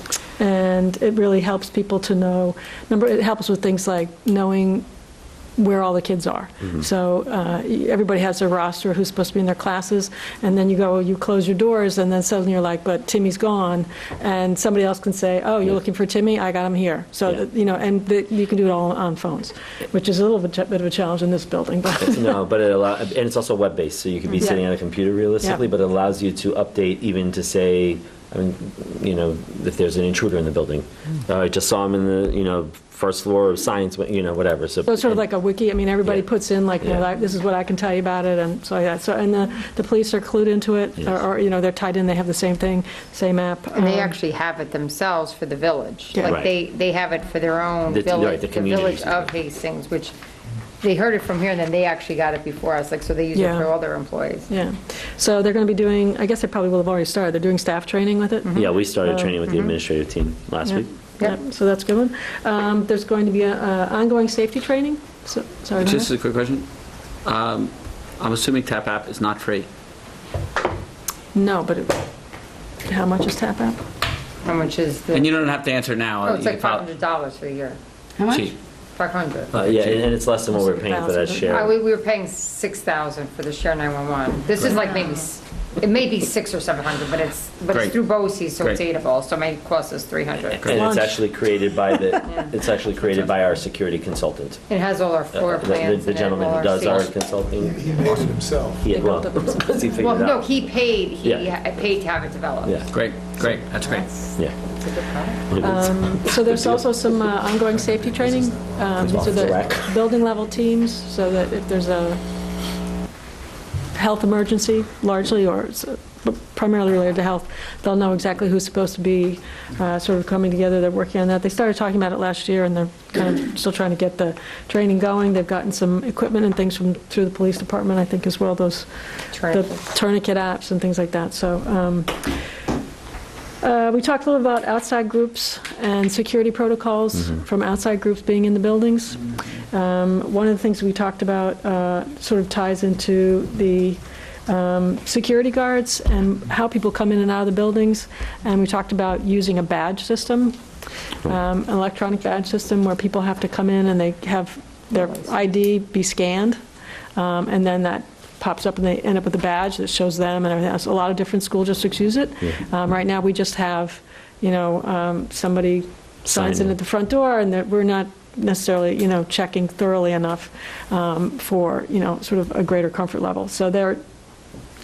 it really helps people to know. It helps with things like knowing where all the kids are. So everybody has their roster, who's supposed to be in their classes, and then you close your doors, and then suddenly you're like, but Timmy's gone, and somebody else can say, oh, you're looking for Timmy? I got him here. So, you can do it all on phones, which is a little bit of a challenge in this building. But No, but and it's also web-based, so you could be sitting at a computer realistically, but it allows you to update even to say, if there's an intruder in the building. I just saw him in the, first floor of science, whatever. So it's sort of like a wiki. I mean, everybody puts in this is what I can tell you about it, and so and the police are clued into it, or they're tied in. They have the same thing, same app. And they actually have it themselves for the village. Yeah. Like they have it for their own village, the village of Hastings, which they heard it from here, and then they actually got it before us. So they use it for all their employees. Yeah. So they're going to be doing. I guess they probably will have already started. They're doing staff training with it. Yeah, we started training with the administrative team last week. Yep. So that's a good one. There's going to be ongoing safety training. Sorry. Just a quick question. I'm assuming TAP app is not free. No, but how much is TAP app? How much is the? And you don't have to answer now. Oh, it's like $500 for the year. How much? Cheap. 500. And it's less than what we're paying for that share. We were paying 6,000 for the Share 911. This is like it may be 600 or 700, but it's through BOE, so it's aidable. So it may cost us 300. And it's actually created by by our security consultant. It has all our floor plans. The gentleman who does our consulting. He made it himself. He built it himself. No, he paid. He paid to have it developed. Yeah. Great. That's great. Yeah. It's a good product. So there's also some ongoing safety training. These are the building level teams, so that if there's a health emergency, largely, or primarily related to health, they'll know exactly who's supposed to be sort of coming together. They're working on that. They started talking about it last year, and they're kind of still trying to get the training going. They've gotten some equipment and things through the police department, I think, as well, the tourniquet apps and things like that. So we talked a little about outside groups and security protocols from outside groups being in the buildings. One of the things we talked about sort of ties into the security guards and how people come in and out of the buildings. And we talked about using a badge system, an electronic badge system where people have to come in and they have their ID be scanned, and then that pops up and they end up with a badge that shows them and everything else. A lot of different school districts use it. Right now we just have, somebody signs in at the front door, and we're not necessarily, checking thoroughly enough for, sort of a greater comfort level. So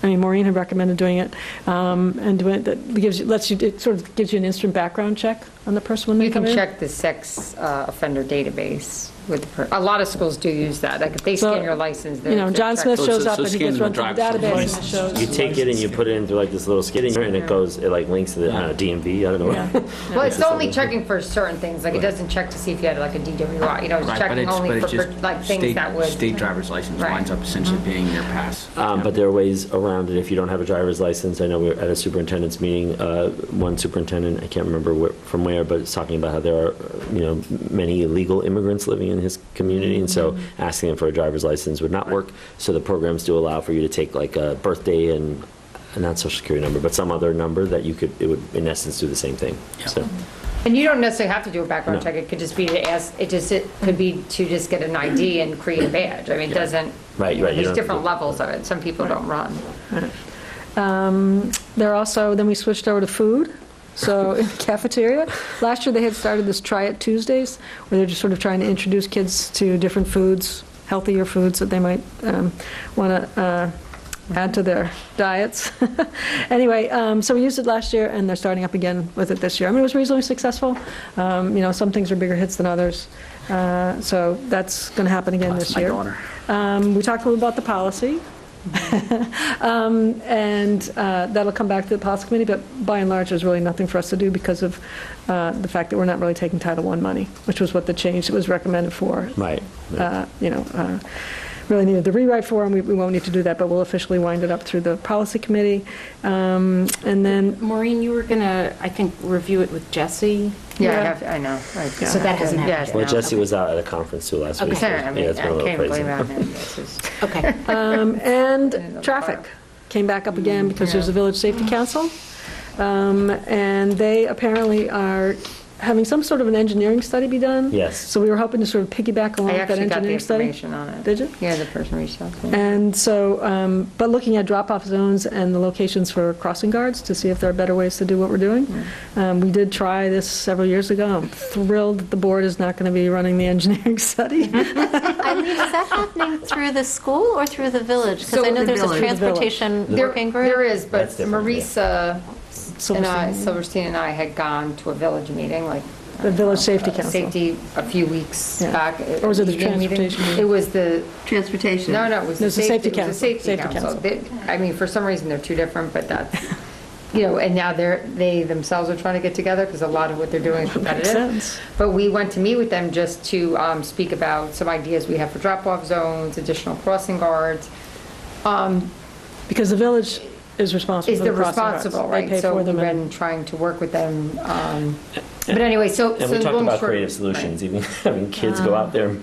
Maureen had recommended doing it, and doing it, it sort of gives you an instant background check on the person when they come in. You can check the sex offender database with a lot of schools do use that. Like if they scan your license, John Smith shows up and he gets run through the database and it shows. You take it and you put it into like this little skidding, and it goes, it like links to the DMV. I don't know. Well, it's only checking for certain things. Like it doesn't check to see if you had like a DWI. It's checking only for like things that would. State driver's license winds up essentially being your pass. But there are ways around it if you don't have a driver's license. I know we were at a superintendent's meeting. One superintendent, I can't remember from where, but it's talking about how there are many illegal immigrants living in his community, and so asking them for a driver's license would not work. So the programs do allow for you to take like a birthday and not social security number, but some other number that it would in essence do the same thing. So. And you don't necessarily have to do a background check. It could just be to ask. It could be to just get an ID and create a badge. I mean, it doesn't. Right. There's different levels of it. Some people don't run. Then we switched over to food. So in the cafeteria, last year they had started this Try It Tuesdays, where they're just sort of trying to introduce kids to different foods, healthier foods that they might want to add to their diets. Anyway, so we used it last year, and they're starting up again with it this year. I mean, it was reasonably successful. Some things are bigger hits than others. So that's going to happen again this year. We talked a little about the policy. And that'll come back to the policy committee, but by and large, there's really nothing for us to do because of the fact that we're not really taking Title I money, which was what the change that was recommended for. Right. Really needed the rewrite for, and we won't need to do that, but we'll officially wind it up through the policy committee. And then, Maureen, you were going to, I think, review it with Jesse. Yeah, I know. So that hasn't happened. Well, Jesse was out at a conference too last week. So, I mean, it's been a little I can't crazy. blame it on him. This is- Okay. and traffic came back up again because there's a Village Safety Council. And they apparently are having some sort of an engineering study be done. Yes. So we were hoping to sort of piggyback along I with that actually got the engineering study. information on it. Did you? Yeah, the person reached out to me. And so, but looking at drop-off zones and the locations for crossing guards to see if there are better ways to do what we're doing. We did try this several years ago. I'm thrilled that the board is not going to be running the engineering study. Eileen, is that happening through the school or through the village? Because So I know the there's a village. transportation working group. There is, but That's different, Marisa Silverstein. Silverstein and I had gone to a village meeting, like The Village Safety Council. safety a few weeks Yeah. back. Or was it the Evening meeting. transportation meeting? It was the, Transportation. no, it was No, the it's the safety it was the council. safety Safety council. council. I mean, for some reason, they're two different, but that's, and now they themselves are trying to get together because a lot of what they're doing is Makes repetitive. sense. But we went to meet with them just to speak about some ideas we have for drop-off zones, additional crossing guards. Because the village is responsible Is for the the crossing guards. responsible, They right? pay So for we've them. and- been trying to work with them. But anyway, so. And we talked about creative solutions, even having kids go out there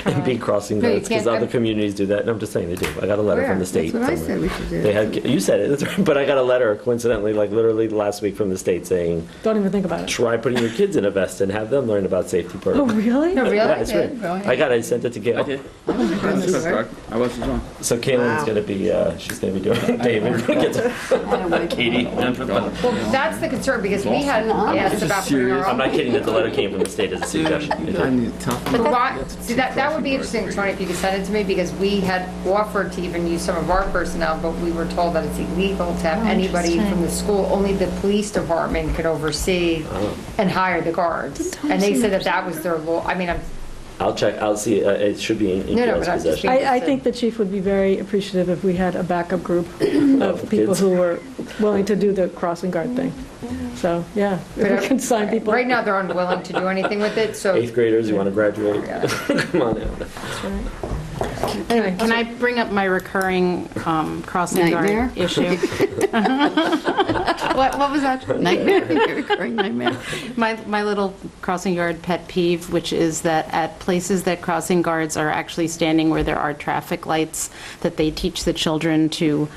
and be crossing No, you guards, because can't- other communities do that, and I'm just saying they do. I got a letter from the state. That's what I from- said we should do. They had, you said it, that's right, but I got a letter coincidentally, like literally last week from the state saying, Don't even think about it. try putting your kids in a vest and have them learn about safety Oh, programs. really? No, really? Yeah, it's Okay, right. go ahead. I sent it to Gail. I did. I was as well. So Kaylin's gonna be, she's gonna be doing it. David gets Katie. Well, that's the concern, because we had asked about putting our I'm own. not kidding that the letter came from the state as a suggestion. But why, see, that would be interesting, Tony, if you could send it to me, because we had offered to even use some of our personnel, but we were told that it's illegal to have anybody from the school, only the police department could oversee and hire the guards. And they said that that was their law, I mean, I'll check, I'll see, it should be in No, Gail's but I'm just possession. being- I think the chief would be very appreciative if we had a backup group of people kids. who were willing to do the crossing guard thing. So, yeah, if we can sign people. right now, they're unwilling to do anything with it, so. 8th graders, you wanna graduate? Come on now. Can I bring up my recurring crossing Nightmare? guard issue? What was that? Nightmare? Recurring nightmare? My little crossing guard pet peeve, which is that at places that crossing guards are actually standing where there are traffic lights, that they teach the children to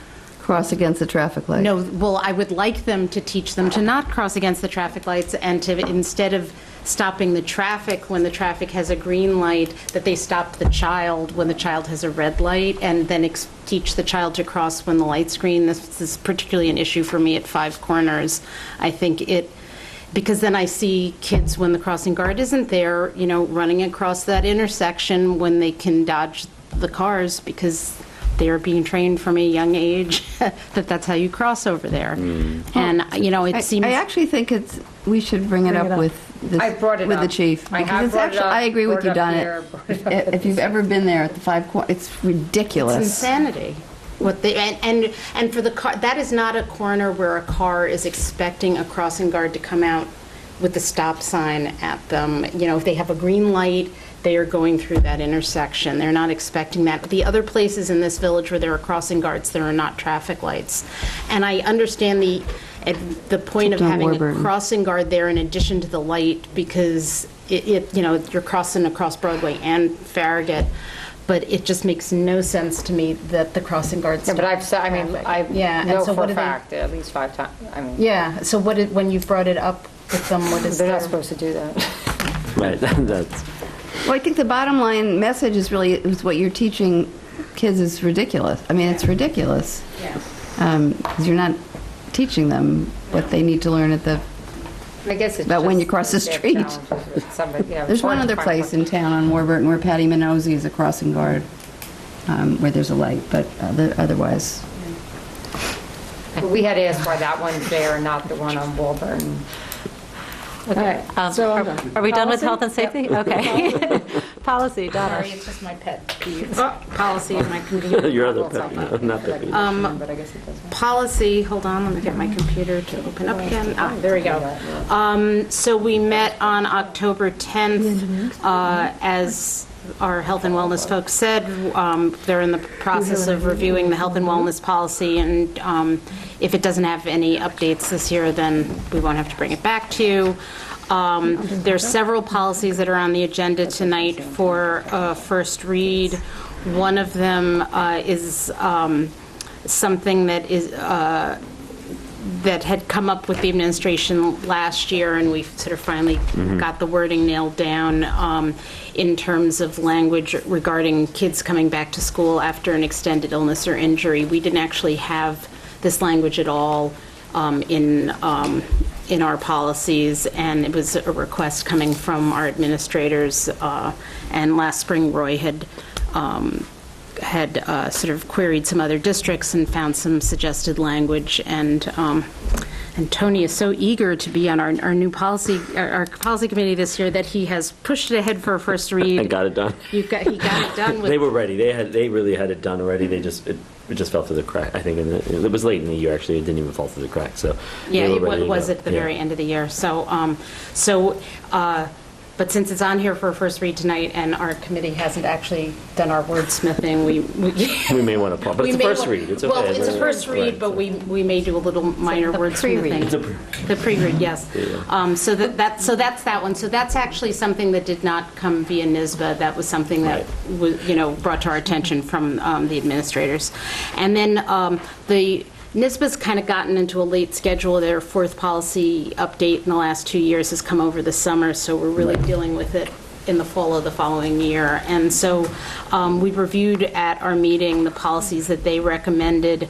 Cross against the traffic light. No, well, I would like them to teach them to not cross against the traffic lights and to, instead of stopping the traffic when the traffic has a green light, that they stop the child when the child has a red light, and then teach the child to cross when the light's green. This is particularly an issue for me at Five Corners. I think because then I see kids when the crossing guard isn't there, running across that intersection when they can dodge the cars because they are being trained from a young age that that's how you cross over there. And, it seems... I actually think we should bring it up with I brought it with up. the chief. I because have it's brought it actually, up, I agree with brought you, it up Donna. here, brought it up. If you've ever been there at the Five Corners, it's ridiculous. It's insanity. What they and for the car, that is not a corner where a car is expecting a crossing guard to come out with the stop sign at them. If they have a green light, they are going through that intersection. They're not expecting that. The other places in this village where there are crossing guards, there are not traffic lights. And I understand the point of Except on having a Warburton. crossing guard there in addition to the light, because you're crossing across Broadway and Farragut. But it just makes no sense to me that the crossing guards. Yeah, but I Yeah, and know so for what a do they- fact, at least 5 times, Yeah, so when you've brought it up with them, what is they're not their... supposed to do that. Right, that's, Well, I think the bottom line message is what you're teaching kids is ridiculous. I mean, it's ridiculous. Yeah. 'Cause you're not teaching them what they need to learn at the. I guess it's But when just you cross the they have street. challenges with somebody, There's it's hard one to other find place one. in town on Warburton where Patty Minozzi is a crossing guard, where there's a light, but otherwise. But we had asked why that one's there and not the one on Woburn. Okay, so I'm done. Are we done with Policy? health and safety? Yep. Okay. Policy, Donna. Sorry, it's just my pet peeve. Policy and my computer. Your other won't pet, stop up. not that peeve. But I guess it doesn't. Policy, hold on, let me get my computer to open up again. There we go. So we met on October 10th, as our health and wellness folks said. They're in the process of reviewing the health and wellness policy, and if it doesn't have any updates this year, then we won't have to bring it back to you. There's several policies that are on the agenda tonight for first read. One of them is something that is that had come up with the administration last year, and we sort of finally got the wording nailed down in terms of language regarding kids coming back to school after an extended illness or injury. We didn't actually have this language at all in our policies, and it was a request coming from our administrators. And last spring, Roy had sort of queried some other districts and found some suggested language, and Tony is so eager to be on our new policy committee this year that he has pushed it ahead for a first read. I got it done. He got it done. They were ready. They really had it done already. It just fell through the crack. I think it was late in the year. Actually, it didn't even fall through the crack. So yeah, they it were ready to was go. at the very end of the year. But since it's on here for a first read tonight, and our committee hasn't actually done our wordsmithing, We may want to pause, but it's a first read. It's okay. Well, it's a first read, Right. but we may do a little minor wordsmithing. The pre-read, yes. Yeah. So that's that one. So that's actually something that did not come via NISBA. That was something that was, brought to our attention from the administrators. And then the NISBA's kind of gotten into a late schedule. Their fourth policy update in the last 2 years has come over the summer, so we're really dealing with it in the fall of the following year. And so we reviewed at our meeting the policies that they recommended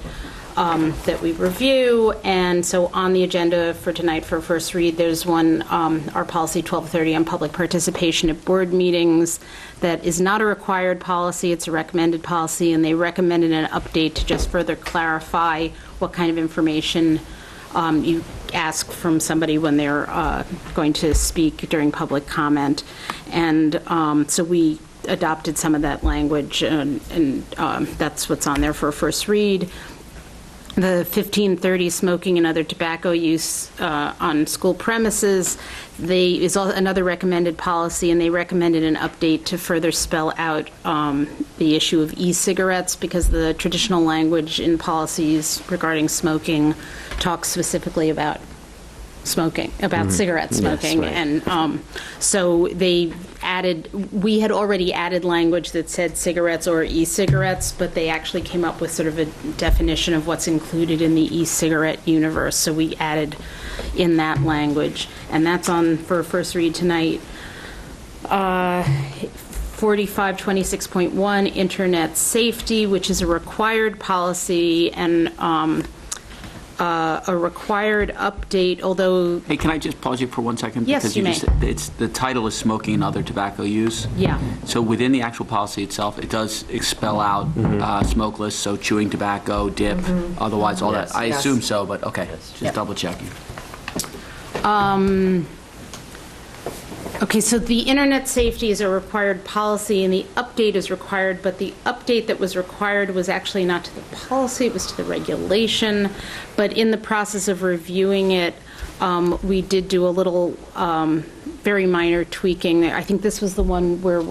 that we review. And so on the agenda for tonight for first read, there's one, our policy 1230 on public participation at board meetings. That is not a required policy, it's a recommended policy, and they recommended an update to just further clarify what kind of information you ask from somebody when they're going to speak during public comment. And so we adopted some of that language, and that's what's on there for a first read. The 1530 smoking and other tobacco use on school premises is another recommended policy, and they recommended an update to further spell out the issue of e-cigarettes, because the traditional language in policies regarding smoking talks specifically about smoking, about cigarette smoking. Yes, right. And so we had already added language that said cigarettes or e-cigarettes, but they actually came up with sort of a definition of what's included in the e-cigarette universe. So we added in that language, and that's on for a first read tonight. 4526.1, internet safety, which is a required policy, and a required update, although... Hey, can I just pause you for 1 second? Yes, because you may. The title is smoking and other tobacco use. Yeah. So within the actual policy itself, it does spell out smokeless, so chewing tobacco, dip, otherwise all that. I assume so, but okay, just double checking. Okay, so the internet safety is a required policy, and the update is required, but the update that was required was actually not to the policy, it was to the regulation. But in the process of reviewing it, we did do a little very minor tweaking there. I think this was the one where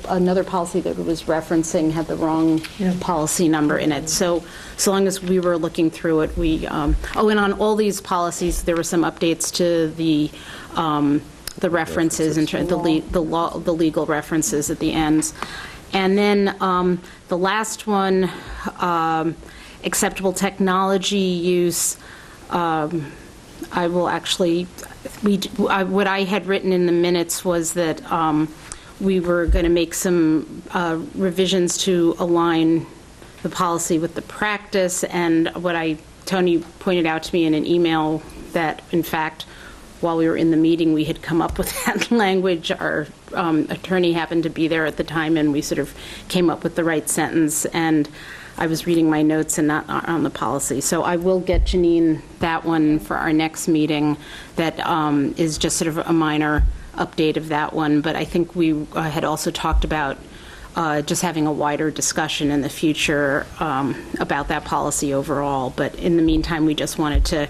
another policy that it was referencing had the wrong policy number in it. So long as we were looking through it, we... and on all these policies, there were some updates to the references and the legal references at the ends. And then the last one, acceptable technology use, I will actually, what I had written in the minutes was that we were going to make some revisions to align the policy with the practice, and Tony pointed out to me in an email that, in fact, while we were in the meeting, we had come up with that language. Our attorney happened to be there at the time, and we sort of came up with the right sentence. And I was reading my notes and not on the policy. So I will get Janine that one for our next meeting. That is just sort of a minor update of that one. But I think we had also talked about just having a wider discussion in the future about that policy overall. But in the meantime, we just wanted to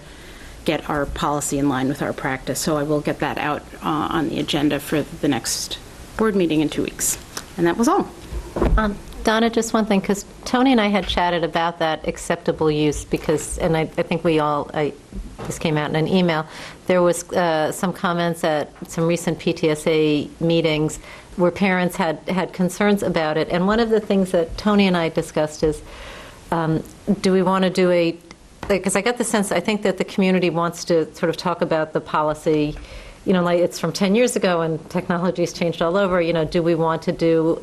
get our policy in line with our practice. So I will get that out on the agenda for the next board meeting in 2 weeks. And that was all. Donna, just one thing, because Tony and I had chatted about that acceptable use because, and I think we all, this came out in an email, there was some comments at some recent PTSA meetings where parents had concerns about it. And one of the things that Tony and I discussed is, do we want to do because I got the sense, I think that the community wants to sort of talk about the policy, like it's from 10 years ago and technology's changed all over, do we want to do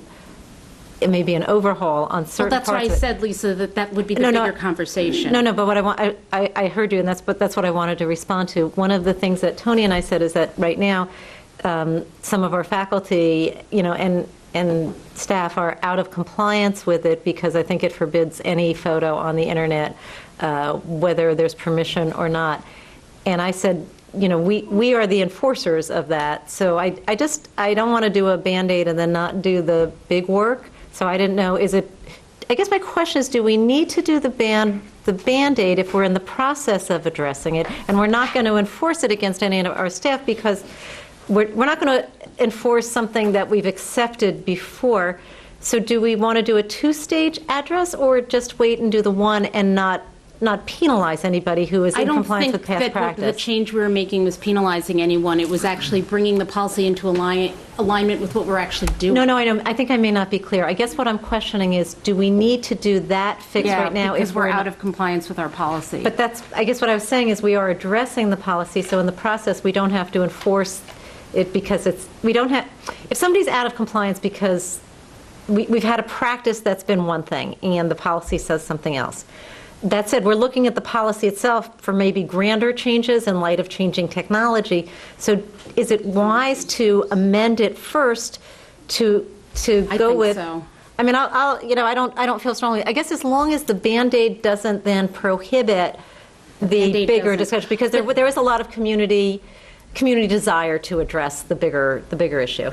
maybe an overhaul on certain Well, that's why I parts of it? said, Lisa, that would be the bigger conversation. No, but what I want, I heard you, and that's what I wanted to respond to. One of the things that Tony and I said is that right now, some of our faculty, and staff are out of compliance with it because I think it forbids any photo on the internet, whether there's permission or not. And I said, we are the enforcers of that. So I don't want to do a Band-Aid and then not do the big work. So I didn't know, I guess my question is, do we need to do the Band-Aid if we're in the process of addressing it, and we're not going to enforce it against any of our staff because we're not going to enforce something that we've accepted before. So do we want to do a two-stage address or just wait and do the one and not penalize anybody who is in compliance with past practice? I don't think that the change we were making was penalizing anyone. It was actually bringing the policy into alignment with what we're actually doing. No, I know. I think I may not be clear. I guess what I'm questioning is, do we need to do that fix right now? Because we're out of compliance with our policy. But I guess what I was saying is we are addressing the policy, so in the process we don't have to enforce it because if somebody's out of compliance because we've had a practice that's been one thing and the policy says something else. That said, we're looking at the policy itself for maybe grander changes in light of changing technology. So is it wise to amend it first to go with? I think so. I mean, I don't feel strongly. I guess as long as the Band-Aid doesn't then prohibit the bigger discussion, because there is a lot of community desire to address the bigger issue.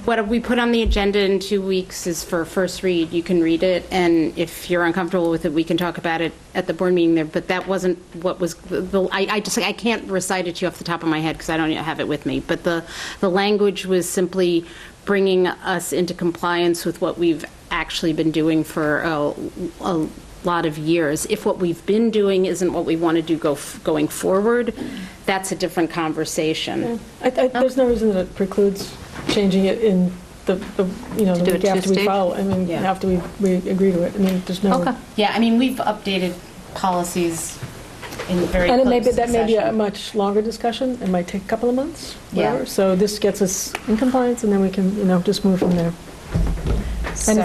What we put on the agenda in 2 weeks is for first read. You can read it, and if you're uncomfortable with it, we can talk about it at the board meeting there. But that wasn't what was. I can't recite it to you off the top of my head because I don't have it with me. But the language was simply bringing us into compliance with what we've actually been doing for a lot of years. If what we've been doing isn't what we want to do going forward, that's a different conversation. Yeah. There's no reason that it precludes changing it in the week after we follow. I mean, after we agree to it. I mean, there's no. Okay. Yeah, I mean, we've updated policies in very and close that may be a succession. much longer discussion. It might take a couple of months. Whatever. Yeah. So this gets us in compliance, and then we can just move from there. And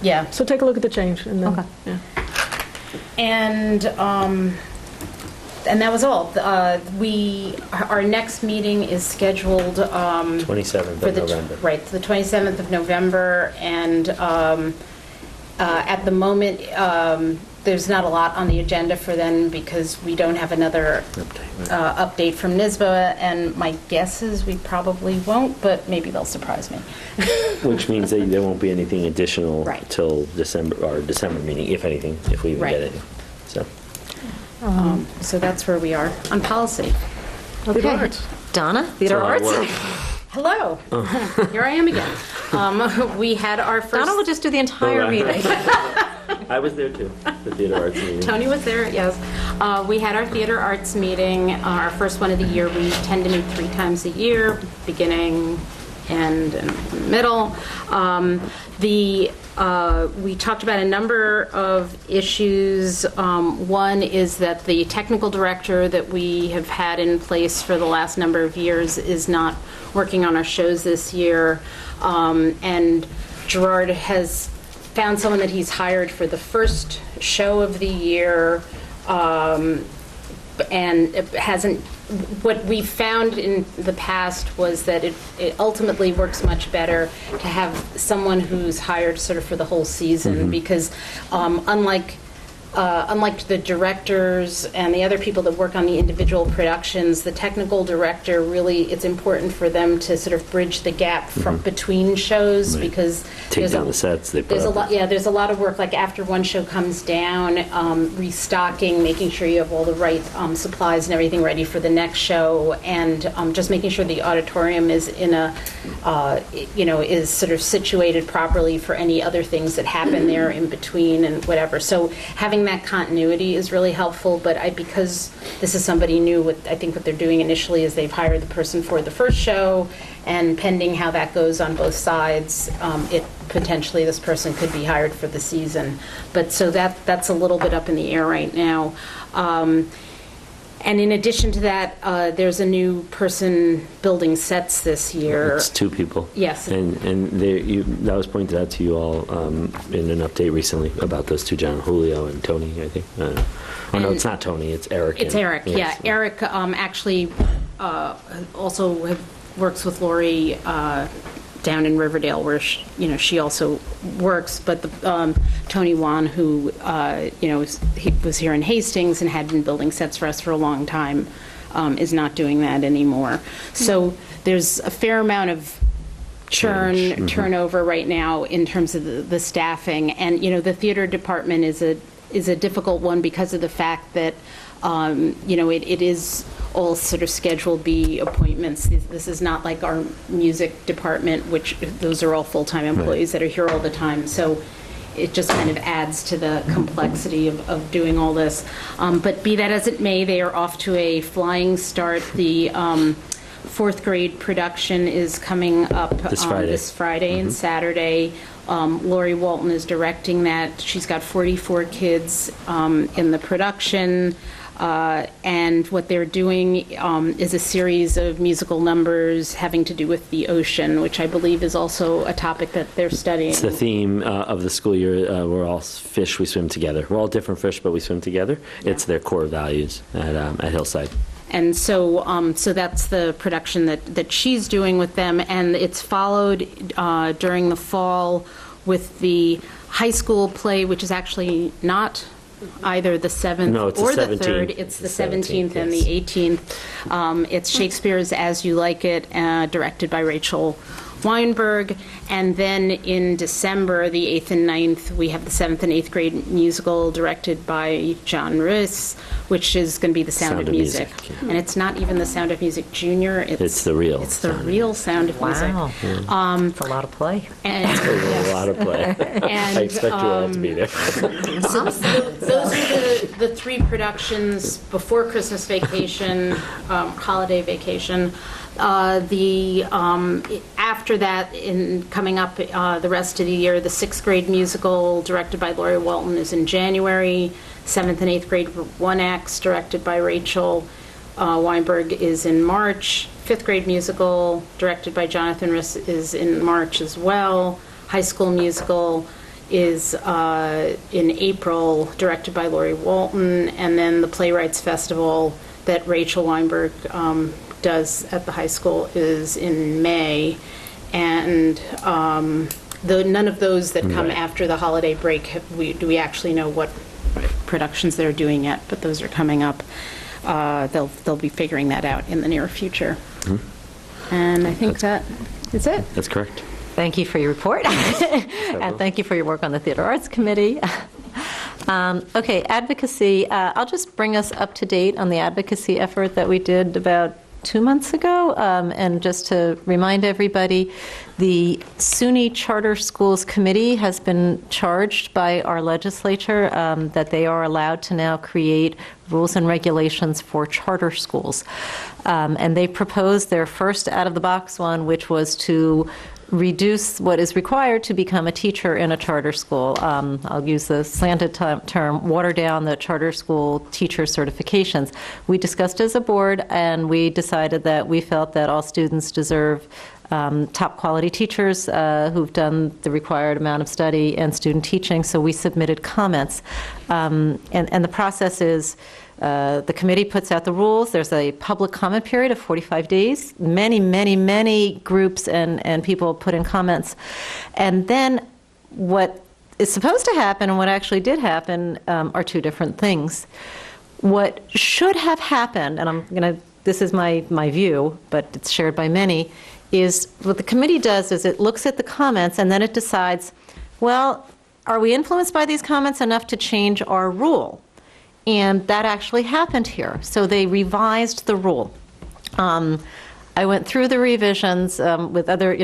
yeah. So take a look at the change, and then. Okay. Yeah. And that was all. Our next meeting is scheduled 27th for of November. Right, the 27th of November, and at the moment, there's not a lot on the agenda for then because we don't have another update from NYSBA, and my guess is we probably won't, but maybe they'll surprise me. Which means that there won't be anything additional Right. till December meeting, if anything, if we even Right. get anything. So. So that's where we are on policy. Okay. Theater arts. Donna, theater arts. Hello. Here I am again. We had our first... Donna will just do the entire meeting. I was there too, the theater arts meeting. Tony was there, yes. We had our theater arts meeting, our first one of the year. We tend to meet 3 times a year, beginning, end, and middle. We talked about a number of issues. One is that the technical director that we have had in place for the last number of years is not working on our shows this year. And Gerard has found someone that he's hired for the first show of the year, and it hasn't what we found in the past was that it ultimately works much better to have someone who's hired sort of for the whole season, because unlike the directors and the other people that work on the individual productions, the technical director really, it's important for them to sort of bridge the gap from between shows, because Take down the sets. there's a lot. Yeah, there's a lot of work. Like after one show comes down, restocking, making sure you have all the right supplies and everything ready for the next show, and just making sure the auditorium is in a, is sort of situated properly for any other things that happen there in between and whatever. So having that continuity is really helpful, but because this is somebody new, I think what they're doing initially is they've hired the person for the first show, and pending how that goes on both sides, potentially this person could be hired for the season. But so that's a little bit up in the air right now. And in addition to that, there's a new person building sets this year. It's 2 people. Yes. And that was pointed out to you all in an update recently about those 2 gentlemen, Julio and Tony, I think. No, it's not Tony, it's Eric. It's Eric, yeah. Eric actually also works with Lori down in Riverdale, where she also works. But Tony Wan, who he was here in Hastings and had been building sets for us for a long time, is not doing that anymore. So there's a fair amount of turnover right now in terms of the staffing, and the theater department is a difficult one because of the fact that it is all sort of Schedule B appointments. This is not like our music department, which those are all full-time employees that are here all the time. So it just kind of adds to the complexity of doing all this. But be that as it may, they are off to a flying start. The 4th grade production is coming up this Friday and Saturday. Lori Walton is directing that. She's got 44 kids in the production. And what they're doing is a series of musical numbers having to do with the ocean, which I believe is also a topic that they're studying. It's the theme of the school year. We're all fish, we swim together. We're all different fish, but we swim together. Yeah. It's their core values at Hillside. And so that's the production that she's doing with them, and it's followed during the fall with the high school play, which is actually not either the 7th or the 3rd. It's the 17th and the 18th. It's Shakespeare's As You Like It, directed by Rachel Weinberg. And then in December, the 8th and 9th, we have the 7th and 8th grade musical directed by John Riss, which is going to be The Sound of Music. And it's not even The Sound of Music Junior. It's the real. It's the real Sound of Music. Wow. It's a lot of play. And, it's a lot of play. And, I expect you all to be there. So those are the 3 productions before Christmas vacation, holiday vacation. After that, coming up the rest of the year, the 6th grade musical directed by Lori Walton is in January. 7th and 8th grade 1 acts directed by Rachel Weinberg is in March. 5th grade musical directed by Jonathan Riss is in March as well. High school musical is in April, directed by Lori Walton. And then the Playwrights Festival that Rachel Weinberg does at the high school is in May. And none of those that come after the holiday break, do we actually know what productions they're doing yet, but those are coming up. They'll be figuring that out in the near future. And I think that is it. That's correct. Thank you for your report. And thank you for your work on the Theater Arts Committee. Okay, advocacy. I'll just bring us up to date on the advocacy effort that we did about 2 months ago. And just to remind everybody, the SUNY Charter Schools Committee has been charged by our legislature that they are allowed to now create rules and regulations for charter schools. And they proposed their first out-of-the-box one, which was to reduce what is required to become a teacher in a charter school. I'll use the slanted term, water down the charter school teacher certifications. We discussed as a board, and we decided that we felt that all students deserve top quality teachers who've done the required amount of study and student teaching, so we submitted comments. And the process is The committee puts out the rules. There's a public comment period of 45 days. Many groups and people put in comments. And then what is supposed to happen and what actually did happen are two different things. What should have happened, and this is my view, but it's shared by many, is what the committee does is it looks at the comments and then it decides, well, are we influenced by these comments enough to change our rule? And that actually happened here. So they revised the rule. I went through the revisions with other,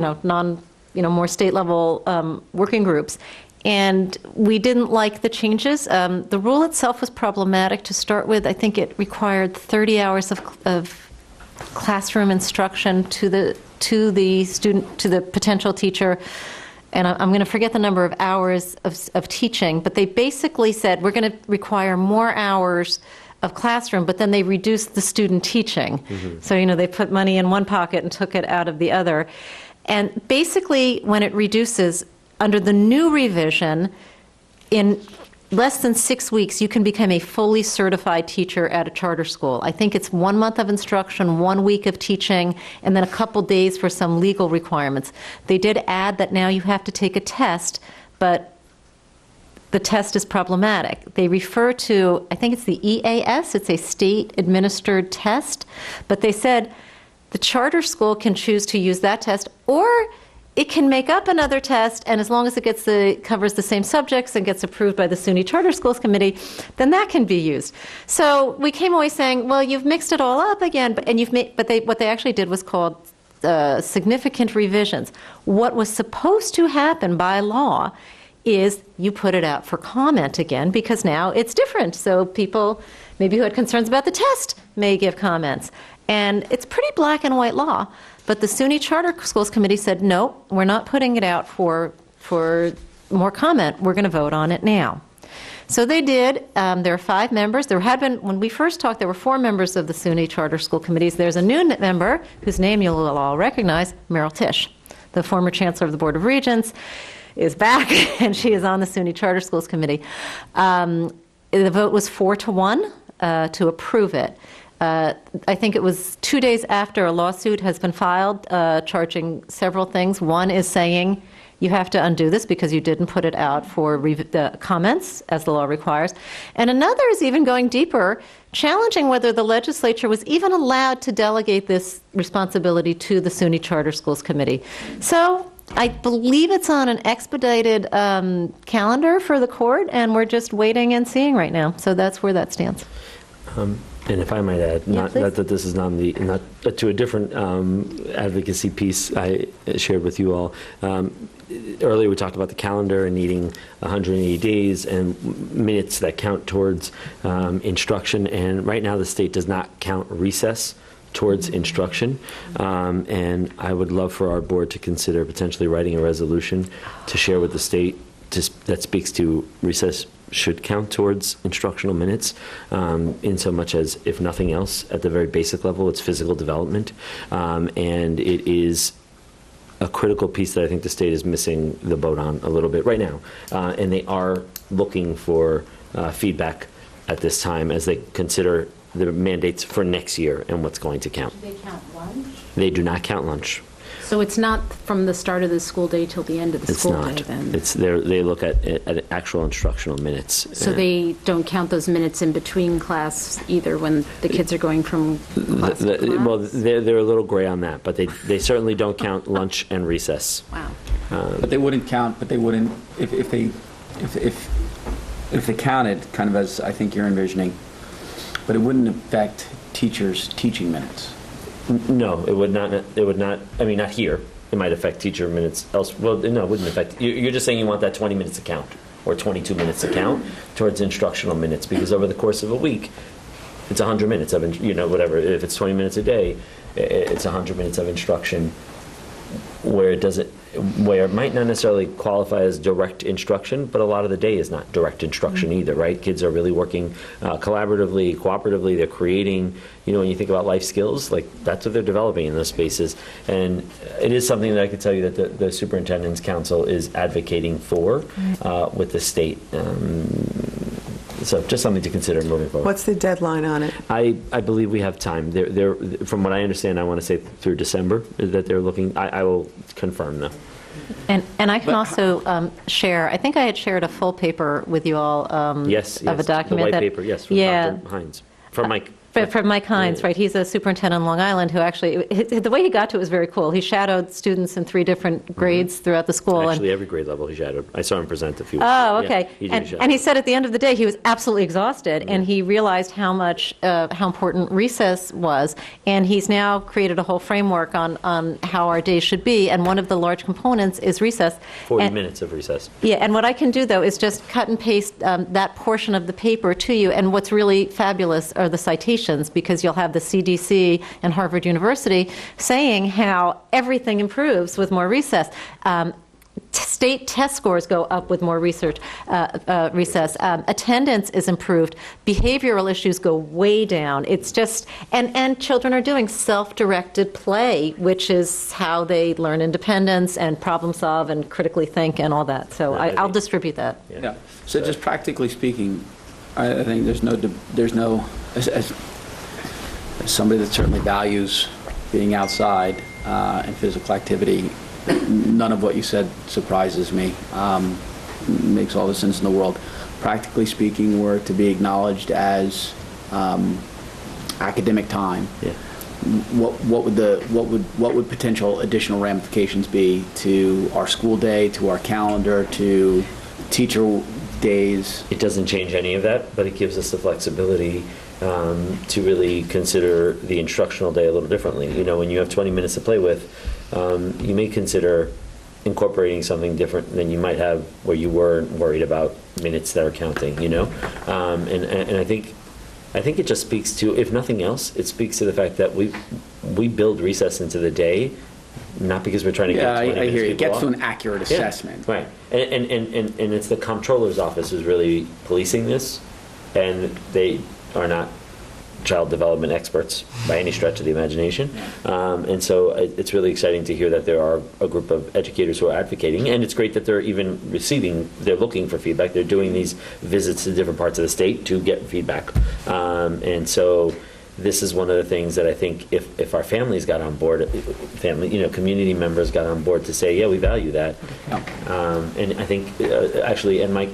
more state-level working groups, and we didn't like the changes. The rule itself was problematic to start with. I think it required 30 hours of classroom instruction to the student, to the potential teacher. And I'm going to forget the number of hours of teaching, but they basically said we're going to require more hours of classroom, but then they reduced the student teaching. Mm-hmm. So, they put money in one pocket and took it out of the other. And basically, when it reduces, under the new revision, in less than 6 weeks, you can become a fully certified teacher at a charter school. I think it's 1 month of instruction, 1 week of teaching, and then a couple days for some legal requirements. They did add that now you have to take a test, but the test is problematic. They refer to, I think it's the EAS, it's a state-administered test, but they said the charter school can choose to use that test, or it can make up another test, and as long as it covers the same subjects and gets approved by the SUNY Charter Schools Committee, then that can be used. So we came away saying, well, you've mixed it all up again, but what they actually did was called significant revisions. What was supposed to happen by law is you put it out for comment again, because now it's different. So people maybe who had concerns about the test may give comments. And it's pretty black and white law. But the SUNY Charter Schools Committee said, no, we're not putting it out for more comment. We're going to vote on it now. So they did. There are 5 members. There had been, when we first talked, there were 4 members of the SUNY Charter School Committees. There's a new member, whose name you'll all recognize, Meryl Tisch, the former Chancellor of the Board of Regents, is back, and she is on the SUNY Charter Schools Committee. The vote was 4-1 to approve it. I think it was 2 days after a lawsuit has been filed charging several things. One is saying you have to undo this because you didn't put it out for comments, as the law requires. And another is even going deeper, challenging whether the legislature was even allowed to delegate this responsibility to the SUNY Charter Schools Committee. So I believe it's on an expedited calendar for the court, and we're just waiting and seeing right now. So that's where that stands. And if I might add, not that this is not to a different advocacy piece I shared with you all. Earlier we talked about the calendar and needing 180 days and minutes that count towards instruction. And right now the state does not count recess towards instruction. And I would love for our board to consider potentially writing a resolution to share with the state that speaks to recess should count towards instructional minutes, in so much as, if nothing else, at the very basic level, it's physical development. And it is a critical piece that I think the state is missing the boat on a little bit right now. And they are looking for feedback at this time as they consider the mandates for next year and what's going to count. Do they count lunch? They do not count lunch. So it's not from the start of the school day till the end of the school day then? It's they look at actual instructional minutes. So they don't count those minutes in between class either when the kids are going from class to class? Well, they're a little gray on that, but they certainly don't count lunch and recess. Wow. But they wouldn't count, if they counted, kind of as I think you're envisioning, but it wouldn't affect teachers' teaching minutes. No, it would not. It would not. I mean, not here. It might affect teacher minutes else. Well, no, it wouldn't affect. You're just saying you want that 20 minutes to count or 22 minutes to count towards instructional minutes, because over the course of a week, it's 100 minutes of, whatever. If it's 20 minutes a day, it's 100 minutes of instruction where it might not necessarily qualify as direct instruction, but a lot of the day is not direct instruction either, right? Kids are really working collaboratively, cooperatively. They're creating, when you think about life skills, like that's what they're developing in those spaces. And it is something that I could tell you that the Superintendent's Council is advocating for with the state. So just something to consider moving forward. What's the deadline on it? I believe we have time. From what I understand, I want to say through December that they're looking. I will confirm though. And I can also share, I think I had shared a full paper with you all Yes, of a document. the white that, paper, yes, from yeah, Dr. Hines, from Mike. From Mike Hines, right? He's a superintendent on Long Island who actually, the way he got to it was very cool. He shadowed students in 3 different grades throughout the school. Actually, every grade level he shadowed. I saw him present a few. Oh, okay. Yeah, and he said at the end of the day he was absolutely exhausted, and he realized how important recess was, and he's now created a whole framework on how our days should be, and one of the large components is recess. 40 minutes of recess. Yeah, and what I can do, though, is just cut and paste that portion of the paper to you, and what's really fabulous are the citations, because you'll have the CDC and Harvard University saying how everything improves with more recess. State test scores go up with more recess. Attendance is improved. Behavioral issues go way down. It's just, and children are doing self-directed play, which is how they learn independence and problem solve and critically think and all that. So I'll distribute that. Yeah. So just practically speaking, I think there's no, as somebody that certainly values being outside and physical activity, none of what you said surprises me. Makes all the sense in the world. Practically speaking, were to be acknowledged as academic time. Yeah. What would potential additional ramifications be to our school day, to our calendar, to teacher days? It doesn't change any of that, but it gives us the flexibility to really consider the instructional day a little differently. You know, when you have 20 minutes to play with, you may consider incorporating something different than you might have where you weren't worried about minutes that are counting, you know? And I think it just speaks to, if nothing else, it speaks to the fact that we build recess into the day, not because we're trying to get 20 minutes. I hear you. It gets off. to an accurate assessment. Right. And it's the comptroller's office who's really policing this, and they are not child development experts by any stretch of the imagination. And so it's really exciting to hear that there are a group of educators who are advocating, and it's great that they're even they're looking for feedback. They're doing these visits to different parts of the state to get feedback. And so this is one of the things that I think if our families got on board, community members got on board to say, yeah, we value that. And I think actually, and Mike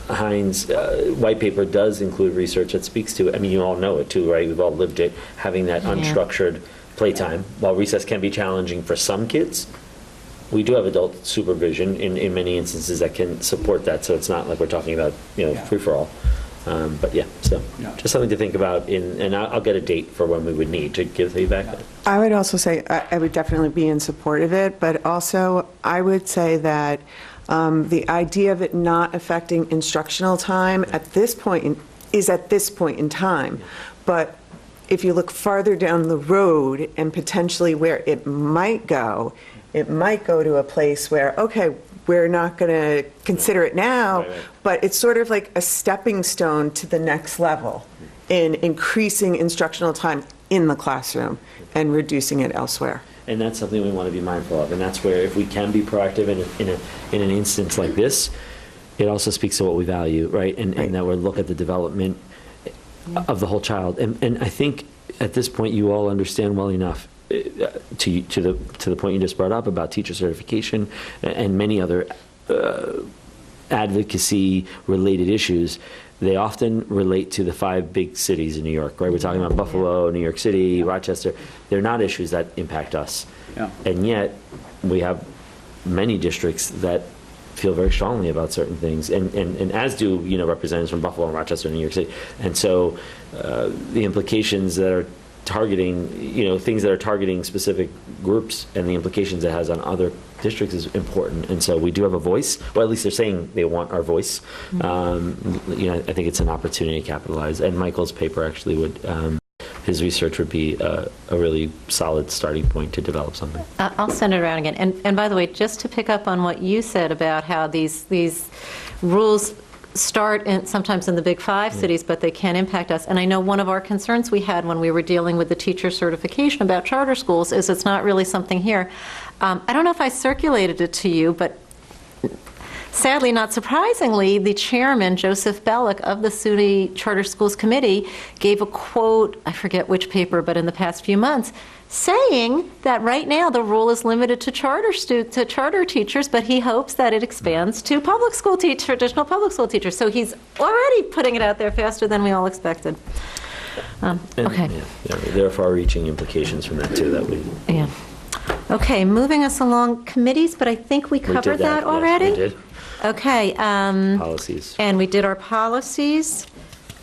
Hines' white paper does include research that speaks to it. I mean, you all know it too, right? We've all lived it, having that unstructured playtime. While recess can be challenging for some kids, we do have adult supervision in many instances that can support that, so it's not like we're talking about, free-for-all. But just something to think about, and I'll get a date for when we would need to give feedback. I would also say I would definitely be in support of it, but also I would say that the idea of it not affecting instructional time at this point in time. But if you look farther down the road and potentially where it might go to a place where, okay, we're not going to consider it now, but it's sort of like a stepping stone to the next level in increasing instructional time in the classroom and reducing it elsewhere. And that's something we want to be mindful of. And that's where, if we can be proactive in an instance like this, it also speaks to what we value, right? And that we look at the development of the whole child. And I think at this point you all understand well enough to the point you just brought up about teacher certification and many other advocacy-related issues. They often relate to the 5 big cities in New York, right? We're talking about Buffalo, New York City, Rochester. They're not issues that impact us. Yeah. And yet, we have many districts that feel very strongly about certain things, and as do, representatives from Buffalo and Rochester and New York City. And so, the implications that are targeting, things that are targeting specific groups and the implications it has on other districts is important. And so we do have a voice. Well, at least they're saying they want our voice. I think it's an opportunity to capitalize. And Michael's paper actually would, his research would be a really solid starting point to develop something. I'll send it around again. And by the way, just to pick up on what you said about how these rules start sometimes in the big 5 cities, but they can impact us. And I know one of our concerns we had when we were dealing with the teacher certification about charter schools is it's not really something here. I don't know if I circulated it to you, but Sadly, not surprisingly, the chairman, Joseph Bellick, of the SUNY Charter Schools Committee, gave a quote, I forget which paper, but in the past few months, saying that right now the rule is limited to charter teachers, but he hopes that it expands to traditional public school teachers. So he's already putting it out there faster than we all expected. Okay. Yeah, there are far-reaching implications from that, too, that we... Yeah. Okay, moving us along, committees, but I think we covered that already? Yes, we did. Okay. Policies. And we did our policies.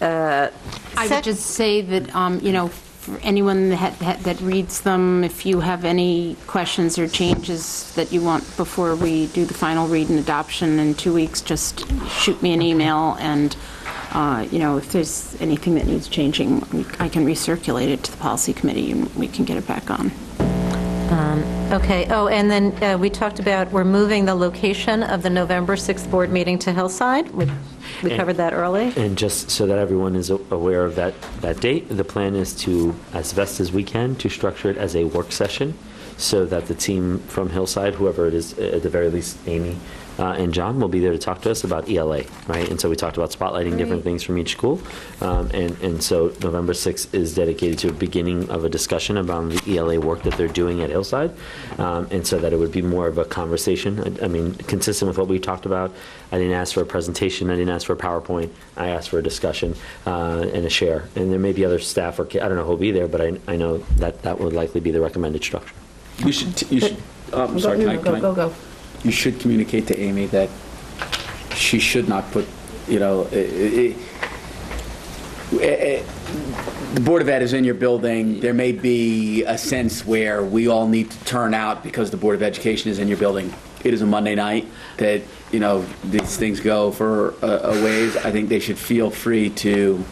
I would just say that, for anyone that reads them, if you have any questions or changes that you want before we do the final read and adoption in 2 weeks, just shoot me an email, and if there's anything that needs changing, I can recirculate it to the policy committee and we can get it back on. Okay. Oh, and then we talked about we're moving the location of the November 6th board meeting to Hillside. We covered that early. And just so that everyone is aware of that date, the plan is to, as best as we can, to structure it as a work session so that the team from Hillside, whoever it is, at the very least Amy and John, will be there to talk to us about ELA, right? And so we talked about spotlighting different things from each school. And so November 6th is dedicated to a beginning of a discussion about the ELA work that they're doing at Hillside. And so that it would be more of a conversation. I mean, consistent with what we talked about. I didn't ask for a presentation. I didn't ask for a PowerPoint. I asked for a discussion and a share. And there may be other staff, or I don't know who'll be there, but I know that would likely be the recommended structure. You should, sorry, can I? Go. You should communicate to Amy that she should not put, the Board of Ed is in your building. There may be a sense where we all need to turn out because the Board of Education is in your building. It is a Monday night that, these things go for a ways. I think they should feel free to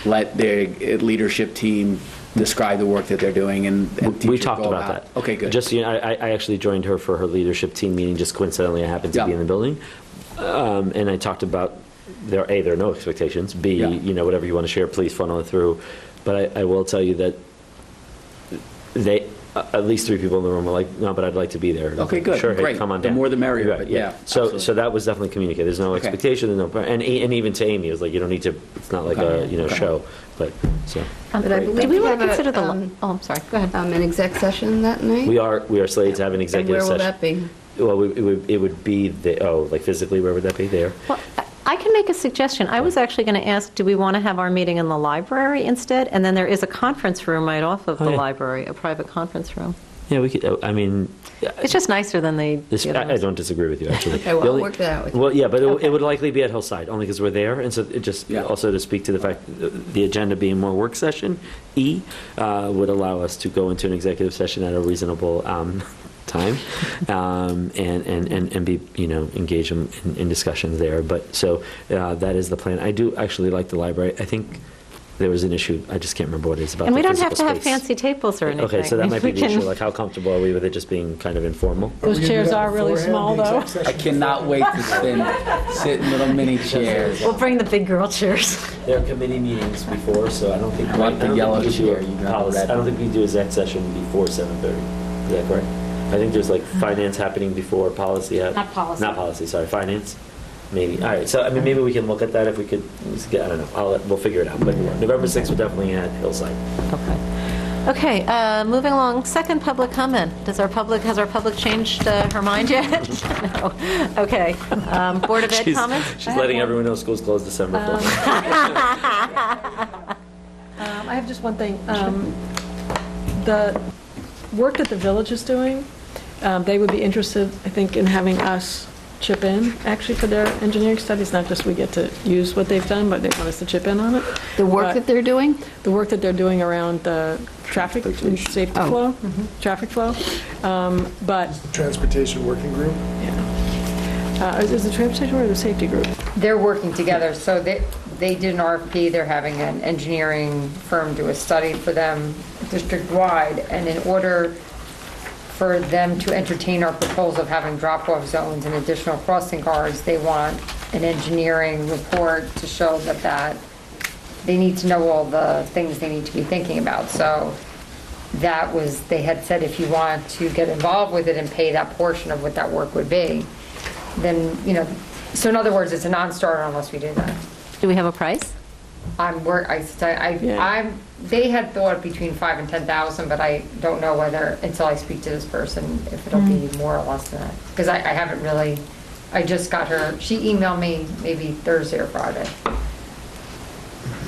let their leadership team describe the work that they're doing, and we talked about that. Okay, good. Just I actually joined her for her leadership team meeting. Just coincidentally, I happened to be in the building, and I talked about there are no expectations. B, whatever you want to share, please funnel it through. But I will tell you that they. At least 3 people in the room were like, no, but I'd like to be there. Okay, good. Sure, Great. hey, come on The down. more the merrier, Right, but yeah. So that was definitely communicated. There's no expectation, there's no, and even to Amy, it was like, you don't need to, it's not like a show, but, so. But I believe Do we want have to consider I'm sorry, go ahead. an exec session that night? We are slated to have an And executive where will session. that be? Well, it would be, like physically, where would that be? There? Well, I can make a suggestion. I was actually going to ask, do we want to have our meeting in the library instead? And then there is a conference room right off of the library, a private conference room. Yeah, we could, It's just nicer than the other I ones. don't disagree with you, actually. Okay, well, I'll work that out with you. Well, yeah, but it would likely be at Hillside, only because we're there, and so it just, also to speak to the fact, the agenda being more work session, would allow us to go into an executive session at a reasonable time, and be, engage in discussions there. But, so, that is the plan. I do actually like the library. I think there was an issue, I just can't remember what it is about. And the we don't have physical to have space. fancy tables or anything. Okay, so that might be We the issue, can- like how comfortable are we with it just being kind of informal? Those chairs are really small, though. I cannot wait to sit in little mini chairs. We'll bring the big girl chairs. There are committee meetings before, so I don't think. I like the yellow we do a chair, you got policy- red. I don't think we do a exec session before 7:30. Is that correct? I think there's like finance happening before policy. Not policy. Not policy, sorry, finance. Maybe. All right, so maybe we can look at that if we could, I don't know, we'll figure it out. But November 6th, we're definitely at Hillside. Okay, moving along, second public comment. Has our public changed her mind yet? No. Okay, Board of Ed comments? She's letting everyone know school's closed December 4th. I have just one thing. The work that the village is doing, they would be interested, I think, in having us chip in, actually, for their engineering studies. Not just we get to use what they've done, but they want us to chip in on it. The work that they're doing? The work that they're doing around the traffic and safety flow, traffic flow. But, Transportation Working Group? yeah. Is the transportation or the safety group? They're working together, so they did an RFP, they're having an engineering firm do a study for them district-wide, and in order for them to entertain our proposal of having drop-off zones and additional crossing guards, they want an engineering report to show that they need to know all the things they need to be thinking about. So they had said if you want to get involved with it and pay that portion of what that work would be, then, So in other words, it's a non-starter unless we do that. Do we have a price? They had thought between 5 and 10,000, but I don't know whether, until I speak to this person, if it'll be more or less than that. Because I haven't really, I just got her, she emailed me maybe Thursday or Friday.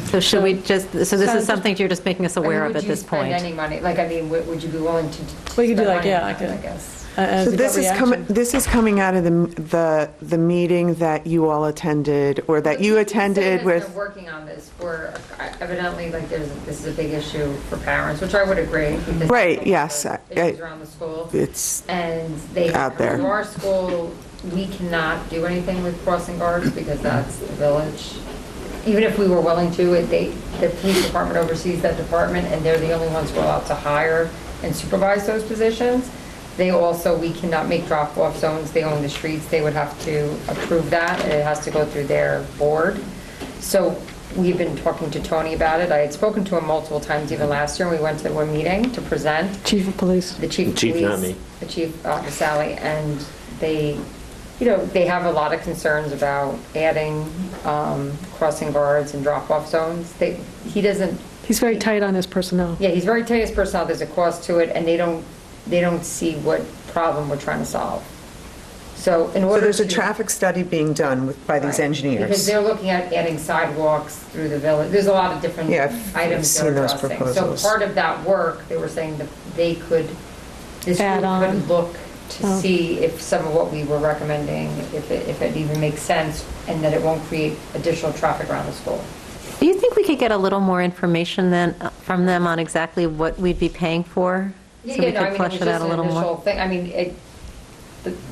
So should we just, so this is something you're just making us aware of at this point? Would you spend any money, like, I mean, would you be willing to? We could do spend like, money yeah, on like it, a- I guess. So this is coming out of the meeting that you all attended, or that you attended They're with, working on this, where evidently, like, this is a big issue for parents, which I would agree. because Right, there's yes, Issues around the school. it's And they, out there. from our school, we cannot do anything with crossing guards because that's the village. Even if we were willing to, the police department oversees that department, and they're the only ones who are allowed to hire and supervise those positions. They also, we cannot make drop-off zones. They own the streets. They would have to approve that, and it has to go through their board. So we've been talking to Tony about it. I had spoken to him multiple times, even last year, and we went to a meeting to present. Chief of police. The chief of Chief, police. not me. The chief, Sally, and they, they have a lot of concerns about adding crossing guards and drop-off zones. He doesn't. He's very tight on his personnel. Yeah, he's very tight on his personnel. There's a cost to it, and they don't see what problem we're trying to solve. So in order there's a to- traffic study being done by these Right. engineers. Because they're looking at adding sidewalks through the village. There's a lot of different Yeah, I've items seen they're those addressing. proposals. So part of that work, they were saying that this group Add on. could look to Oh. see if some of what we were recommending, if it even makes sense, and that it won't create additional traffic around the school. Do you think we could get a little more information then from them on exactly what we'd be paying for? So we could flesh it out a little more? Thing. I mean,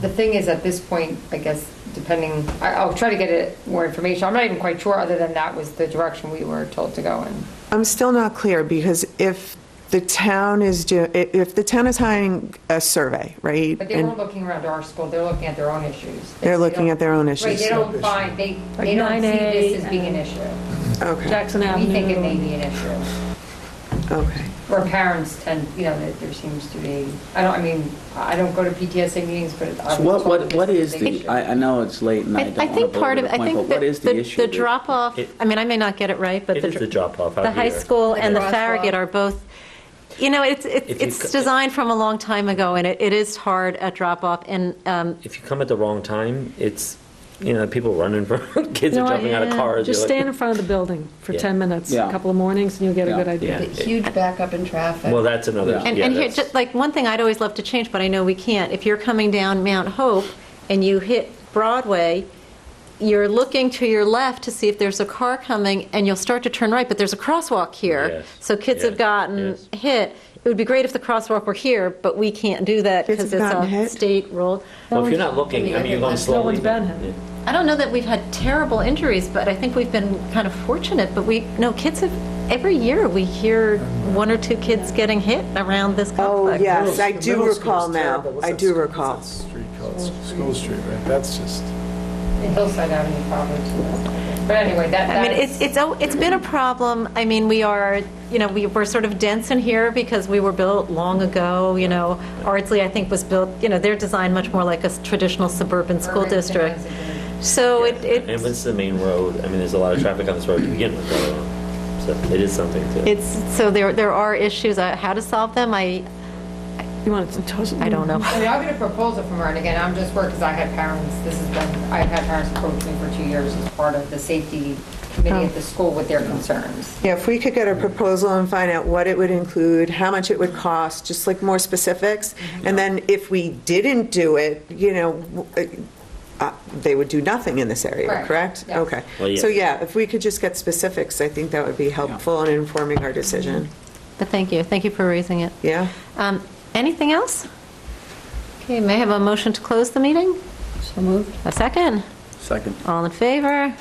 the thing is, at this point, I guess, depending, I'll try to get more information. I'm not even quite sure, other than that was the direction we were told to go in. I'm still not clear, because if the town is hiring a survey, right? But they weren't looking around our school, they're looking at their own issues. They're looking at their own issues. Right, they don't find, they Like don't see 9A this as being an issue. Okay, Jackson We Avenue. think it may be an issue. okay. Where parents tend, that there seems to be, I don't go to PTSA meetings, but I So was told what that is this a big the, issue. I know it's late and I don't I want to think part belabor of, the I point, but think what is the issue? the drop-off, I mean, I may not get it right, but It is the drop-off out the high here. school and the crosswalk. Farragut are both, it's c- designed from a long time ago, and it is hard at drop-off, and If you come at the wrong time, it's, people running from, kids You know are what? jumping out of cars. Just you're stand like- in front of the building for Yeah. 10 minutes, a Yeah. couple of mornings, and you'll get a Yeah. good idea. Yeah. The huge backup in traffic. Well, that's another, Yeah. And yeah, here, that's- just like, one thing I'd always love to change, but I know we can't, if you're coming down Mount Hope and you hit Broadway, you're looking to your left to see if there's a car coming, and you'll start to turn right, but there's a crosswalk here. Yes. So kids have Yes. gotten Yes. hit. It would be great if the crosswalk were here, but we can't do that Kids because have it's gotten a hit? state rule. Well, if you're not looking, I mean, you're going slowly. No one's been hit. I don't know that we've had terrible injuries, but I think we've been kind of fortunate. But kids have, every year we hear one or two kids getting hit around this Oh, complex. yes, I The do middle school's recall now. terrible. What's I that do street- recall. what's that street called? School Street, right? That's just, And Hillside Avenue probably too. But anyway, I mean, that's. it's been a problem. I mean, we're sort of dense in here because we were built long ago, Ardsley, I think, was built, they're designed much more like a traditional suburban school Irvington district. has a good- So And it's the main road. I mean, there's a lot of traffic on this road to begin with. So it is something to. so there are issues. How to solve them, I You want it to don't know. I mean, I'll get a proposal from her, and again, I'm just worried because I've had parents approach me for 2 years as part of the safety committee at the school with their concerns. Yeah, if we could get a proposal and find out what it would include, how much it would cost, just like more specifics. And then if we didn't do it, they would do nothing in this area, Right. correct? Yes. Okay. Well, yeah. So yeah, if we could just get specifics, I think that would be helpful in informing our decision. But thank you for raising it. Yeah? Anything else? Okay, may I have a motion to close the meeting? So moved. A second? Second. All in favor?